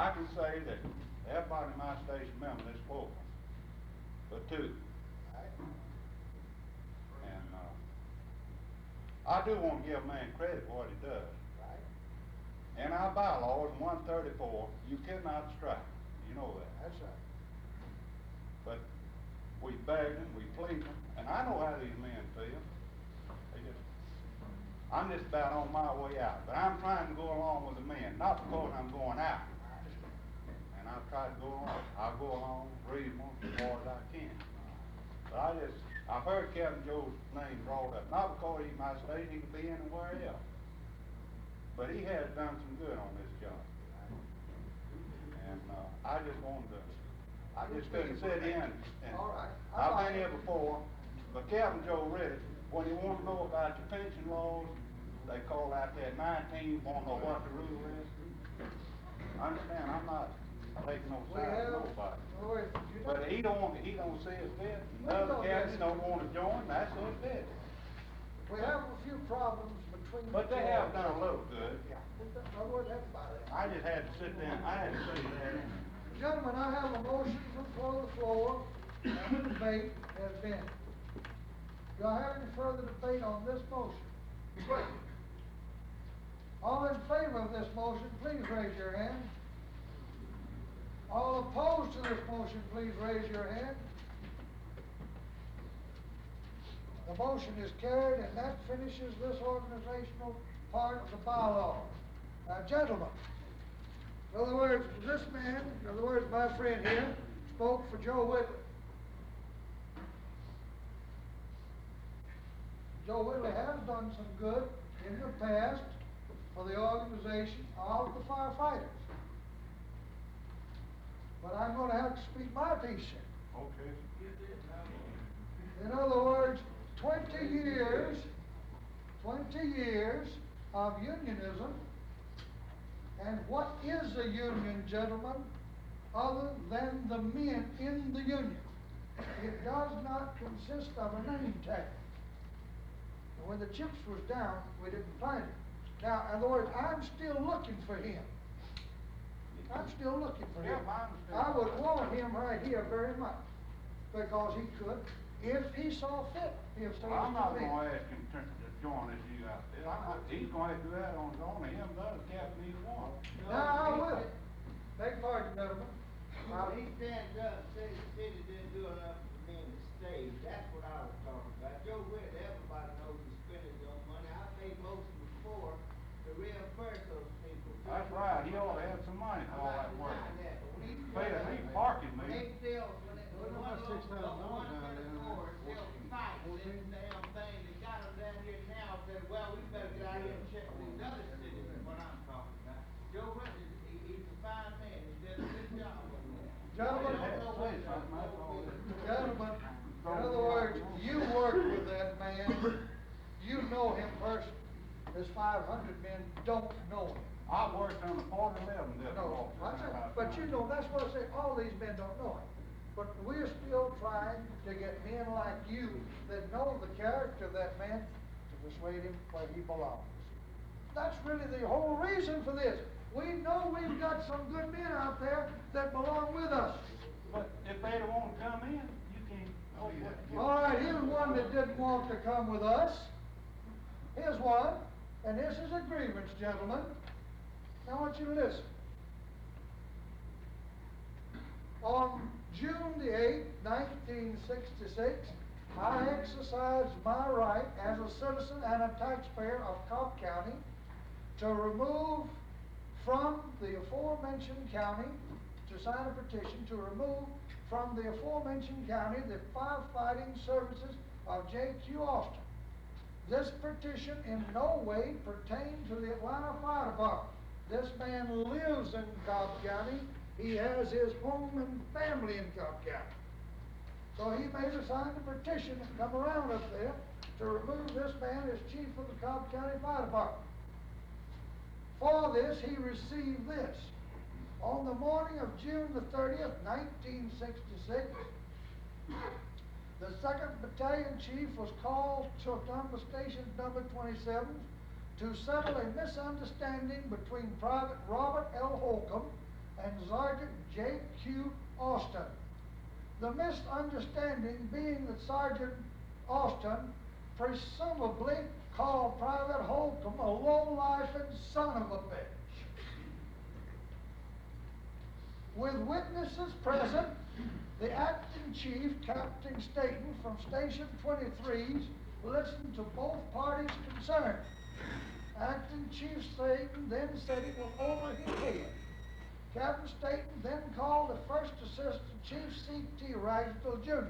I can say that everybody in my station member is spoken, but two. And, I do want to give a man credit for what he does. In our bylaws, 134, you cannot strike. You know that. That's right. But we begged him, we pleaded him, and I know how these men feel. I'm just about on my way out, but I'm trying to go along with the men, not because I'm going out. And I've tried to go along. I'll go along reasonable as far as I can. But I've heard Captain Joe's name brought up, not because he's my state, he could be anywhere else. But he has done some good on this job. And I just couldn't sit in. And All right. I've been here before, but Captain Joe Riddick, when you want to know about your pension laws, they call out that 19, want to know what the rule is. Understand, I'm not taking no side of nobody. But he don't see it fit, another captain don't want to join, that's his business. We have a few problems between. But they have done a little good. Yeah. That's about it. I just had to sit there, I had to say that. Gentlemen, I have a motion from the floor, and the debate has been. Do I have any further debate on this motion? All in favor of this motion, please raise your hand. All opposed to this motion, please raise your hand. The motion is carried, and that finishes this organizational part of the bylaw. Now, gentlemen, in other words, this man, in other words, my friend here, spoke for Joe Whitley. Joe Whitley has done some good in the past for the organization of the firefighters. But I'm going to have to speak my piece here. Okay. In other words, 20 years of unionism, and what is a union, gentlemen, other than the men in the union? It does not consist of a name tag. And when the chips was down, we didn't find it. Now, in other words, I'm still looking for him. I'm still looking for him. I would want him right here very much, because he could, if he saw fit, if so. I'm not going to ask him to join this you out there. He's going to do that on his own. Him does, Captain, either one. Now, I will. Beg pardon, gentlemen. Well, he stands up, says the city didn't do enough for me in the stage. That's what I was talking about. Joe Whitley, everybody knows he spent his own money. I paid most of it before to reimburse those people. That's right. He ought to have some money for all that work. Pay the neat parking When meter. they still, when one still fight this damn thing, they got them down here now, said, well, we better get out here and check these other cities, is what I'm talking about. Joe Whitley, he's a fine man, he did a good job over there. Gentlemen, in other words, you worked with that man, you know him personally. This 500 men don't know him. I worked on the 411 different No, offices. but you know, that's what I say, all these men don't know him. But we're still trying to get men like you that know the character of that man to persuade him where he belongs. That's really the whole reason for this. We know we've got some good men out there that belong with us. But if they don't want to come in, you can't. All right, here's one that didn't want to come with us. Here's one, and this is a grievance, gentlemen. I want you to listen. On June the 8th, 1966, I exercised my right as a citizen and a taxpayer of Cobb County to remove from the aforementioned county, to sign a petition to remove from the aforementioned county the firefighting services of J.Q. Austin. This petition in no way pertained to the Atlanta Fire Department. This man lives in Cobb County. He has his home and family in Cobb County. So he made us sign a petition and come around up there to remove this man as chief of the Cobb County Fire Department. For this, he received this. On the morning of June the 30th, 1966, the 2nd Battalion Chief was called to Number Station number 27 to settle a misunderstanding between Private Robert L. Holcomb and Sergeant J.Q. Austin. The misunderstanding being that Sergeant Austin presumably called Private Holcomb a low-life and son of a bitch. With witnesses present, the acting chief, Captain Staton from Station 23's, listened to both parties concerned. Acting Chief Staton then said it was over his head. Captain Staton then called the First Assistant Chief C.T. Ragsdale Jr.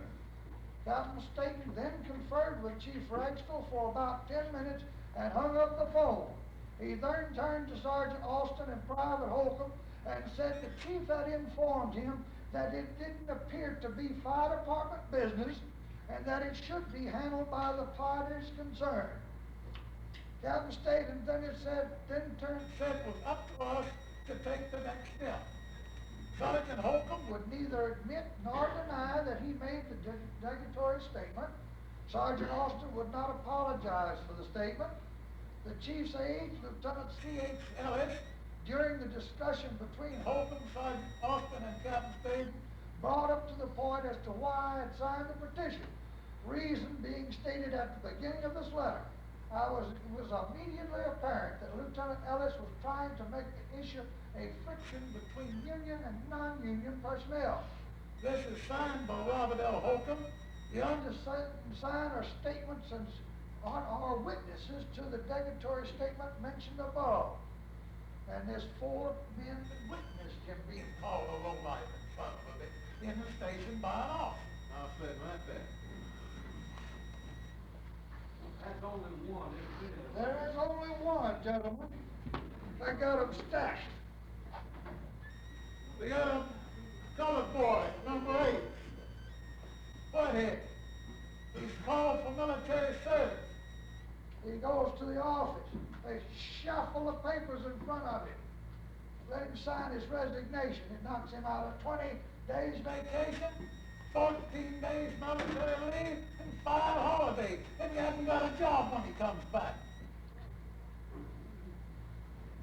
Captain Staton then conferred with Chief Ragsdale for about 10 minutes and hung up the phone. He then turned to Sergeant Austin and Private Holcomb and said the chief had informed him that it didn't appear to be fire department business and that it should be handled by the parties concerned. Captain Staton then said it was up to us to take the next step. Sergeant Holcomb would neither admit nor deny that he made the negatory statement. Sergeant Austin would not apologize for the statement. The chief's aide, Lieutenant C.H. Ellis, during the discussion between Holcomb, Sergeant Austin, and Captain Staton, brought up to the point as to why I had signed the petition. Reason being stated at the beginning of this letter. It was immediately apparent that Lieutenant Ellis was trying to make the issue a friction between union and non-union personnel. This is signed by Robert L. Holcomb. The undersigned are statements and are witnesses to the negatory statement mentioned above. And there's 4 men that witnessed him being called a lowlife and son of a bitch in the station by an officer. I'll say right there. That's only one, isn't it? There is only one, gentlemen. I got him stashed. We got him, colored boy, number 8. Butthead. He's called for military service. He goes to the office. They shuffle the papers in front of him. Let him sign his resignation. It knocks him out of 20 days vacation, 14 days military leave, and 5 holidays. And he hasn't got a job when he comes back.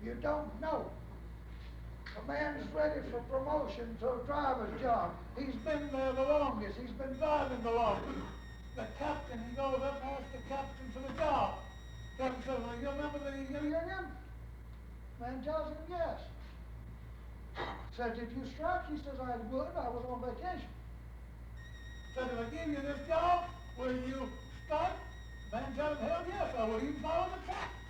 You don't know. The man is ready for promotion to a driver's job. He's been there the longest. He's been driving the longest. The captain, he goes up and asks the captain for the job. Captain says, well, you remember the union? Man tells him yes. Said, did you strike? He says, I would. I was on vacation. Said, if I give you this job, will you strike? Man tells him, hell yes, I will. You follow the captain.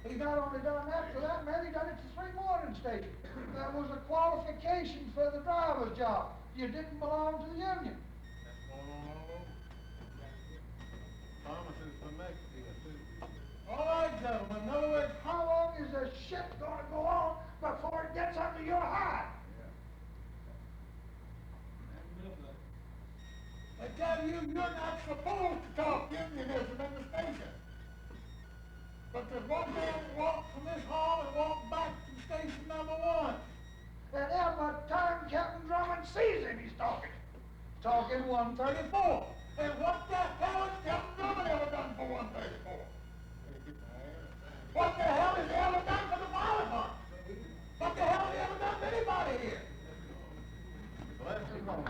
He not only done that for that man, he done it to 3 more in station. That was a qualification for the driver's job. You didn't belong to the union. That's going on all over. Pharmacists from Mexico, too. All right, gentlemen. In other words, how long is this shit going to go on before it gets under your hide? I tell you, you're not supposed to talk unionism in the station. But there's one man who walked from this hall and walked back to station number 1. And every time Captain Drummond sees him, he's talking. Talking 134. And what the hell has Captain Drummond ever done for 134? What the hell has he ever done for the fire department? What the hell has he ever done to anybody here? Bless him all.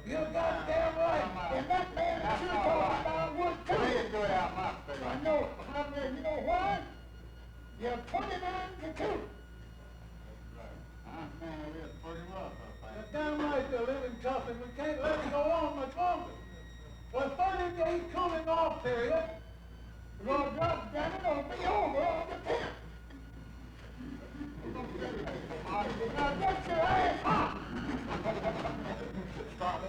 You're goddamn right. And that man that you're talking about would too. They didn't do it out my face. I know. You know why? You're 29 to 2. You're damn right they're living tough and we can't let it go on much longer. Well, 30-day cooling off period, your job, damn it, will be over on the 10th. Now get your ass up! Start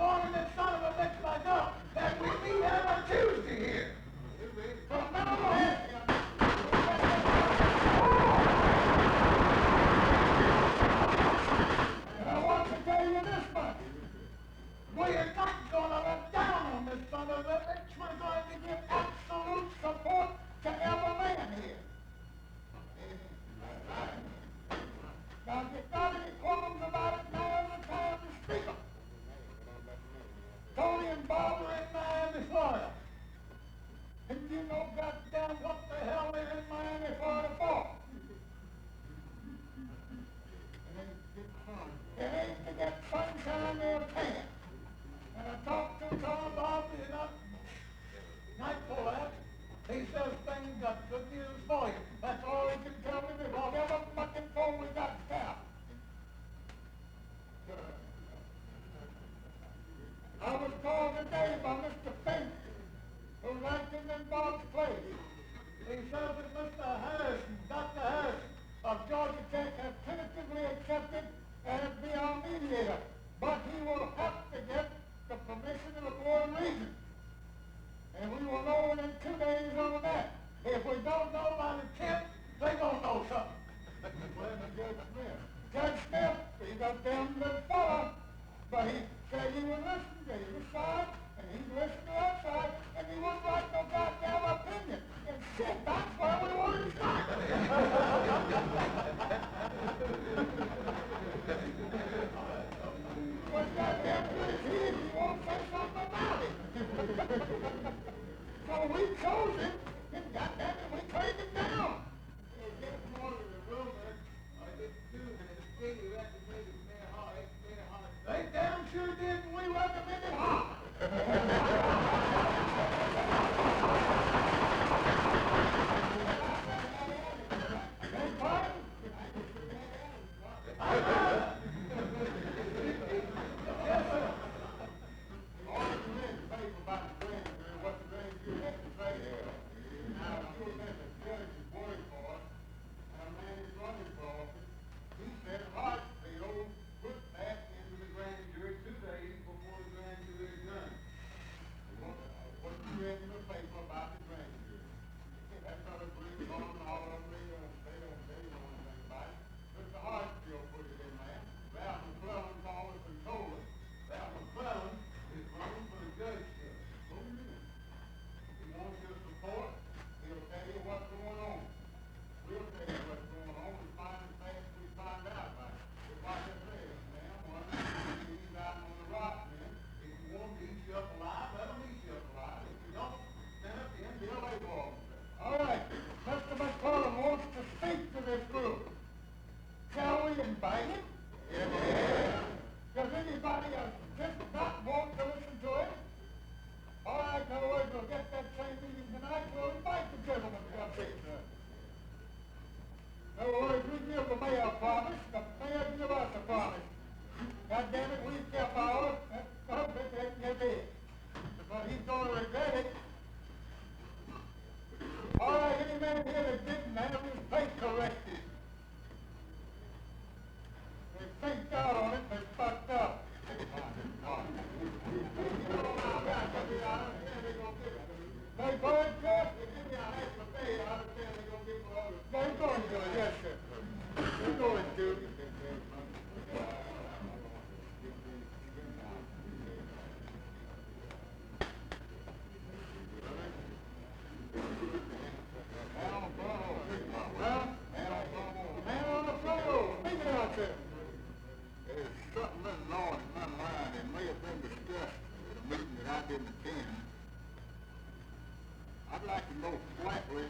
warning this son of a bitch back up that we meet every Tuesday here. From now on. And I want to tell you this much. We are not going to let down on this son of a bitch. We're going to give absolute support to every man here. In other words, we give the mayor a promise, the mayor give us a promise. God damn it, we kept ours, that's perfect, that's it. But he's gonna regret it. All right, any man here that didn't have his face corrected. They faked out on it, they fucked up. They going to it. They're going to it, yes, sir. They're going to it. Man on the floor, make it out there. There's something in law in my mind that may have been discussed at a meeting that I didn't attend. I'd like to know flatly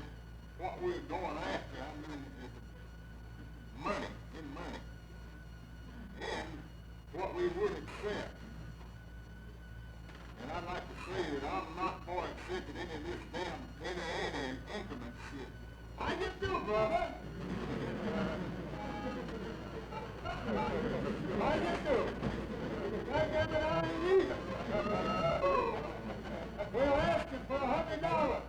what we're going after. I mean, it's money, and what we would accept. And I'd like to say that I'm not for accepting any of this damn, any increment shit. I can do, brother. I can do. I got it out of either. We're asking for $100.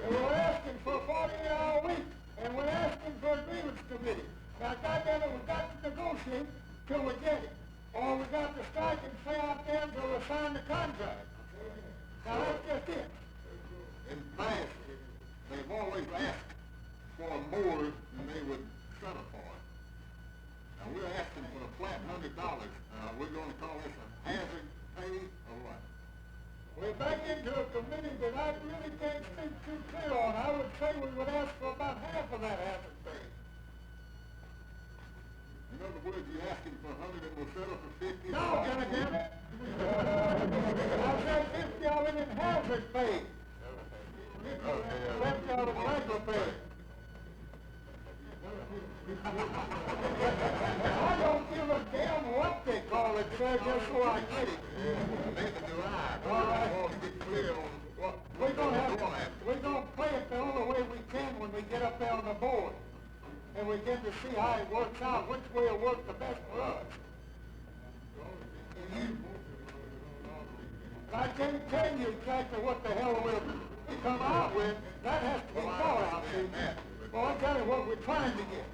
And we're asking for a 48-hour week. And we're asking for a grievance committee. Now, goddamn it, we've got to negotiate till we get it. Or we've got to strike and stay out there until we sign the contract. Now, that's just it. In fact, they've always asked for more than they would settle for. Now, we're asking for a flat $100. We're going to call this a hazard pay or what? We're back into a committee that I really can't speak too clear on. I would say we would ask for about half of that hazard pay. In other words, you're asking for 100 and we'll settle for 50? No, goddamn it! I said 50 of it in hazard pay. 50 of it regular pay. I don't give a damn what they call it, sir, just so I get it. Neither do I. All right. I want to get clear on what We're gonna play it the only way we can when we get up there on the board. And we get to see how it works out, which way will work the best for us. I can't tell you exactly what the hell we'll come out with. That has to be thought out, see. Well, I'll tell you what we're trying to get.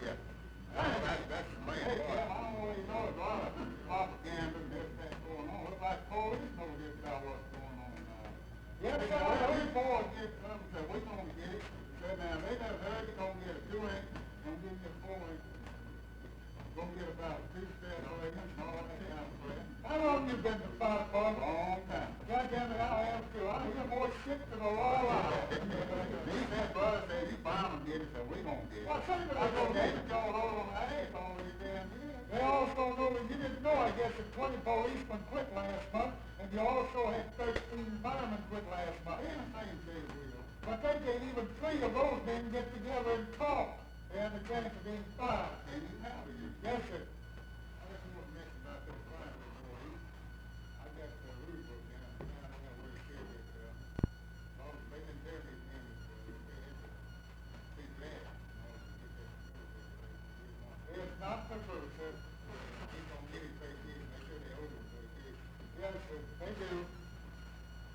that's the main Hey, part. I don't really know a lot of propaganda and this thing going on. Looks like police know this about what's going on now. Yes, sir, every boy gets something, said, we're gonna get it. Said, now, they done heard you're gonna get a 2-inch, gonna give you a 4-inch. Gonna get about a 2-step rating and all that kind of thing. How long you been to the fire department? A long time. God damn it, I have too. I hear more shit than a law out. He said, brother, said, you bound to get it, so we gonna get it. Well, say that I don't get it, y'all all on the ass all these damn years. They also know that you didn't know, I guess, that 20 policemen quit last month, and you also had 13 firemen quit last month. Yeah, same thing, Will. But they can't even 3 of those men get together and talk. They have the chance of being fired. And you have it. Yes, sir. I just want to mention about that fire before you. I got the rule book down, I don't know where it said that, they didn't tell me when they had to see that, It's not the truth, sir. he's gonna get his face in, they said they owed him, so he did. Yes, sir. They do.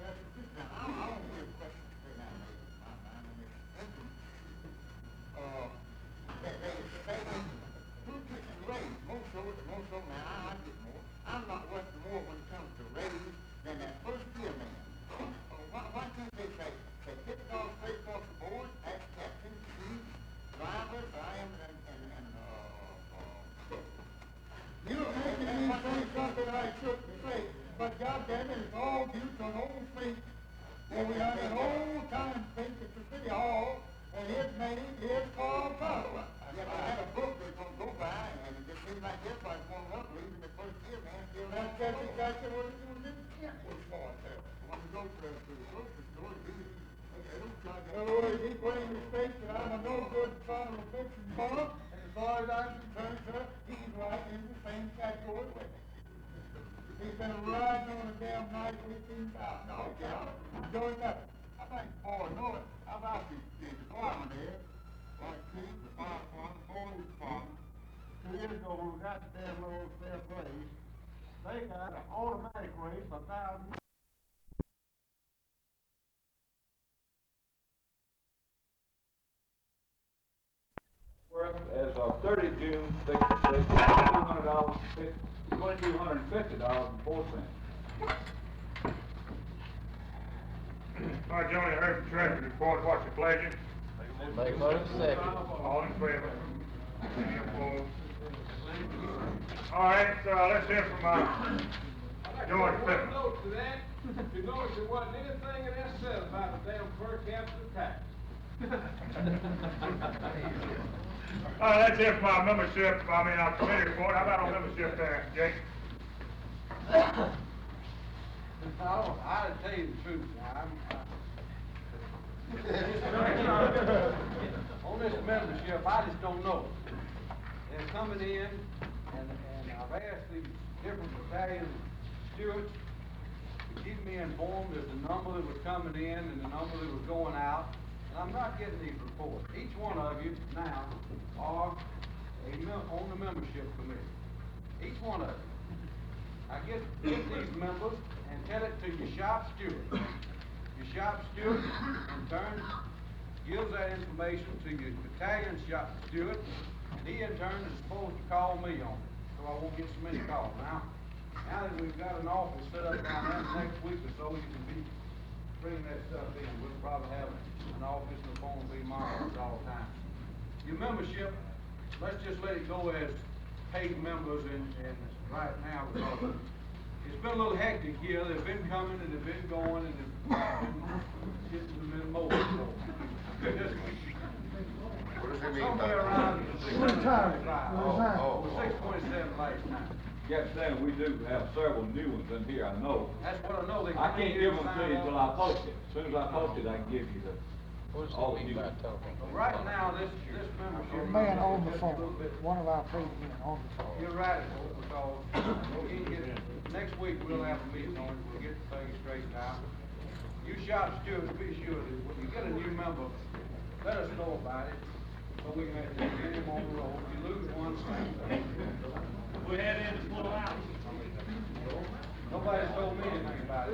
That's Now, I want to give a question straight out of my mind, and it's simple. They say who's getting raised, more so now, I get more. I'm not worth more when it comes to raise than that first year man. Why can't they say $50 straight across the board, that's captain, chief, driver, fireman, and You're making me say something I shouldn't say, but goddamn it, it's all due to an old freak. And we had an old time freak at the city hall, and his name is Carl Tuttle. I had a book that's gonna go by, and it just seems like everybody's going up, even the first year, man. That's exactly what it was in Kent was for, sir. When we go to the grocery store, they don't charge In other words, he put in his face that I'm a no-good son of a bitch and bum, and as far as I'm concerned, sir, he's right in the same category with me. He's been riding on a damn night $15,000 job, doing nothing. I think, boy, no, how about the department here? Like, the fire department, police department. on goddamn little step raise. They got an automatic raise for 1,000. As of 30 June, $2,250.04. All right, Johnny, I heard the treasurer's report. What's your pleasure? Make motion second. All in favor? Any opposed? All right, let's hear from, George One Pittman. note to that, you notice there wasn't anything in that said about the damn per capita tax. All right, let's hear from our our committee report. How about our membership there, Jake? I'll tell you the truth, on this membership, I just don't know. They're coming in, and I've asked the different battalion stewards to keep me informed of the number that was coming in and the number that was going out, and I'm not getting these reports. Each one of you now are on the membership committee. Each one of you. I get these members and tell it to your shop steward. Your shop steward in turn gives that information to your battalion shop steward, and he in turn is supposed to call me on it, so I won't get so many calls. Now that we've got an office set up down there, next week or so, you can be bringing that stuff in. We'll probably have an office and the phone will be my office all the time. Your membership, let's just let it go as paid members and right now, because it's been a little hectic here. They've been coming and they've been going and they've been more. What does it mean by Somewhere around We're retired. 6.7 last time. Yes, Sam, we do have several new ones in here, I know. That's what I know. They I come can't in give and them to sign you up. until I post it. As soon as I post it, I can give you all the new ones. But right now, this membership. A man on the phone, one of our paid men on the phone. You're right, because we can get, next week we'll have a meeting on it, we'll get the thing straightened out. You shop stewards, be sure that when you get a new member, let us know about it, so we can get him on the roll. If you lose one, same thing. We had in to pull out. Nobody's told me anything about it.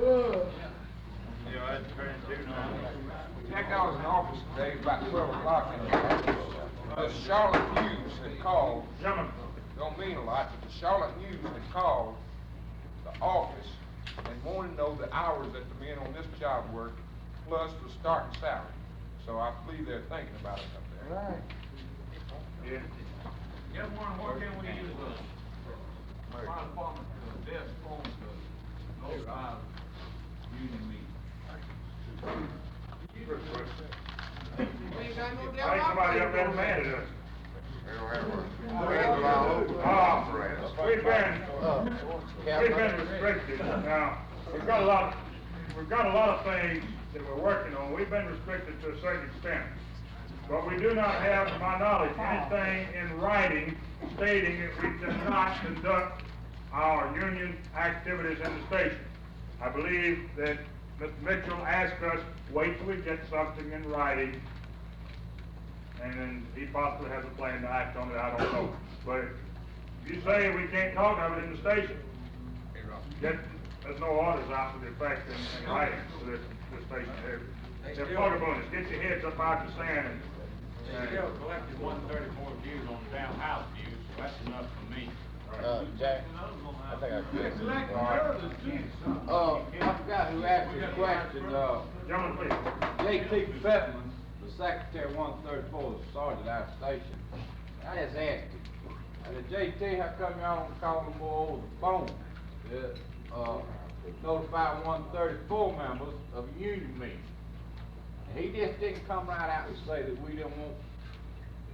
Jack, I was in the office today about 12 o'clock in the office. The Charlotte News had called, don't mean a lot, but the Charlotte News had called the office and wanted to know the hours that the men on this job work, plus the starting salary. So I believe they're thinking about it up there. Right. Yeah. Yes, Warren, what can we use the fire department, desk phone to notify union meeting? I think somebody up there demanded us. We don't have one. We've been restricted. Now, we've got a lot of things that we're working on. We've been restricted to a certain extent. But we do not have, to my knowledge, anything in writing stating that we cannot conduct our union activities in the station. I believe that Mr. Mitchell asked us, wait till we get something in writing, and then he possibly has a plan to act on it, I don't know. But if you say we can't talk of it in the station, there's no orders out to the effect in writing to this station here. They're pluggaboonies. Get your heads up out the sand They still collected 134 views on the down house views, so that's enough for me. Jack, I think I I forgot who asked the question, Gentlemen, please. J.T. Fettman, the secretary 134, the sergeant out of station. I just asked him, I said, J.T., how come y'all don't call them more over the phone? Notify 134 members of a union meeting. And he just didn't come right out and say that we didn't want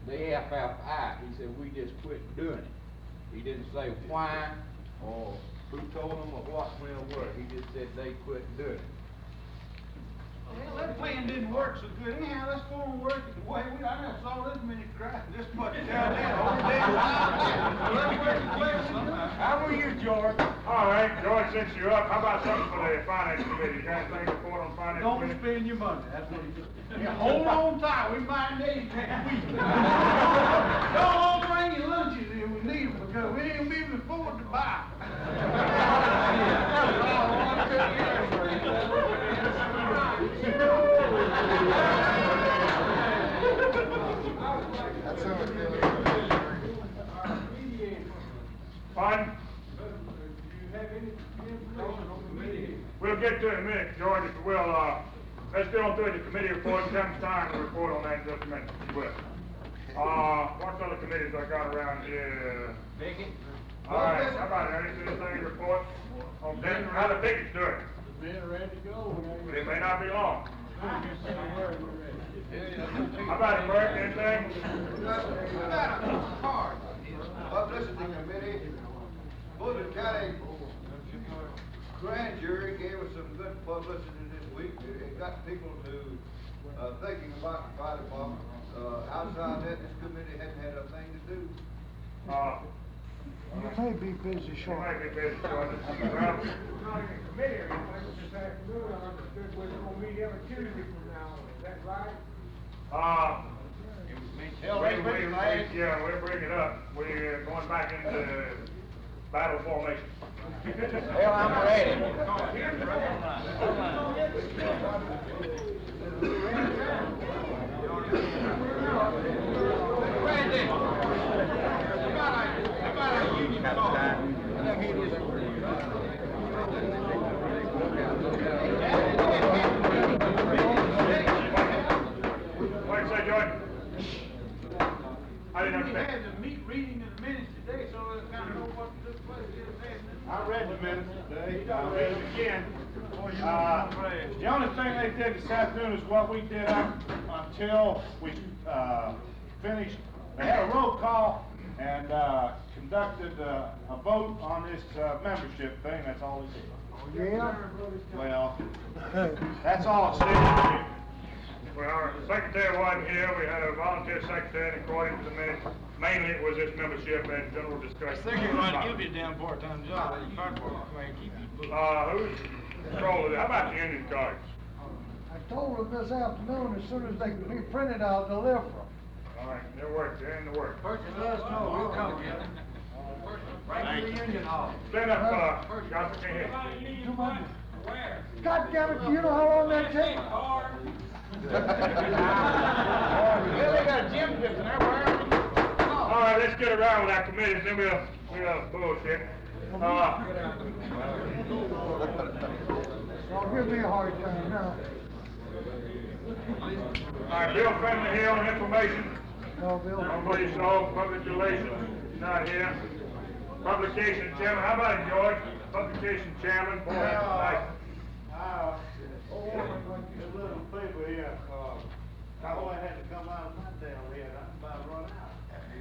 the FFI. He said we just quit doing it. He didn't say why or who told him or what when or where. He just said they quit doing it. Well, that plan didn't work so good. Anyhow, let's go and work it the way I never saw this many crap this much down there. Let's work it well sometime. How are you, George? All right, George, since you're up, how about something for the finance committee? You got anything to report on finance Don't committee? spend your money, that's what he said. Yeah, hold on tight, we might need it next week. Don't bring your lunches if we need them, because get to it in a minute, George, if you will. Let's get on through the committee report. Kevin's time to report on that in just a minute, if you will. What other committees I got around here? Vicky? All right, how about anything to report? Okay, how the tickets doing? Men ready to go. It may not be long. How about it, Bert, anything? I got a card. Publicity committee, Fulton County grand jury gave us some good publicity this week. It got people to, thinking about the fire department. Outside that, this committee hadn't had a thing to do. You may be busy, You Sean. might be busy, George. Well, Not in the committee or anything, this afternoon, I understood we're gonna meet every Tuesday from now on, is that right? Yeah, we'll bring it up. We're going back into battle formation. Well, I'm ready. What did you say, George? I didn't We understand. had the reading of the minutes today, so let's kind of know what took place in the past. I read the minutes today, I'll read them again. The only thing they did this afternoon is what we did up until we, finished. They had a roll call and, conducted, a vote on this, membership thing, that's all they did. Yeah? Well, that's all it said. Well, the secretary wasn't here. We had a volunteer secretary, and according to the minutes, mainly it was this membership and general discussion. give you a damn part-time job, you can't keep these books. Who's controlling it? How about the union cards? I told them this afternoon, as soon as they can be printed, I'll deliver them. All right, they're work, they're in the work. First and last call, we'll come again. Right to the union hall. Stand up, Johnson, can't hear you. Too much. God damn it, do you know how long that takes? Well, they got a gym pit in there, where? All right, let's get around with our committees, then we'll bullshit. Don't give me a hard time now. All right, Bill Friendly here on information. No, Bill. Nobody saw public relations, not here. Publication chairman, how about it, George? Publication chairman, board tonight. This little paper here, I only had to come out of my damn head, I'm about to run out.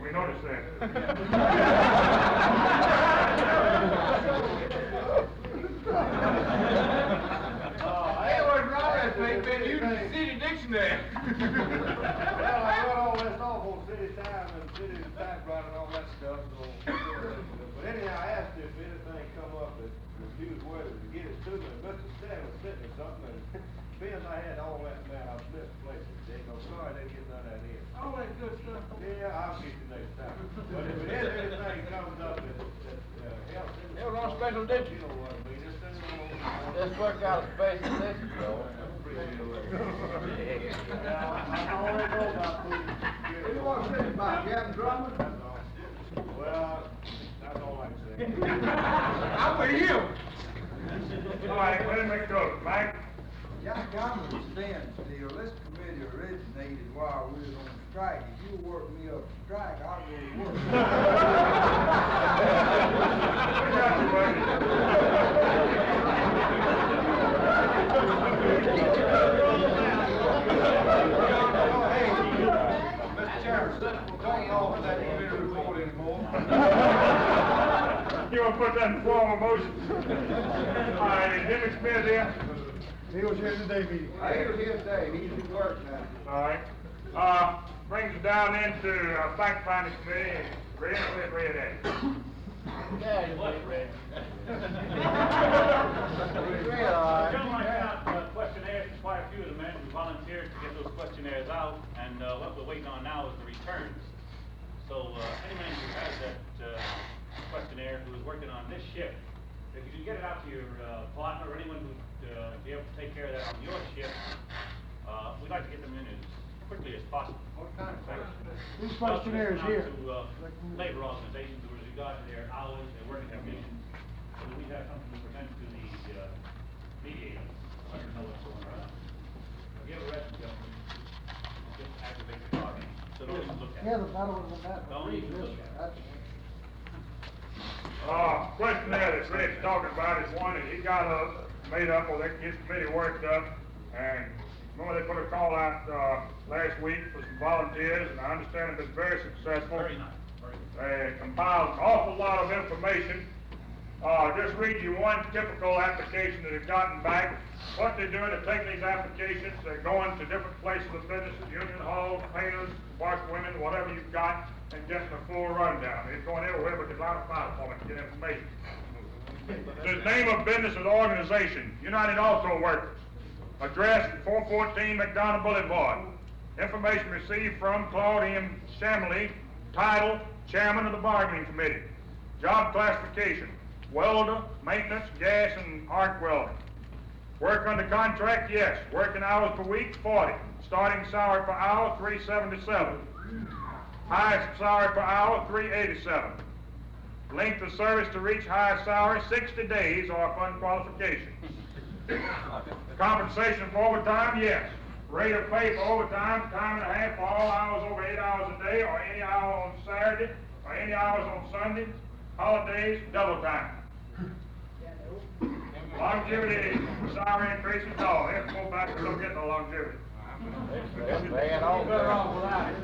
We noticed that. Hey, what's wrong with me, man? You can see the dictionary. Well, I wrote all this off on city time and city typewriter and all that stuff, so. But anyhow, I asked if anything come up that he was worthy to get it to me. Mr. Stan was sitting or something, and being I had all that, man, I split places. They go, sorry, they get none of that in. All that good stuff. Yeah, I'll get you next time. But if it is anything comes up that helps. It was on special district. You know what I mean, just send it on. Let's work out a special district, Joe. I already know about food. What do you want to say about Gavin Drummond? Well, that's all I can say. I'm with you. All right, let him go. Mike? Yeah, I'm with Stan still. This committee originated while we was on strike. If you work me up a strike, I'll go to work. Mr. Chairman, don't offer that committee report anymore. You want to put that in form of motion? All right, is Jimmy Smith here? He was here today, meeting. He was here today, he's at work now. All right. Brings us down into fact finding committee. Red, red. Yeah, you went red. Gentlemen, I got questionnaires for quite a few of the men who volunteered to get those questionnaires out, and what we're waiting on now is the returns. So any man who has that questionnaire who is working on this shift, if you can get it out to your partner or anyone who would be able to take care of that on your shift, we'd like to get them in as quickly as possible. What kind of questionnaires? These questionnaires here. To labor organizations with regard to their hours, their working conditions, so that we have something to present to the mediators, let them know what's going on. If you ever arrest them, just activate the bargaining, so don't even look at it. Yeah, the better one than that. Don't even look at it. Questionnaire that Rick's talking about is one that he got made up, or his committee worked up, and remember they put a call out, last week for some volunteers, and I understand it's been very successful. Very nice, very good. They compiled an awful lot of information. Just read you one typical application that they've gotten back. What they're doing is taking these applications, they're going to different places of businesses, union halls, painters, washwomen, whatever you've got, and getting a full rundown. They're going everywhere but the fire department to get information. The name of business and organization, United Auto Workers. Address 414 McDonough Boulevard. Information received from Claude M. Shamley. Title, Chairman of the Bargaining Committee. Job classification, welder, maintenance, gas, and arc welding. Work under contract, yes. Working hours per week, 40. Starting salary per hour, $3.77. Highest salary per hour, $3.87. Length of service to reach highest salary, 60 days or upon qualification. Compensation for overtime, yes. Rate of pay for overtime, time and a half for all hours over 8 hours a day, or any hour on Saturday, or any hours on Sunday. Holidays, double time. Longevity, salary increases, no, they have to go back and don't get no longevity. Bad all better off without it.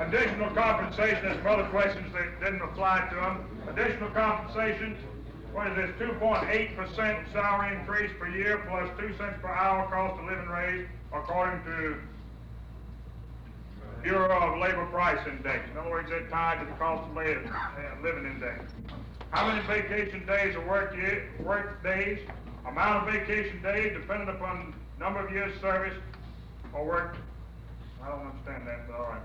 Additional compensation, there's some other questions that didn't apply to them. Additional compensation, what is this, 2.8% salary increase per year plus 2 cents per hour cost of living raise according to Bureau of Labor Price Index. In other words, they're tied to the cost of living index. How many vacation days or work days? Amount of vacation days depending upon number of years service or work. I don't understand that, but all right.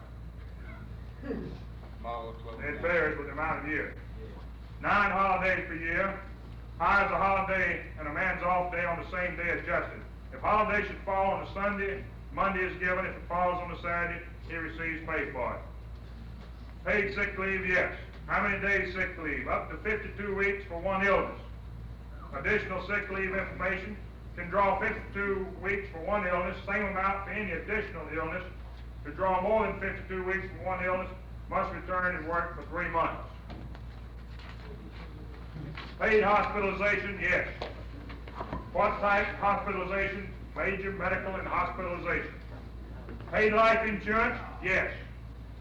It varies with the amount of years. 9 holidays per year. Hires a holiday and a man's off day on the same day adjusted. If holiday should fall on a Sunday, Monday is given. If it falls on a Saturday, he receives pay for it. Paid sick leave, yes. How many days sick leave? Up to 52 weeks for one illness. Additional sick leave information can draw 52 weeks for one illness, same amount for any additional illness. To draw more than 52 weeks for one illness, must return and work for 3 months. Paid hospitalization, yes. What type? Hospitalization, major medical and hospitalization. Paid life insurance, yes.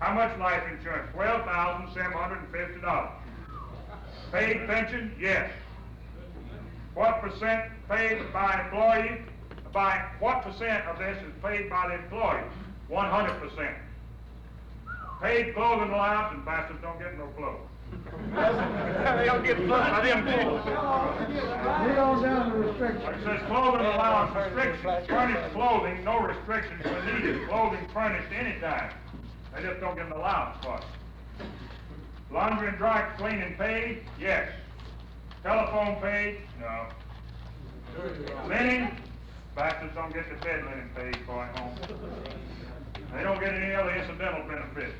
How much life insurance? $12,750. Paid pension, yes. What percent paid by employee? By what percent of this is paid by the employee? 100%. Paid clothing allowance, and bastards don't get no clothes. They don't get clothes by them too. Get on down to restrictions. It says clothing allowance restrictions. Furnished clothing, no restrictions when needed. Clothing furnished anytime. They just don't get an allowance for it. Laundry and dry cleaning paid? Yes. Telephone paid? No. Linen? Bastards don't get the bed linen paid for at home. They don't get any other incidental benefits.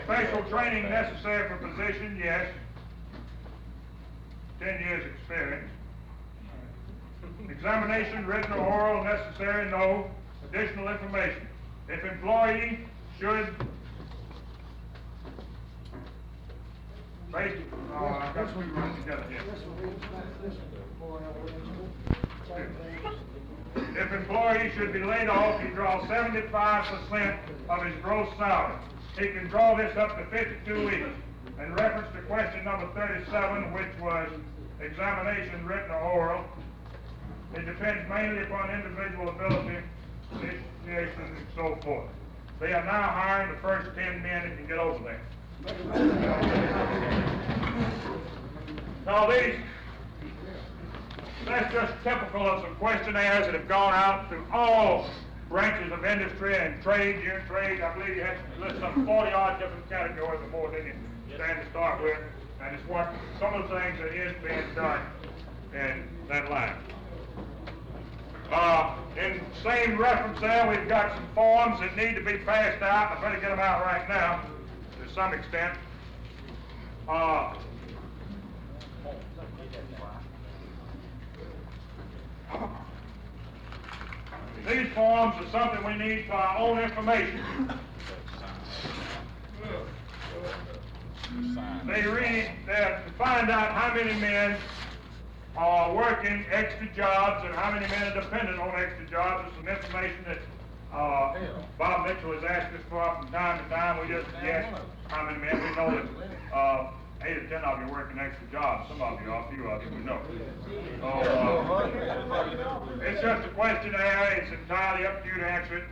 Special training necessary for position? Yes. 10 years experience. Examination, written or oral, necessary? No. Additional information. If employee should I got two running together here. If employee should be laid off, he draws 75% of his gross salary. He can draw this up to 52 weeks. In reference to question number 37, which was examination, written or oral, it depends mainly upon individual ability, initiation, and so forth. They are now hiring the first 10 men that can get over there. Now that's just typical of some questionnaires that have gone out through all branches of industry and trade, your trade. I believe you had to list some 40-odd different categories before they didn't stand to start with. And it's what some of the things that is being done in that line. In same reference there, we've got some forms that need to be passed out. I better get them out right now to some extent. These forms are something we need for our own information. They read that to find out how many men are working extra jobs and how many men are dependent on extra jobs. There's some information that Bob Mitchell has asked us for from time to time. We just guess how many men. We know that 8 or 10 of you are working extra jobs. Some of you are, a few of you, we know. It's just a questionnaire. It's entirely up to you to answer it.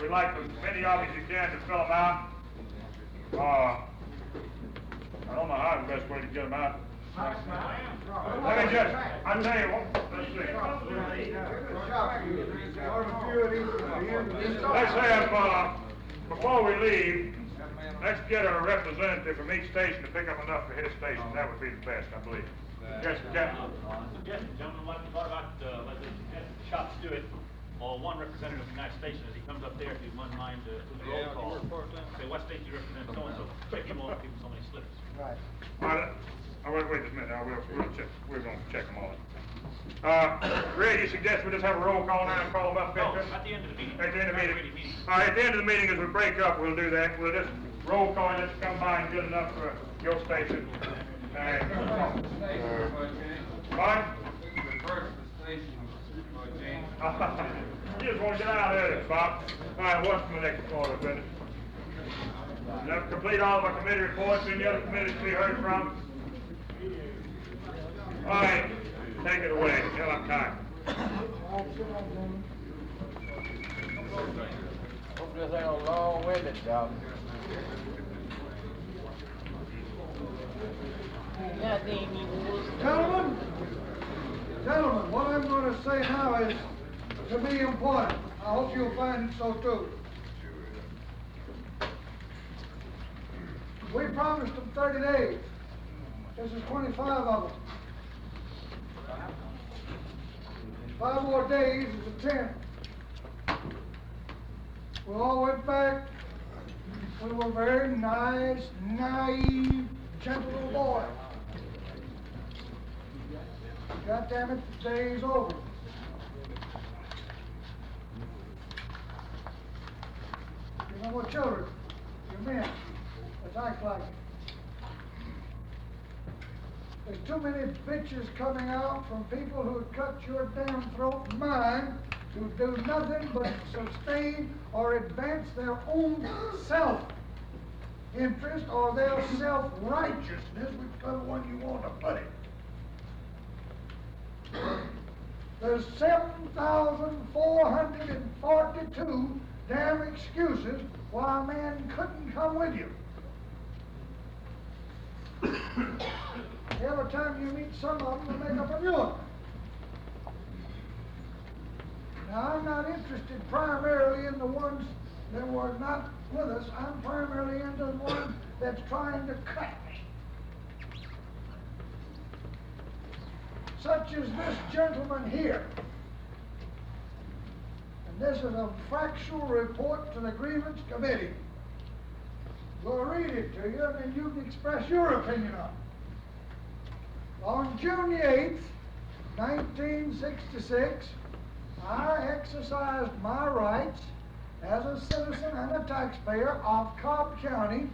We'd like as many of you as you can to fill them out. I don't know how the best way to get them out. Let me just, I'll tell you what, let's see. Let's have, before we leave, let's get a representative from each station to pick up enough for his station. That would be the best, I believe. Yes, Captain. Yes, gentlemen, what about, let the shops do it, or one representative from that station as he comes up there, if you wouldn't mind, to the roll call. Say, what state do you represent, so-and-so, check him off, give him so many slips. Right. Wait just a minute, we'll check, we're gonna check them all. Ray, you suggest we just have a roll call now and call them up? No, at the end of the meeting. At the end of the meeting. All right, at the end of the meeting, as we break up, we'll do that. We'll just roll call and just come by and get enough for your station. What? You just want to get out of there, Bob. All right, what's the next order, Bennett? Let's complete all of our committee reports. Any other committees to be heard from? All right, take it away. Till I'm tired. Hope this ain't a long-winded job. Gentlemen, what I'm going to say now is to me important. I hope you'll find it so too. We promised them 30 days. This is 25 of them. 5 more days is the 10th. We all went back. We were very nice, naive, gentle little boys. God damn it, the day's over. You know what, children, you're men that act like it. There's too many bitches coming out from people who would cut your damn throat and mine to do nothing but sustain or advance their own self-interest or their self-righteousness, whichever one you want to put it. There's 7,442 damn excuses why a man couldn't come with you. Every time you meet some of them, they make up a new one. Now, I'm not interested primarily in the ones that were not with us. I'm primarily into the one that's trying to cut me. Such as this gentleman here. And this is a factual report to the Grievance Committee. We'll read it to you, and then you can express your opinion on it. On June the 8th, 1966, I exercised my rights as a citizen and a taxpayer of Cobb County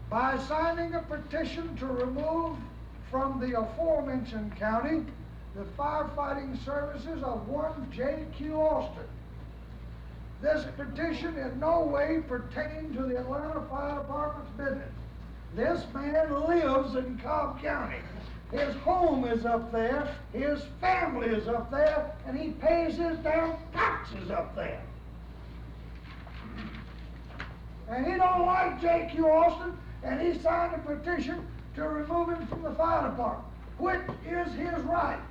by signing a petition to remove from the aforementioned county the firefighting services of one J.Q. Austin. This petition in no way pertained to the Atlanta Fire Department's business. This man lives in Cobb County. His home is up there, his family is up there, and he pays his damn taxes up there. And he don't like J.Q. Austin, and he signed a petition to remove him from the fire department, which is his right.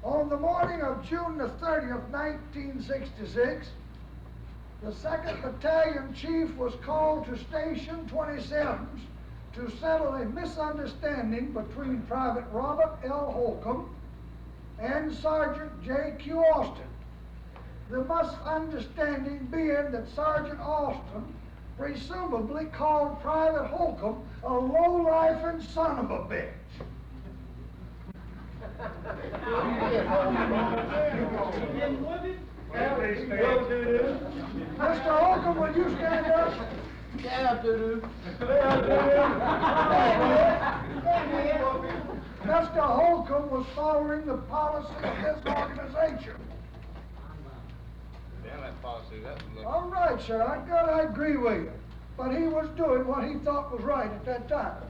On the morning of June the 30th, 1966, the 2nd Battalion Chief was called to Station 27 to settle a misunderstanding between Private Robert L. Holcomb and Sergeant J.Q. Austin. The misunderstanding being that Sergeant Austin presumably called Private Holcomb a low-life and son of a bitch. Mr. Holcomb, will you stand up? Mr. Holcomb was following the policy of this organization. Damn that policy, that's a little. All right, sir, I agree with you. But he was doing what he thought was right at that time.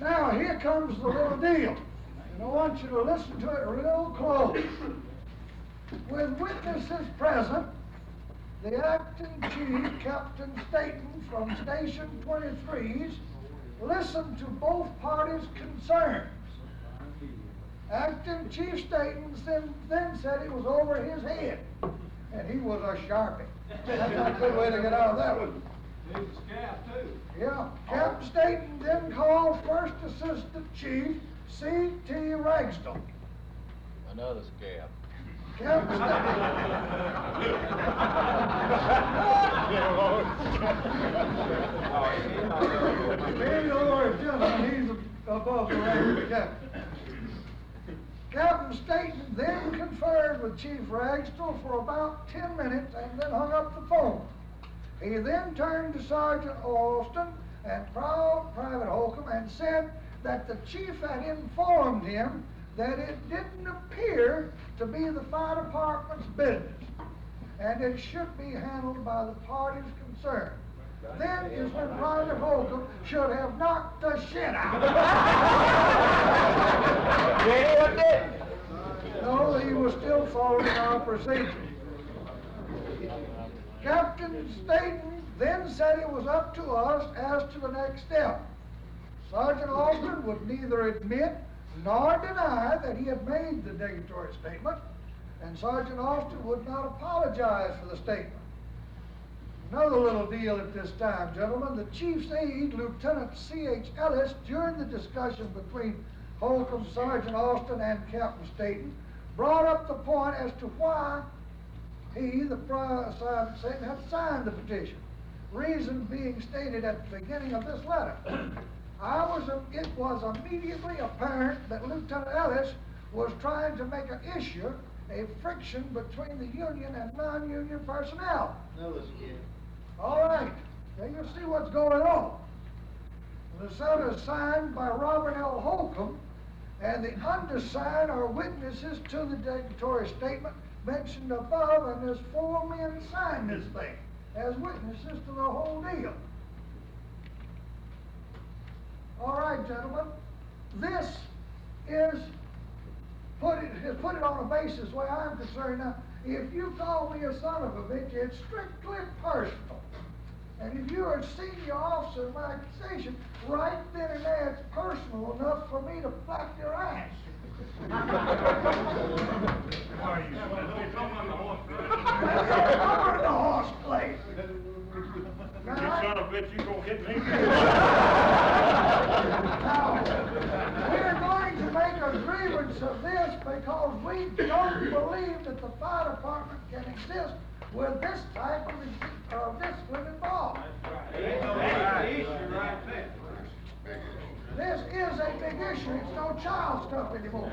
Now, here comes the little deal. And I want you to listen to it real close. With witnesses present, the acting chief, Captain Staton from Station 23's, listened to both parties' concerns. Acting Chief Staton then said it was over his head, and he was a sharpie. That's not a good way to get out of that one. He was scared too. Yeah, Captain Staton then called First Assistant Chief C.T. Ragsdale. Another scab. Captain Being the Lord gentleman, he's above the rank of captain. Captain Staton then conferred with Chief Ragsdale for about 10 minutes and then hung up the phone. He then turned to Sergeant Alston and Private Holcomb and said that the chief had informed him that it didn't appear to be the fire department's business, and it should be handled by the parties concerned. Then is when Private Holcomb should have knocked the shit out. No, he was still following our procedure. Captain Staton then said it was up to us as to the next step. Sergeant Alston would neither admit nor deny that he had made the negatory statement, and Sergeant Alston would not apologize for the statement. Another little deal at this time, gentlemen. The chief's aide, Lieutenant C.H. Ellis, during the discussion between Holcomb, Sergeant Alston, and Captain Staton, brought up the point as to why he, the Sergeant Staton, had signed the petition. Reason being stated at the beginning of this letter. It was immediately apparent that Lieutenant Ellis was trying to make an issue, a friction between the union and non-union personnel. All right, now you see what's going on. The letter is signed by Robert L. Holcomb, and the undersigned are witnesses to the declaratory statement mentioned above, and there's 4 men signed this thing as witnesses to the whole deal. All right, gentlemen, this is put it on a basis where I'm concerned. Now, if you call me a son of a bitch, it's strictly personal. And if you're a senior officer in my station, right then and there, it's personal enough for me to flap your ass. Why are you Cover the horse place. You son of a bitch, you gonna hit me? Now, we're going to make a grievance of this because we don't believe that the fire department can exist with this type of discipline involved. This is a big issue. It's no child stuff anymore.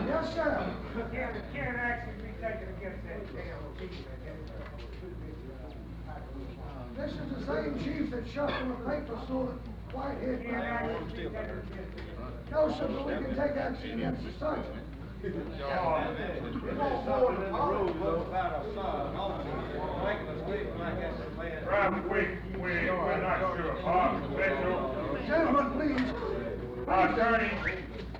Yes, sir. Can't action be taken against that damn chief. This is the same chief that shuffled the paper so that Whitehead can No, sir, but we can take action against the sergeant. We're not sure. Gentlemen, please. Our attorney,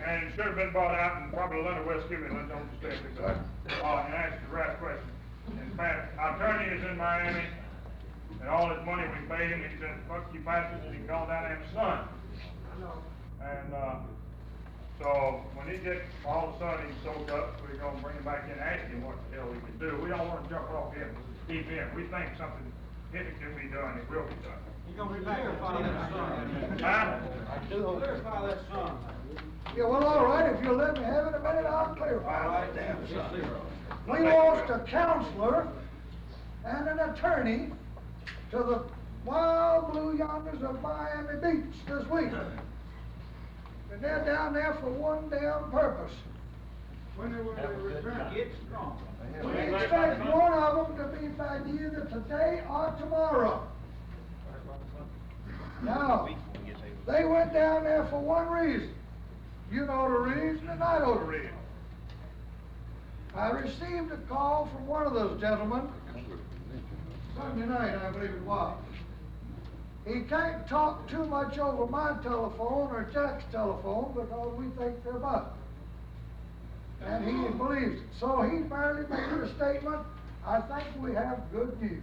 and it should have been brought out, and probably Leonard West give me, let's don't stay because and ask the right question. In fact, our attorney is in Miami, and all his money we paid him, he said, fuck you bastards, and he called down his son. And, so when he gets, all of a sudden he's soaked up, we're gonna bring him back in and ask him what the hell we can do. We don't wanna jump off him, deep in. We think something, if it can be done, it will be done. You gonna clarify that son? Huh? Clarify that son. Yeah, well, all right, if you'll let me have it a minute, I'll clarify that damn son. We lost a counselor and an attorney to the wild blue yonders of Miami Beach this week. And they're down there for one damn purpose. When they return? Get strong. We expect one of them to be back either today or tomorrow. Now, they went down there for one reason. You know the reason, and I know the reason. I received a call from one of those gentlemen Sunday night, I believe it was. He can't talk too much over my telephone or Jack's telephone because we think they're bugs. And he believes it. So he barely made a statement, I think we have good news.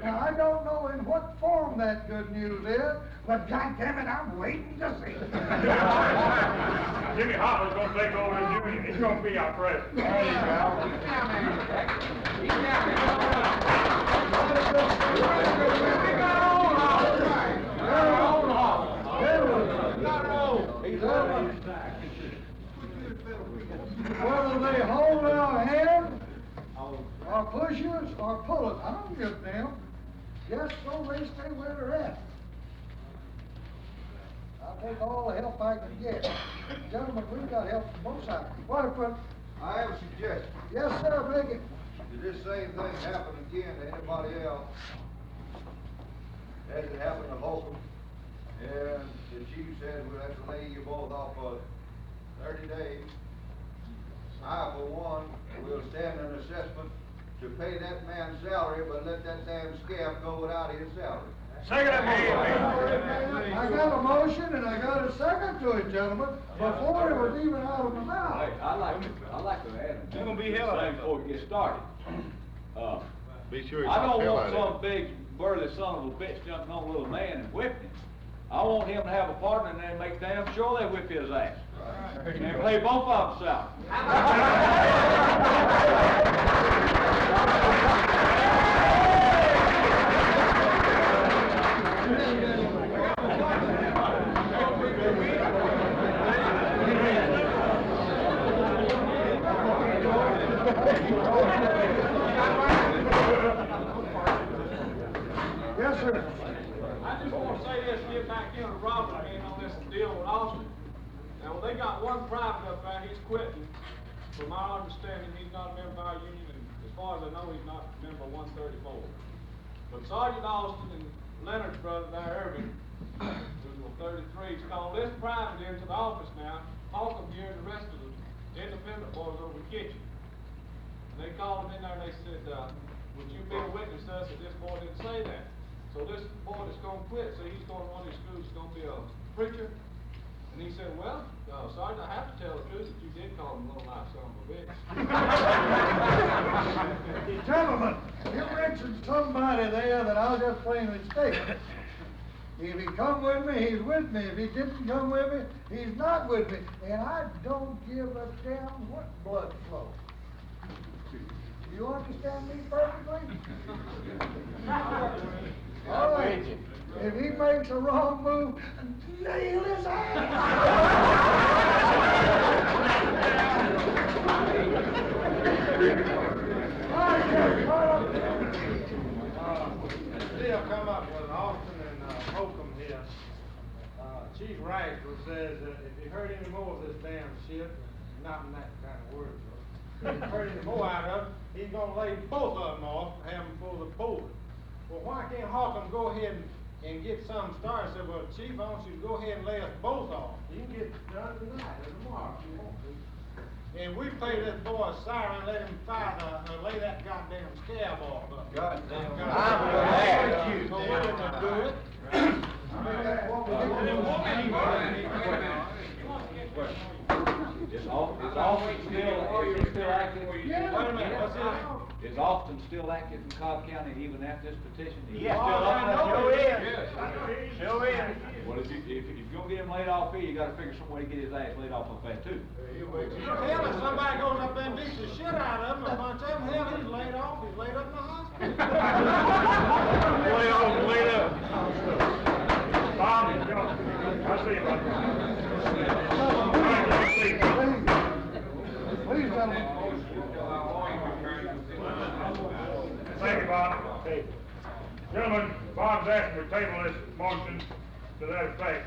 Now, I don't know in what form that good news is, but goddammit, I'm waiting to see. Jimmy Hoffa's gonna take over the union. He's gonna be our president. There you go. He's down there. He's down Whether they hold our hand, or push us, or pull us, I don't give a damn. Just so they stay where they're at. I'll take all the help I can get. Gentlemen, we've got help from both sides. Waterfront. I have a suggestion. Yes, sir, Biggin. Did this same thing happen again to anybody else? Has it happened to Holcomb? And the chief said, we'll have to lay you both off for 30 days. I, for one, will stand an assessment to pay that man's salary, but let that damn scab go without his salary. Second amendment. I got a motion and I got a second to it, gentlemen, before it was even out of my mouth. I like to add. You're gonna be hell out of it. Before we get started. Be sure I don't want some big burly son of a bitch jumping on a little man and whipping him. I want him to have a partner and then make damn sure they whip his ass. And pay both of them salary. Yes, sir. I just want to say this, get back into Robert again on this deal with Austin. Now, they got one private up there, he's quitting. From my understanding, he's not a member of our union, and as far as I know, he's not a member of 134. But Sergeant Austin and Leonard's brother there, Irving, who's on 33, has called this private into the office now, Holcomb here and the rest of the independent boys over the kitchen. And they called him in there and they said, would you be a witness to us that this boy didn't say that? So this boy that's going to quit, so he's going to one of these schools, he's going to be a preacher. And he said, well, Sergeant, I have to tell the truth that you did call him a little nice son of a bitch. Gentlemen, you mentioned somebody there that I'll just plainly state. If he come with me, he's with me. If he didn't come with me, he's not with me. And I don't give a damn what blood flow. You understand me perfectly? All right. If he makes a wrong move, nail his Still come up with Austin and Holcomb here. Chief Ragland says that if you heard any more of this damn shit, not in that kind of words, though, if you heard any more out of it, he's gonna lay both of them off and have them for the board. Well, why can't Holcomb go ahead and get some started? Say, well, Chief, I want you to go ahead and lay us both off. You can get it done tonight or tomorrow if you want to. And we pay this boy a salary and let him lay that goddamn scab off. Goddamn. So we're gonna do it. Is Austin still active? Yeah. Wait a minute, what's that? Is Austin still active in Cobb County even after this petition? Yes. Sure is. Sure is. Well, if you're gonna get him laid off here, you gotta figure some way to get his ass laid off up there too. Hell, if somebody goes up there and beats the shit out of him, a bunch of them, hell, he's laid off, he's laid up in the hospital. Laid up. Bob, I see you, brother. Please, gentlemen. Thank you, Bob. Hey. Gentlemen, Bob's asking for table this motion to that effect.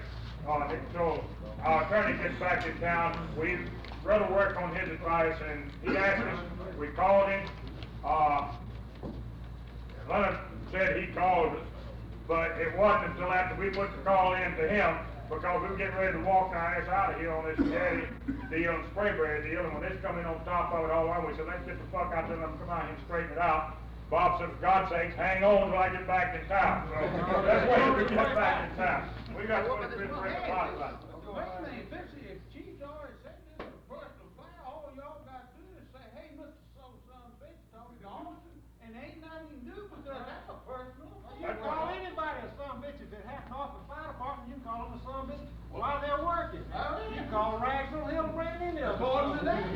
So our attorney gets back in town. We'd rather work on his advice, and he asked us, we called him. Leonard said he called us, but it wasn't until after we put the call in to him, because we were getting ready to walk our ass out of here on this daddy deal and Sprayberry deal, and when this come in on top of it all along, we said, let's get the fuck out there and let them come out here and straighten it out. Bob said, for God's sakes, hang on till I get back in town. So that's why we get back in town. We got to put it in the pot about it. Wait a minute, Betsy, if Chief's already said this is a personal fire, all y'all gotta do is say, hey, Mr. So-and-so, bitch, talking to Austin, and ain't nothing you can do because that's a personal. You can call anybody a son bitch if it happened off the fire department, you can call them a son bitch while they're working. You can call Ragsville Hill Brand in there, according to that.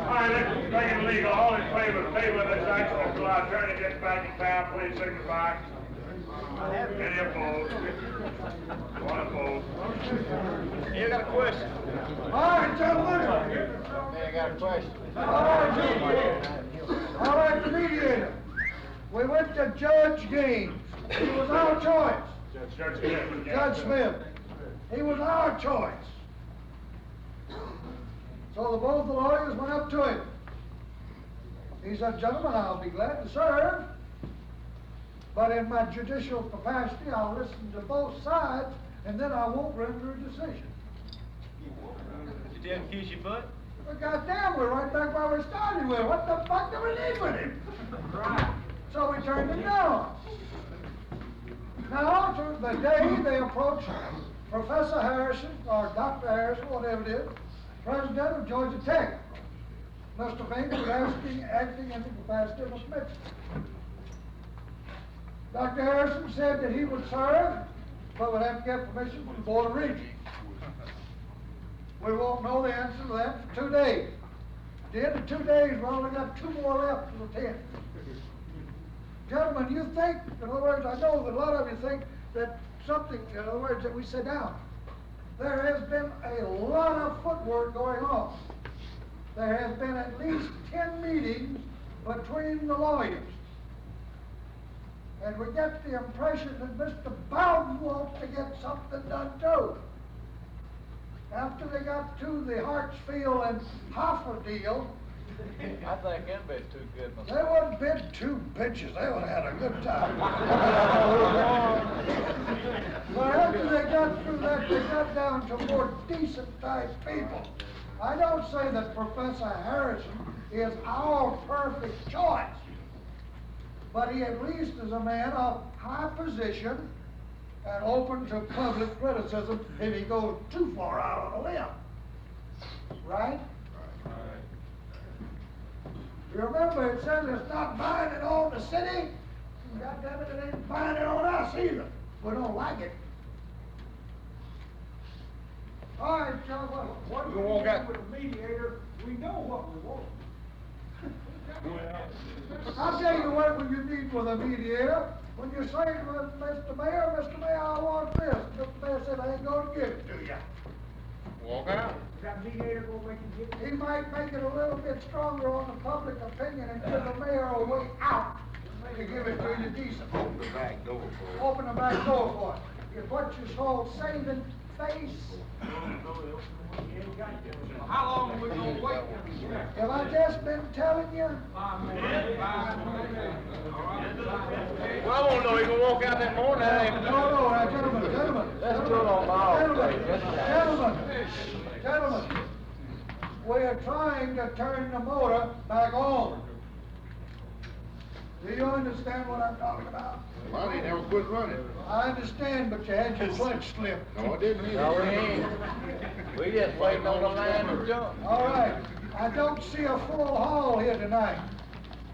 Alright, let's make it legal. All in favor of tabling this action until our attorney gets back in town, please signify. Any opposed? One opposed. You got a question? All right, gentlemen. I got a question. All right, the mediator. We went to Judge Gaines. He was our choice. Judge Smith. Judge Smith. He was our choice. So both the lawyers went up to him. He said, gentlemen, I'll be glad to serve, but in my judicial capacity, I'll listen to both sides, and then I won't render a decision. You didn't kiss your butt? Well, goddamn, we're right back where we started with. What the fuck do we need with him? Right. So we turned him down. Now, to the day they approached Professor Harrison, or Dr. Harrison, whatever it is, president of Georgia Tech, Mr. Fink was acting in the capacity of a Smith. Dr. Harrison said that he would serve, but would have to get permission from the Board of Regents. We won't know the answer to that for 2 days. At the end of 2 days, we've only got 2 more left to the 10. Gentlemen, you think, in other words, I know that a lot of you think that something, in other words, that we sit down. There has been a lot of footwork going on. There has been at least 10 meetings between the lawyers. And we get the impression that Mr. Bowden wants to get something done too. After they got to the Hartsfield and Hoffa deal, I think them been too good they myself. wouldn't been 2 bitches. They would have had a good time. But after they got through that, they got down to more decent type people. I don't say that Professor Harrison is our perfect choice, but he at least is a man of high position and open to public criticism if he goes too far out on a limb. Right? You remember it says it's not binding on the city? God damn it, it ain't binding on us either. We don't like it. All right, John, what do we do with a mediator? We know what we want. I'll tell you what you need with a mediator. When you say to Mr. Mayor, I want this. Mr. Mayor said, I ain't gonna give it to you. Walk out. That mediator gonna make it get? He might make it a little bit stronger on the public opinion and give the mayor a way out to give it to you decent. Open the back door for it. Open the back door for it. It's what you call saving face. How long are we gonna wait? Have I just been telling you? Well, I won't know he gonna walk out that morning. No, now, gentlemen. Let's do it on my own. Gentlemen, we are trying to turn the motor back on. Do you understand what I'm talking about? Well, he never quit running. I understand, but you had your clutch slipped. No, I didn't either. No, we ain't. We just waiting on the line to jump. All right, I don't see a full hall here tonight.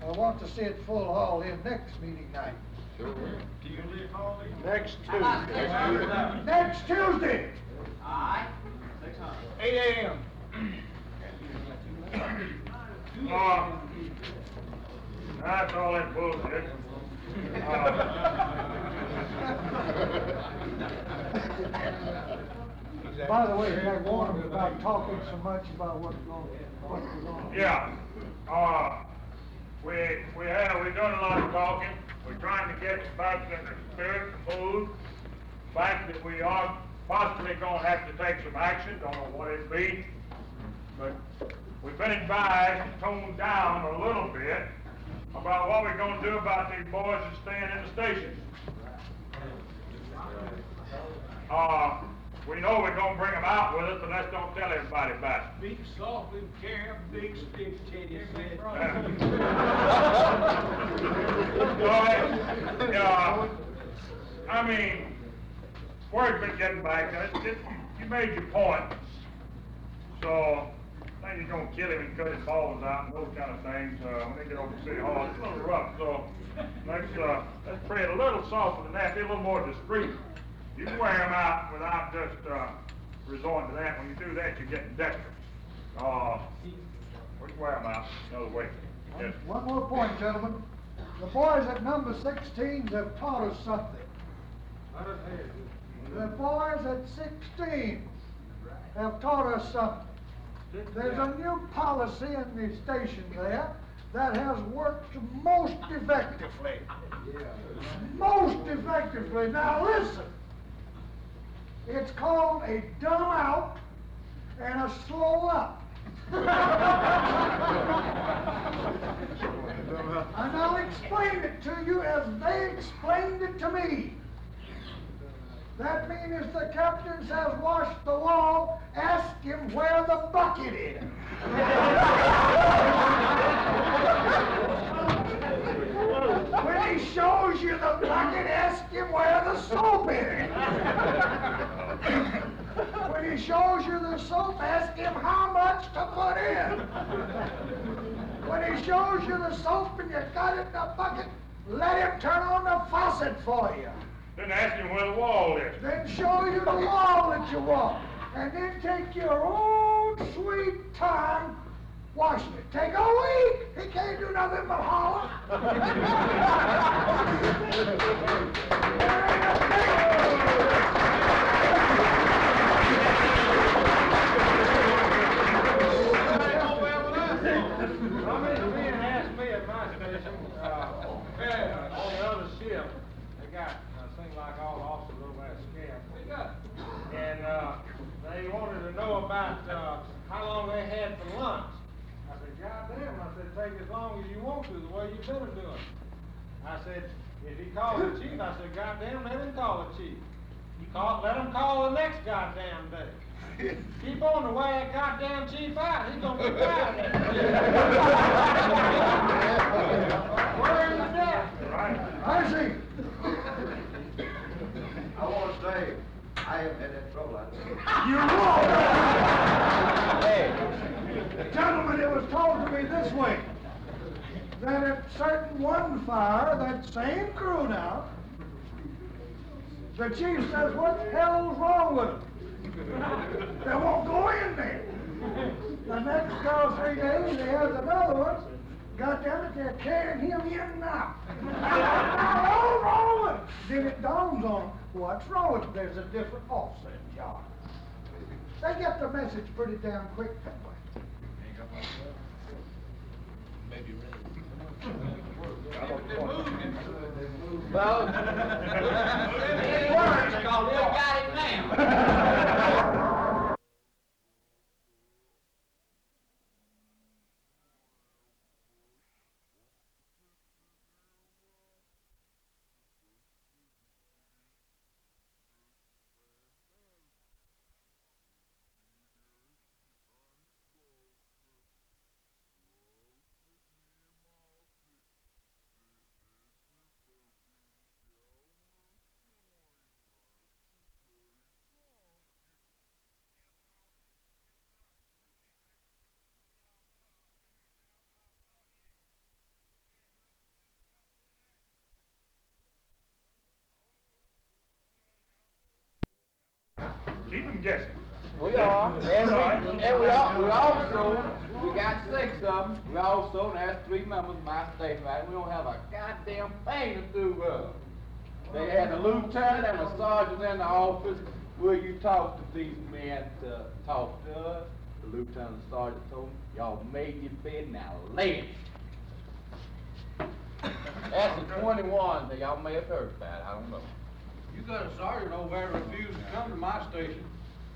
I want to see it full hall here next meeting night. Sure. Next Tuesday. Next Tuesday. 8 a.m. That's all that bullshit. By the way, I warned him about talking so much about what's going on. Yeah, we've done a lot of talking. We're trying to get the fact that the spirit, the mood, the fact that we are possibly gonna have to take some action, don't know what it be. But we've been advised to tone down a little bit about what we're gonna do about these boys that's staying in the station. We know we're gonna bring them out with us, but let's don't tell everybody about it. Speak softly and carry a big stick, Teddy said. I mean, word's been getting back. You made your point. So, I think you're gonna kill him and cut his balls out and those kind of things. When they get over to City Hall, it's a little rough. So, let's pray it a little softer than that, be a little more discreet. You can wear them out without just resorting to that. When you do that, you're getting desperate. We can wear them out another way. Yes. One more point, gentlemen. The boys at number 16 have taught us something. The boys at 16 have taught us something. There's a new policy in the station there that has worked most effectively. Most effectively. Now listen. It's called a dumb out and a slow up. And I'll explain it to you as they explained it to me. That means if the captain says wash the wall, ask him where the bucket is. When he shows you the bucket, ask him where the soap is. When he shows you the soap, ask him how much to put in. When he shows you the soap and you got it in the bucket, let him turn on the faucet for you. Then ask him where the wall is. Then show you the wall that you want. And then take your own sweet time washing it. Take a week. He can't do nothing but holler. Somebody's being asked me at my station, on the other ship, they got, seems like all the officers over there scared. And, they wanted to know about, how long they had for lunch. I said, goddamn, I said, take as long as you want to, the way you've been doing. I said, if he calls the chief, I said, goddamn, let him call the chief. Let him call the next goddamn day. Keep on the way that goddamn chief out, he's gonna be proud of that. Where is that? I see. I want to say, I haven't had that trouble out there. You won't. Hey. Gentlemen, it was told to me this way, that at certain one fire, that same crew now, the chief says, what the hell's wrong with them? They won't go in there. The next 3 days, he has another one. God damn it, they're carrying him in now. What's wrong with him? Then it dawns on them, what's wrong with him? There's a different officer in charge. They get the message pretty damn quick that way. Maybe Well, it works because we got it now. Keep them guessing. We are, and we also we got 6 of them. We also, and that's 3 members of my station, right? We don't have a goddamn thing to do with them. They had a lieutenant and a sergeant in the office. Will you talk to these men to talk to us? The lieutenant and sergeant told me, y'all made your bed, now lay it. That's the 21 that y'all may have heard about, I don't know. You got a sergeant over there refused to come to my station.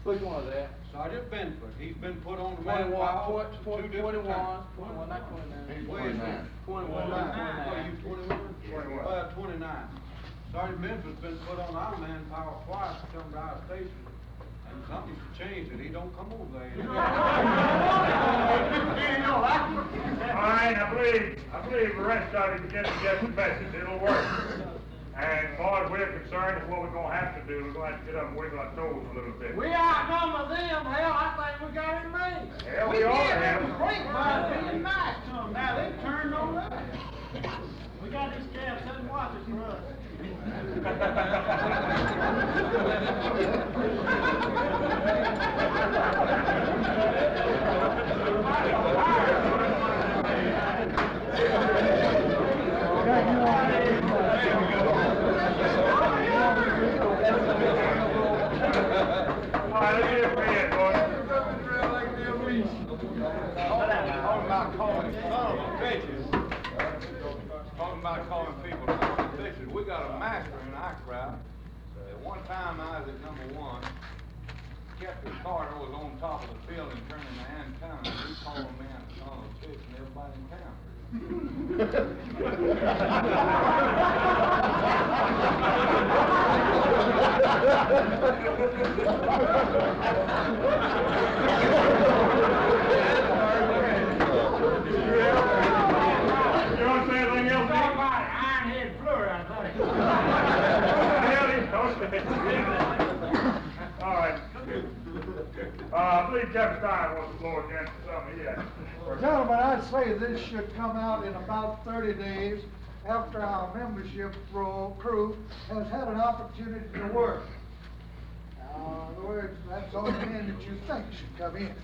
Which one is that? Sergeant Benford. He's been put on the 21, manpower 21, 21, not 29. Where is it? 21. What are you, 21? 29. Sergeant Benford's been put on our manpower twice to come to our station. And something's changed and he don't come over there anymore. All right, I believe the rest of it get the message. It'll work. And as far as we're concerned, it's what we're gonna have to do. We're gonna have to get up and wiggle our toes a little bit. We outnumber them, hell, I think we got it made. Hell, we ought to have. We break by being nice to them, now they've turned on us. We got these scabs setting watches for us. Talking about calling people to competition. We got a master in our crowd. At one time I was at #1. Kept his car that was on top of the building turning the antenna. We called him man a son of a bitch and everybody in town. You want to say anything else? Talk about it, ironhead flurry, I think. All right. I believe Jeff Stein wants the floor again for something he had. Gentlemen, I'd say this should come out in about 30 days after our membership crew has had an opportunity to work. In other words, that's all the men that you think should come in.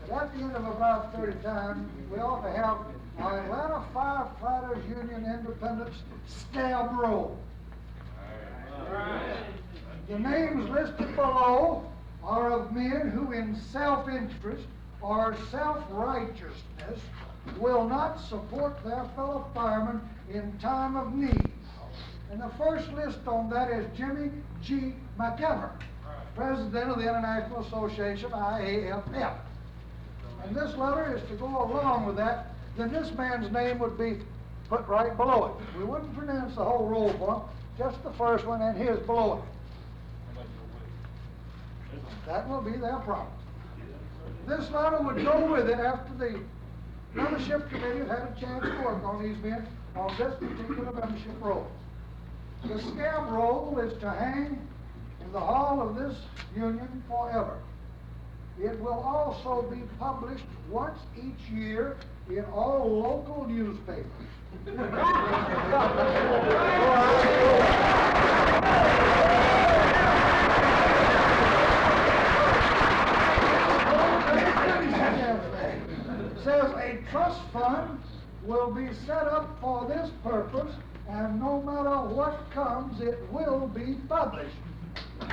But at the end of about 30 times, we ought to have our Atlanta Firefighters Union Independence scab roll. The names listed below are of men who in self-interest or self-righteousness will not support their fellow firemen in time of need. And the first list on that is Jimmy G. McEver, President of the International Association, IAFF. And this letter is to go along with that, then this man's name would be put right below it. We wouldn't pronounce the whole roll for him, just the first one and his below it. That will be their problem. This letter would go with it after the membership committee has had a chance to work on these men on this particular membership roll. The scab roll is to hang in the hall of this union forever. It will also be published once each year in all local newspapers. Says a trust fund will be set up for this purpose, and no matter what comes, it will be published. And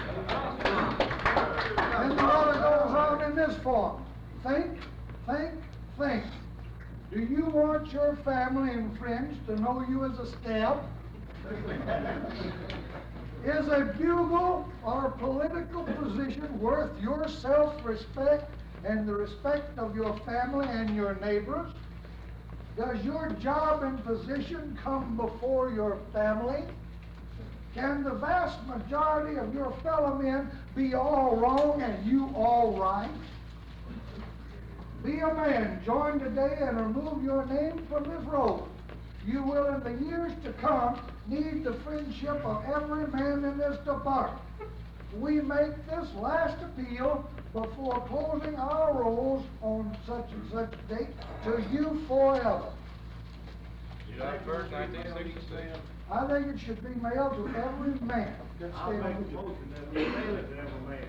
the letter goes on in this form. Think, think, think. Do you want your family and friends to know you as a scab? Is a bugle or a political position worth your self-respect and the respect of your family and your neighbors? Does your job and position come before your family? Can the vast majority of your fellow men be all wrong and you all right? Be a man, join today and remove your name from this roll. You will in the years to come need the friendship of every man in this department. We make this last appeal before closing our rolls on such and such date to you forever. July 1st, 1966. I think it should be mailed to every man. I'll make a motion that we mail it to every man.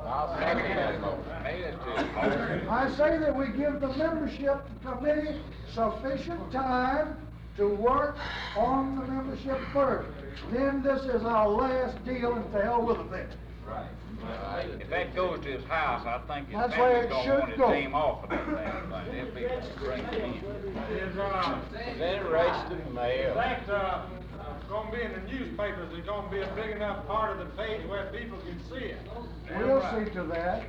I'll second that motion. Hey, that's it. I say that we give the membership committee sufficient time to work on the membership first. Then this is our last deal, and to hell with it then. Right. If that goes to his house, I think his That's where family's it gonna want should his go. name off of that thing. They'll be bring it in. Then race the mayor. That's, gonna be in the newspapers, it's gonna be a big enough part of the page where people can see it. We'll see to that.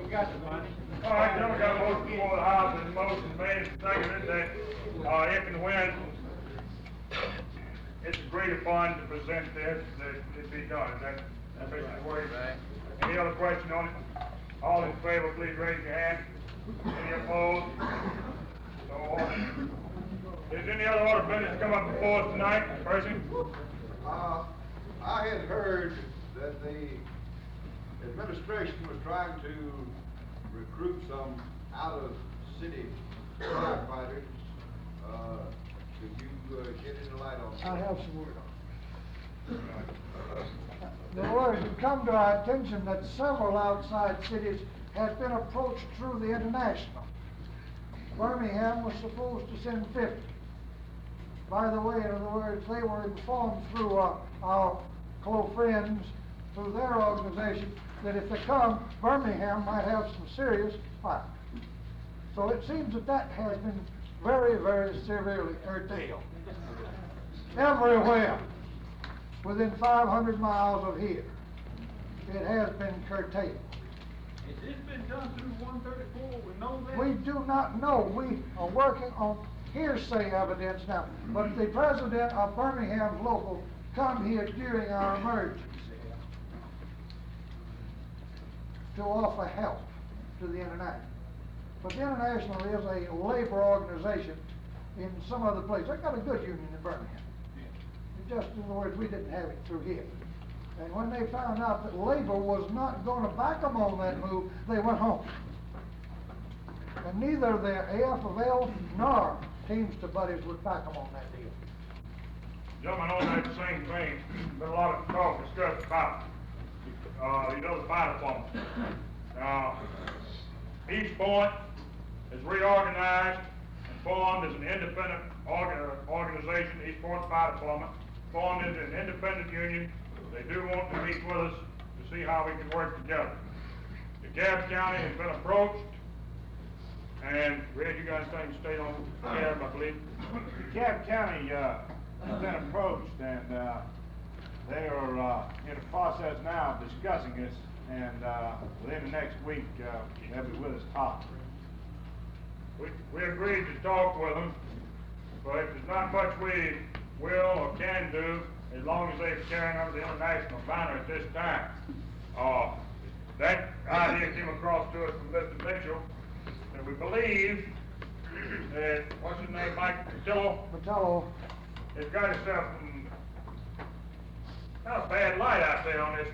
We got the money. All right, gentlemen, got a motion before the House, and motion made and seconded that, if and when it's agreed upon to present this, that it be done. Is that sufficient for you? Any other question on it? All in favor, please raise your hand. Any opposed? So ordered. Is any other order of business come up before us tonight, Percy? I had heard that the administration was trying to recruit some out-of-city firefighters. Could you shed any light on that? I have some word on it. The word has come to our attention that several outside cities have been approached through the international. Birmingham was supposed to send 50. By the way, in other words, they were informed through our close friends, through their organization, that if they come, Birmingham might have some serious fire. So it seems that that has been very, very severely curtailed. Everywhere within 500 miles of here, it has been curtailed. Has this been done through 134 with no that? We do not know. We are working on hearsay evidence now. But the president of Birmingham's local come here during our emergency to offer help to the International. But the International is a labor organization in some other place. They've got a good union in Birmingham. Just in other words, we didn't have it through here. And when they found out that labor was not going to back them on that move, they went home. And neither their AFL nor Teamster buddies would back them on that deal. Gentlemen, on that same thing, been a lot of talk discussed about, these other fire departments. East Point is reorganized and formed as an independent organization, East Point Fire Department, formed as an independent union. They do want to meet with us to see how we can work together. DeKalb County has been approached, and Red, you got anything to state on DeKalb, I believe? DeKalb County, has been approached, and, they are, in the process now of discussing this, and, within the next week, they'll be with us talking. We agreed to talk with them, but there's not much we will or can do as long as they're carrying under the international banner at this time. That idea came across to us from Mr. Mitchell, and we believe that, what's his name, Mike Patillo, has got himself in kind of bad light out there on this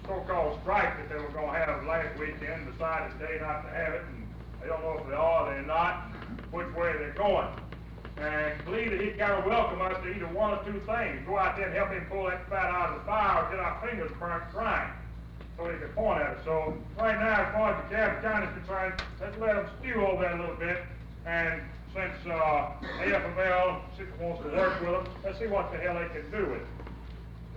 so-called strike that they were going to have last weekend, decided today not to have it, and they don't know if they are or they're not, which way they're going. And believe that he's got to welcome us to either one or two things. Go out there and help him pull that fat out of the fire or get our fingers burnt trying so he can point at it. So right now, as far as the DeKalb County is concerned, let's let them stew over there a little bit. And since AFL wants to work with them, let's see what the hell they can do with it.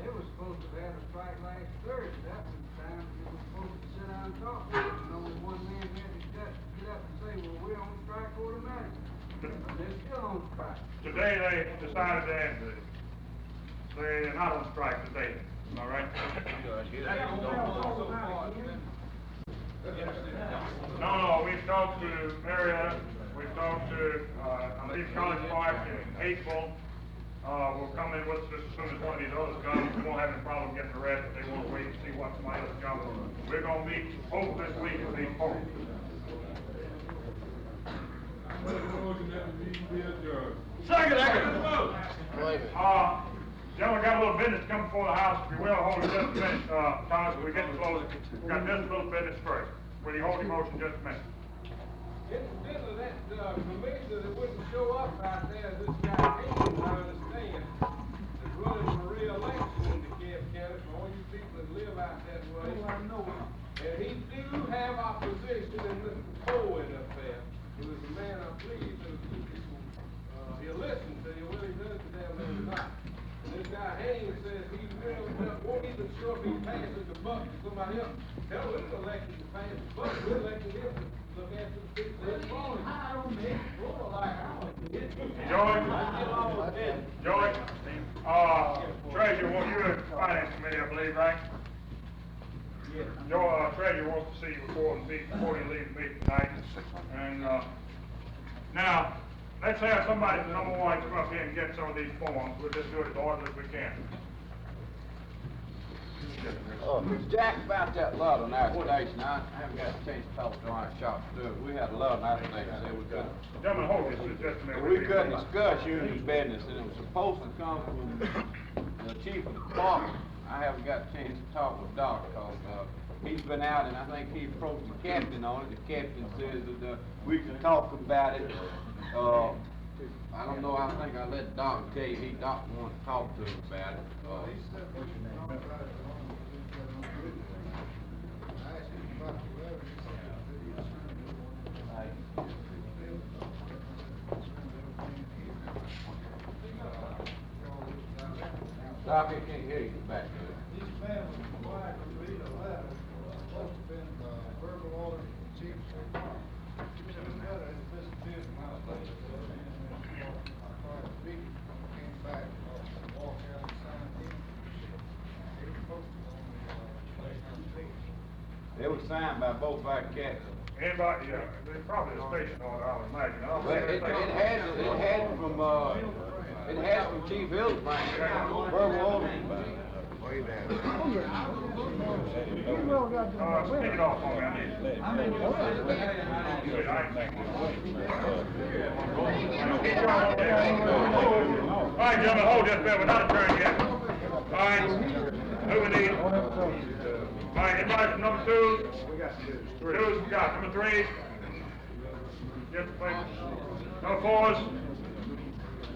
They were supposed to have a strike last Thursday. That was the time they were supposed to sit down and talk to us. And only one man had to get up and say, well, we're on strike automatically. They're still on strike. Today they decided they're not on strike today. Am I right? No, we've talked to Marietta, we've talked to, I believe College Park in April. Will come in with us just as soon as one of these others comes. We won't have any problem getting the rest, but they want to wait and see what somebody else comes. We're going to meet both this week at these points. Second. Gentlemen, got a little business coming before the House. If you will, hold it just a minute, Thomas, we're getting close. We've got this little business first. Will you hold your motion just a minute? Incidentally, that commissioner that wouldn't show up out there, this guy Haynes, I understand, is running for re-election in DeKalb County. For all you people that live out that way, even sure if he passes the buck to somebody else. Tell him we're elected to pass the buck, we're elected him to look after the people that's falling. I don't make floor like I want to hit. George, Treasurer, you're in the Finance Committee, I believe, right? Yes. Your treasurer wants to see you before you leave the meeting tonight. And, now, let's have somebody from number one come up here and get some of these forms. We'll just do it as orderly as we can. Jack, about that letter in our station, I haven't got a chance to talk to our shop steward. We had a letter in our station, said we couldn't. Gentlemen, hold this just a minute. We couldn't discuss union business, and it was supposed to come from the chief of the department. I haven't got a chance to talk with Doc, because, he's been out, and I think he approached the captain on it. The captain says that, we can talk about it. I don't know, I think I let Doc tell you, Doc wanted to talk to him about it. Doc, I can't hear you back there. This man was required to read a letter, supposed to have been, verbal order from the chief of the department. This letter has disappeared from my place. I tried to read it, came back, walked out and signed it. They were posted on the page. It was signed by both our captains. Anybody, yeah, there's probably a station order, I would imagine. Well, it has from Chief Hildebrand, verbal order. Speak it off for me. All right, gentlemen, hold this bit, we're not adjourned yet. All right, who we need? All right, anybody from number two? Two, we got number three. Yes, please. Number fours.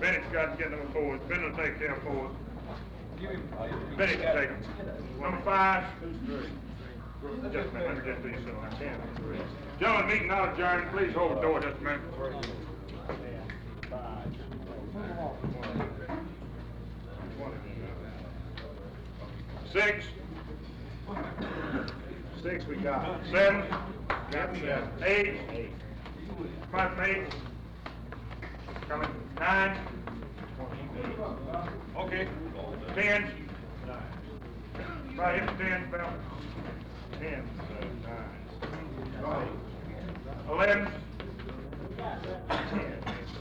Bennett's got to get number fours. Bennett will take care of fours. Bennett's will take them. Number five. Just a minute, let me get these so I can. Gentlemen, meeting not adjourned. Please hold the door just a minute. Six. Six we got. Seven. Got seven. Eight. Come on, eight. Coming. Nine. Okay. 10. Right, hit the 10, Bell. 10, 9. 11.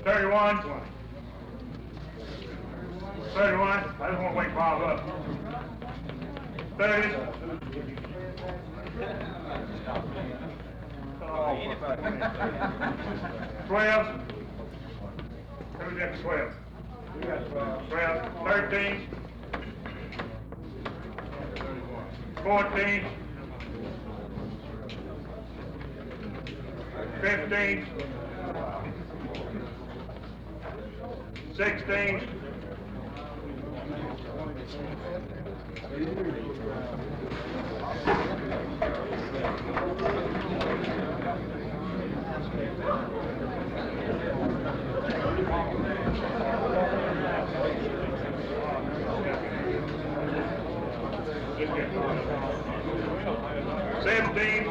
31. 31. I just want to wake Bob up. 30. 12. Who's next? 12. We got 12. 13. 14. 15. 16. 17,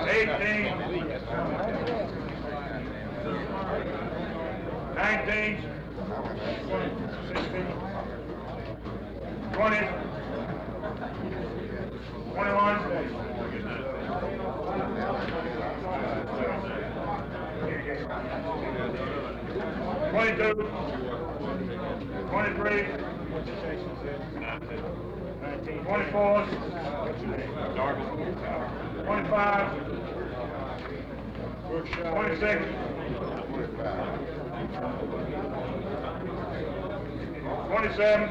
18, 19, 20, 22, 23, 24, 25, 26, 27,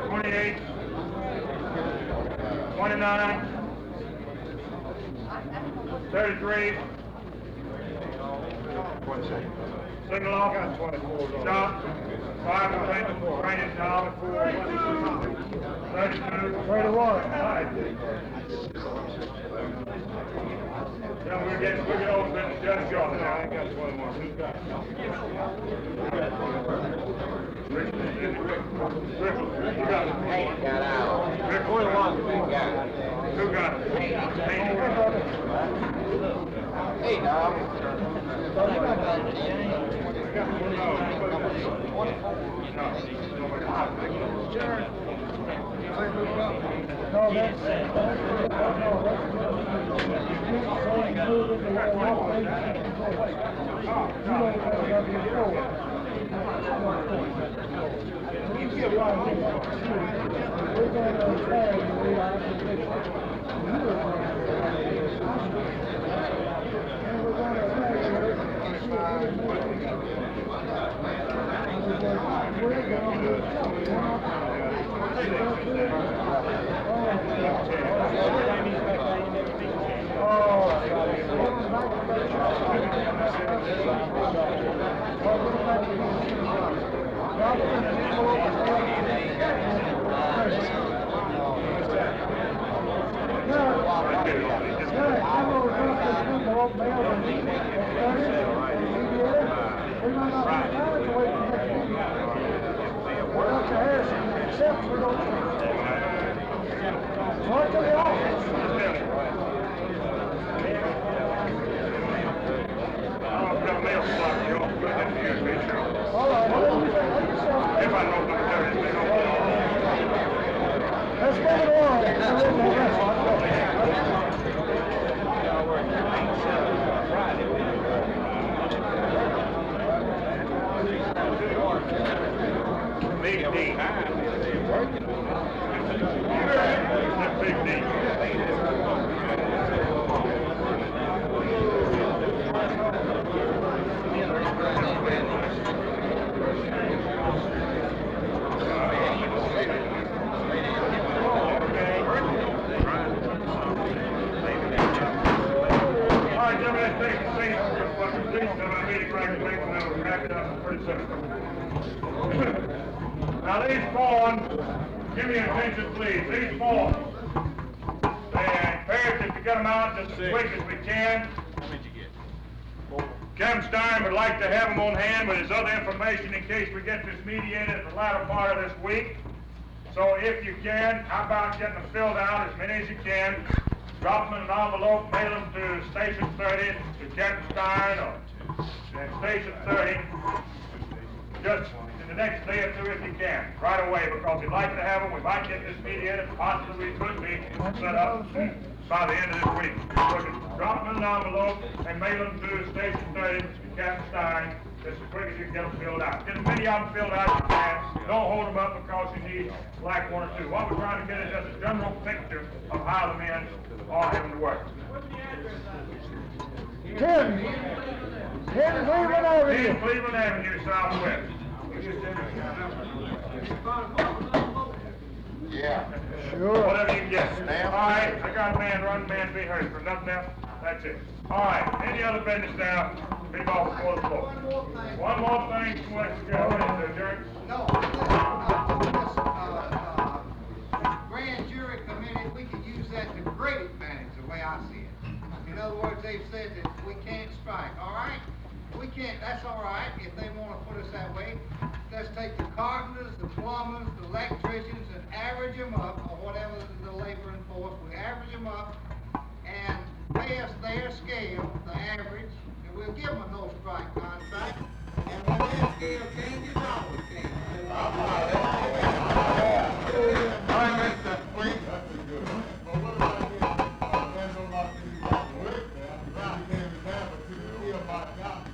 28, 29, 33, sing along, stop, 5, training down, 32, 31, We'll get over to Judge Shortly now. I got one more. Who's got it? Rick, you got it. Rick, who got it? Hey, dog. Now these forms, give me attention please, these forms, they're imperative to get them out just as quick as we can. Kevin Stein would like to have them on hand with his other information in case we get this mediated at the latter part of this week. So if you can, how about getting them filled out as many as you can, drop them in an envelope, mail them to Station 30, to Kevin Stein, or Station 30, just in the next day or two if you can, right away, because we'd like to have them. We might get this mediated, possibly could be set up by the end of this week. So drop them in an envelope and mail them to Station 30, to Captain Stein, just as quick as you can get them filled out. Get as many of them filled out as you can. Don't hold them up because you need like one or two. What we're trying to get is just a general picture of how the men are having to work. 10 Cleveland Avenue. 10 Cleveland Avenue, Southwest. Yeah. Sure. Whatever you can get. All right, I got a man, run, man, be heard. For nothing else, that's it. All right, any other business now? Big off before the floor. One more thing, you want to go ahead and adjourn? No, grand jury committee, we can use that to great advantage, the way I see it. In other words, they've said that we can't strike, all right? We can't, that's all right, if they want to put us that way. Let's take the carpenters, the plumbers, the electricians, and average them up, or whatever the laboring force, we average them up, and pay us their scale, the average, and we'll give them a no strike contract, and when their scale changes, ours changes. All right, Mr. Fleet. That's good. But what about this? There's no lot of people work there. You can't be there, but you can see about that.